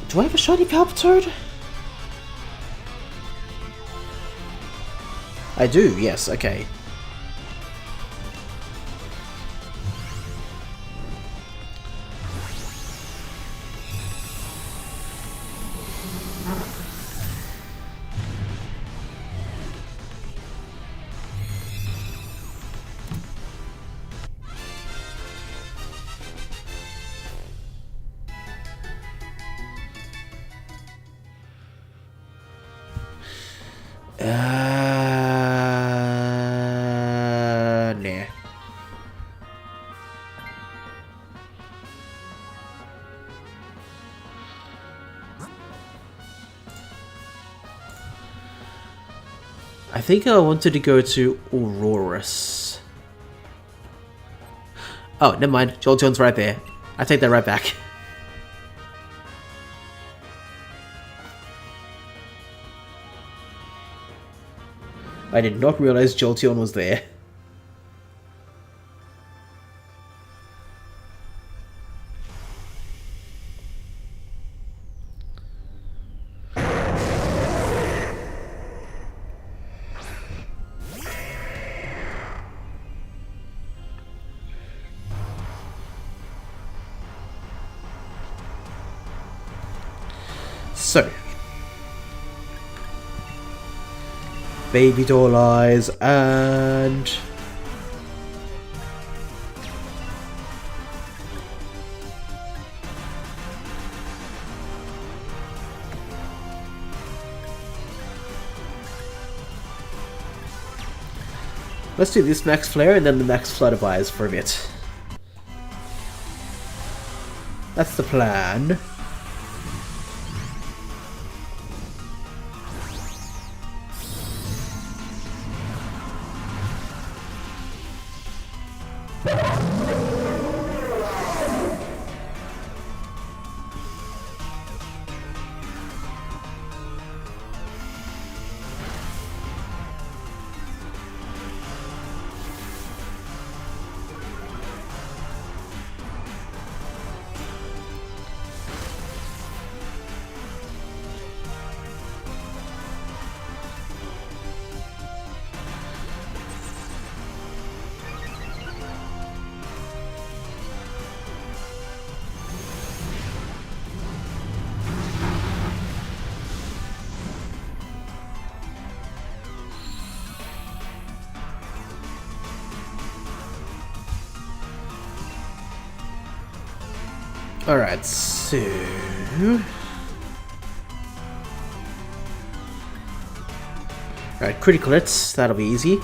Speaker 1: Do I have a shiny Palpitoad? I do, yes, okay. Nah. I think I wanted to go to Aurorus. Oh, never mind. Jolteon's right there. I take that right back. I did not realize Jolteon was there. So, baby doll eyes and let's do this max flare and then the max flood of eyes for a bit. That's the plan. Alright, so alright, critical hits, that'll be easy.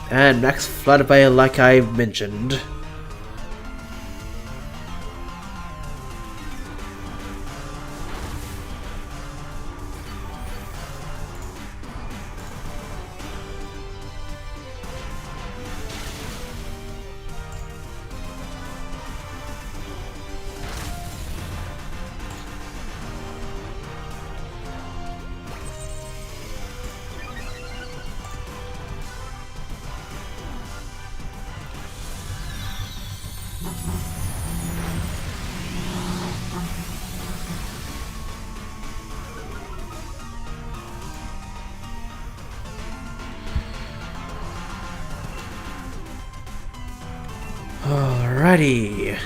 Speaker 1: And max Flutterby like I mentioned. Alrighty.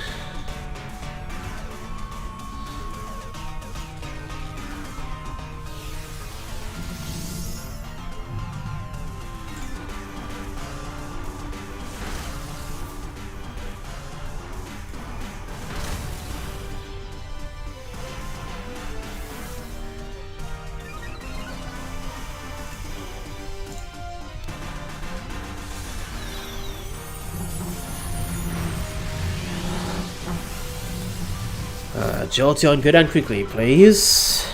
Speaker 1: Jolteon, go down quickly, please.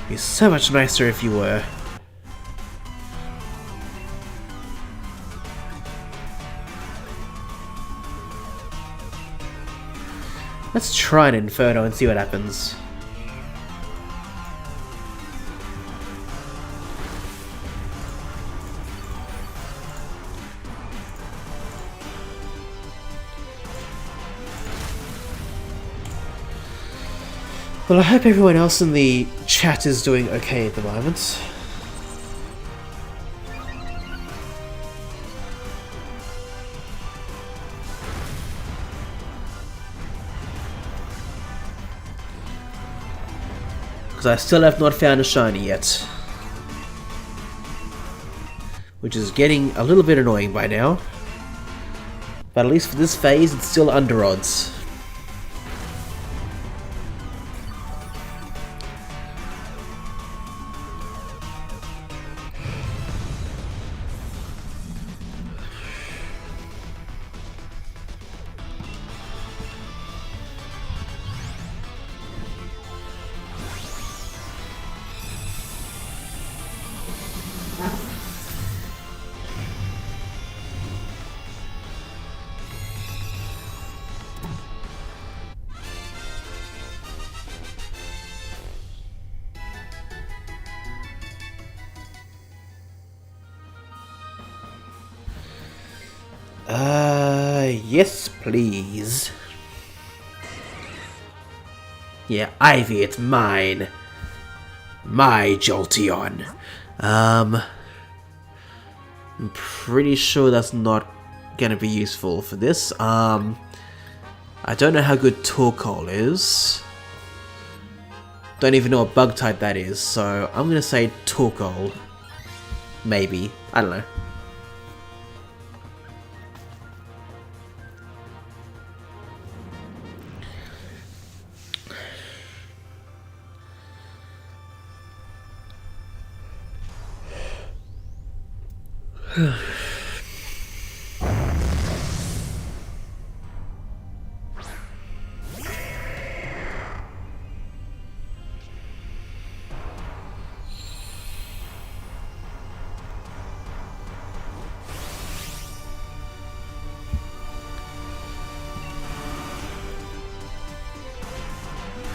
Speaker 1: Be so much nicer if you were. Let's try an Inferno and see what happens. Well, I hope everyone else in the chat is doing okay at the moment. Because I still have not found a shiny yet. Which is getting a little bit annoying by now. But at least for this phase, it's still under odds. Yes, please. Yeah, Ivy, it's mine. My Jolteon. I'm pretty sure that's not gonna be useful for this. I don't know how good Torkoal is. Don't even know what bug type that is, so I'm gonna say Torkoal. Maybe. I don't know.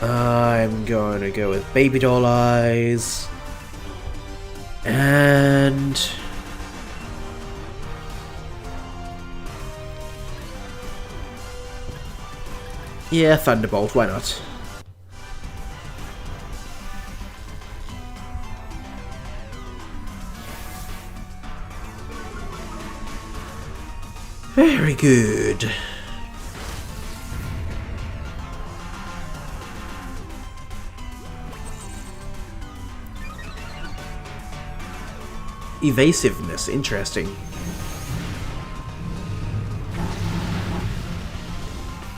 Speaker 1: I'm going to go with Baby Doll Eyes. And... yeah, Thunderbolt, why not? Very good. Evasiveness, interesting.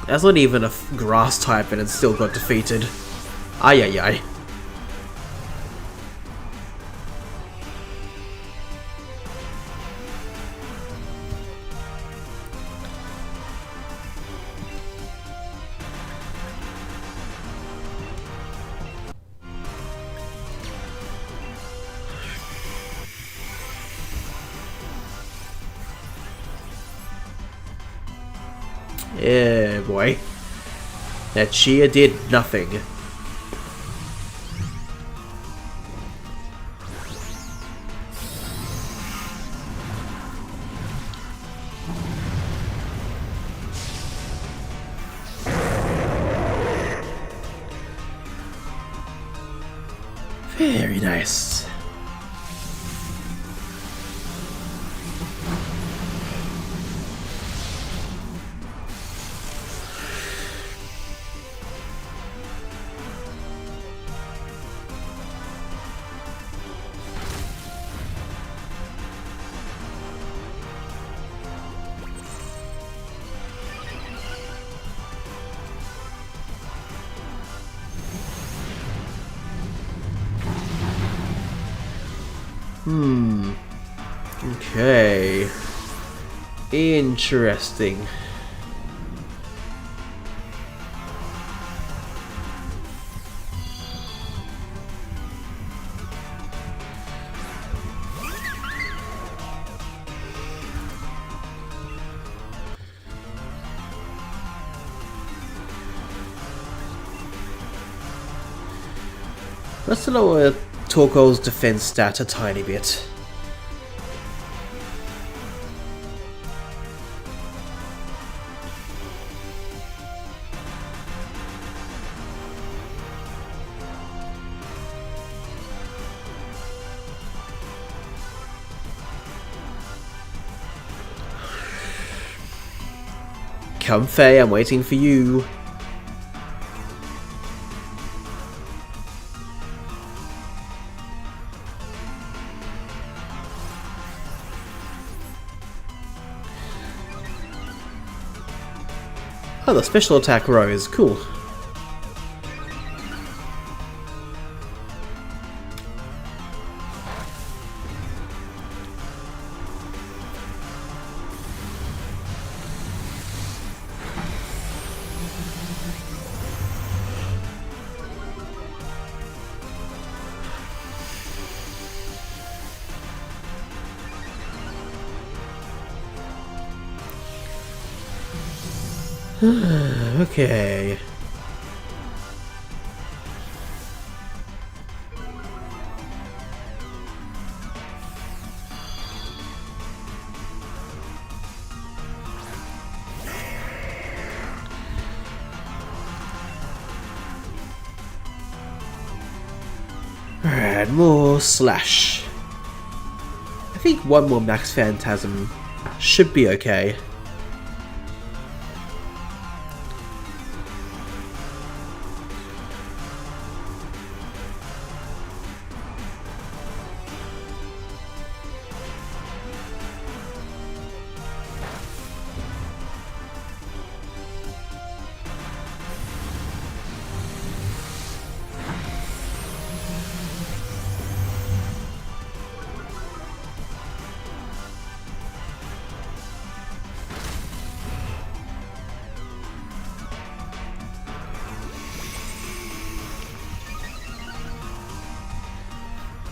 Speaker 1: That's not even a grass type and it still got defeated. Ay ay ay. Yeah, boy. That Chia did nothing. Very nice. Okay. Interesting. Let's lower Torko's defense stat a tiny bit. Come, Faye, I'm waiting for you. Oh, the special attack rose. Cool. Okay. Alright, more slash. I think one more max phantasm should be okay.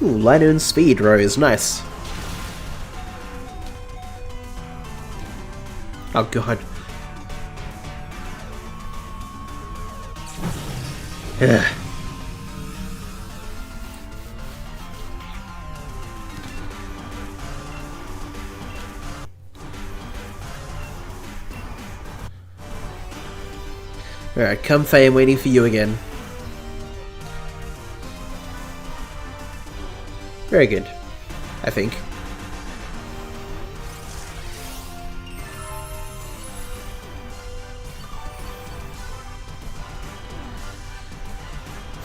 Speaker 1: Ooh, light and speed rose, nice. Oh god. Ugh. Alright, come Faye, I'm waiting for you again. Very good, I think.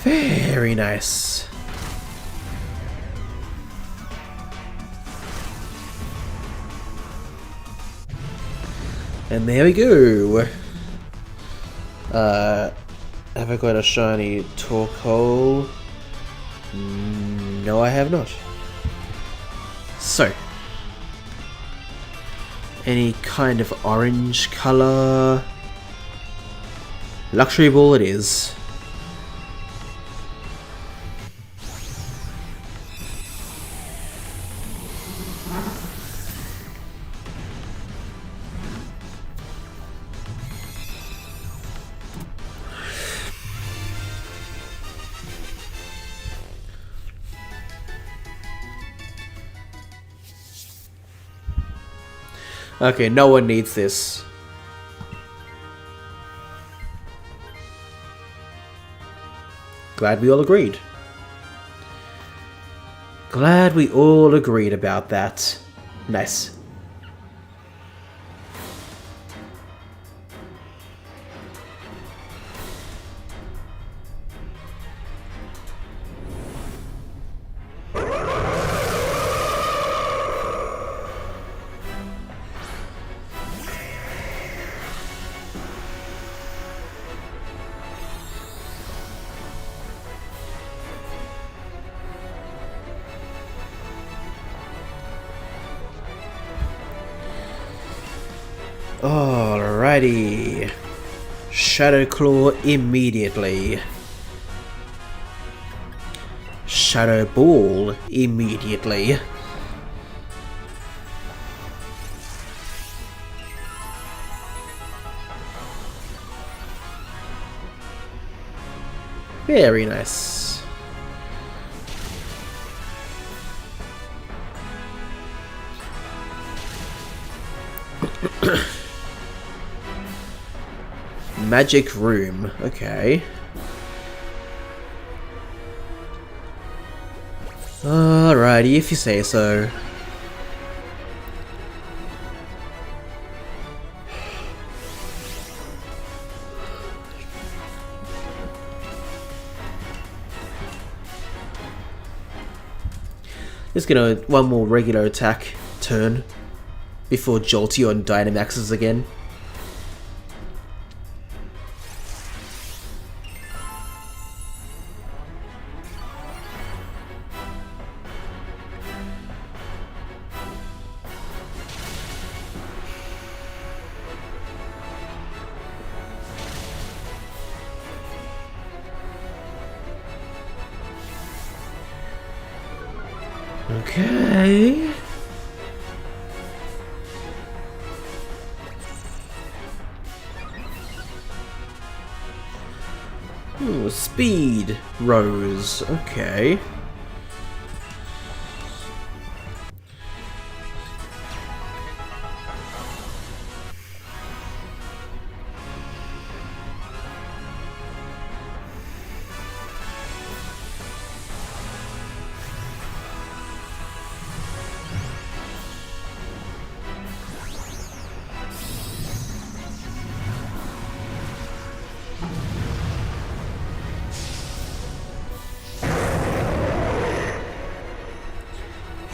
Speaker 1: Very nice. And there we go. Have I got a shiny Torkoal? No, I have not. So, any kind of orange color? Luxury ball it is. Okay, no one needs this. Glad we all agreed. Glad we all agreed about that. Nice. Alrighty. Shadow Claw immediately. Shadow Ball immediately. Very nice. Magic Room, okay. Alrighty, if you say so. Just gonna one more regular attack turn before Jolteon Dynamaxes again. Okay. Ooh, speed rose. Okay.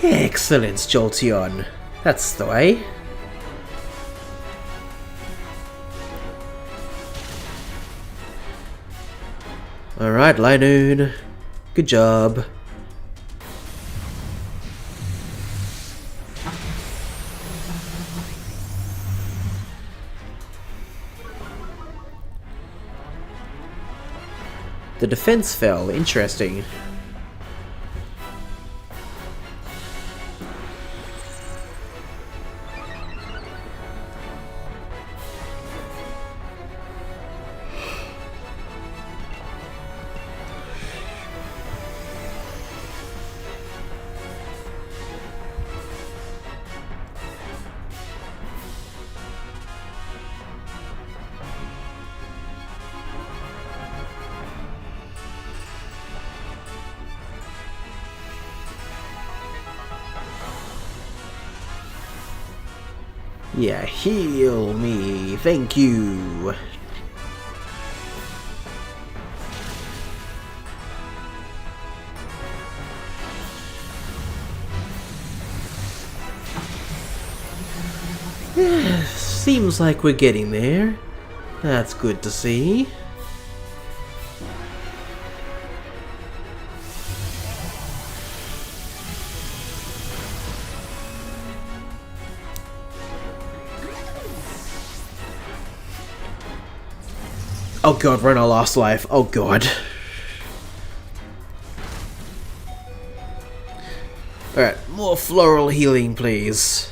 Speaker 1: Excellent, Jolteon. That's the way. Alright, Linoon. Good job. The defense fell. Interesting. Yeah, heal me. Thank you. Seems like we're getting there. That's good to see. Oh god, we're in our last life. Oh god. Alright, more floral healing, please.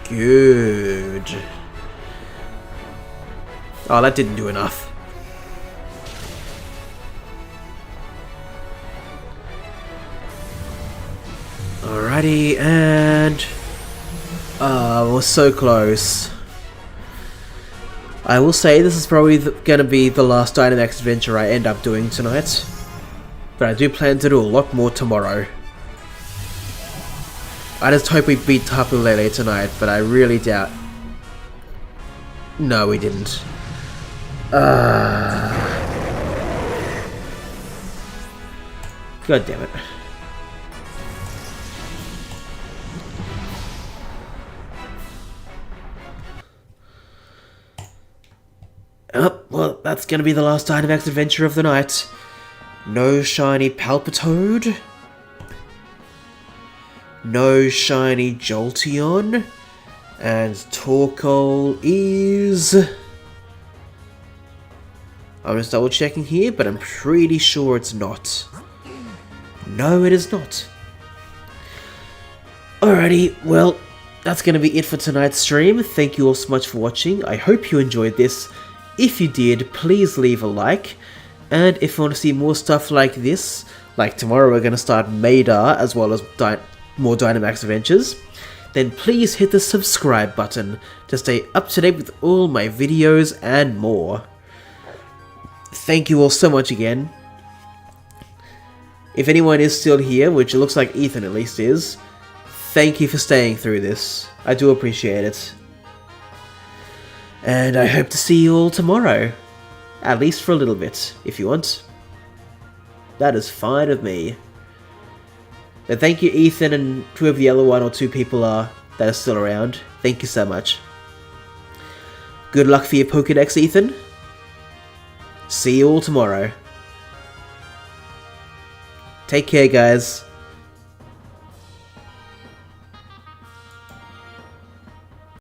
Speaker 1: Good. Oh, that didn't do enough. Alrighty, and We're so close. I will say this is probably gonna be the last Dynamax adventure I end up doing tonight. But I do plan to do a lot more tomorrow. I just hope we beat Tapu Lele tonight, but I really doubt. No, we didn't. God damn it. Oh, well, that's gonna be the last Dynamax adventure of the night. No shiny Palpitoad. No shiny Jolteon. And Torkoal is... I'm just double checking here, but I'm pretty sure it's not. No, it is not. Alrighty, well, that's gonna be it for tonight's stream. Thank you all so much for watching. I hope you enjoyed this. If you did, please leave a like. And if you want to see more stuff like this, like tomorrow we're going to start Madar as well as more Dynamax Adventures, then please hit the subscribe button to stay up to date with all my videos and more. Thank you all so much again. If anyone is still here, which it looks like Ethan at least is, thank you for staying through this. I do appreciate it. And I hope to see you all tomorrow. At least for a little bit, if you want. That is fine with me. But thank you, Ethan, and whoever the other one or two people are that are still around. Thank you so much. Good luck for your Pokédex, Ethan. See you all tomorrow. Take care, guys.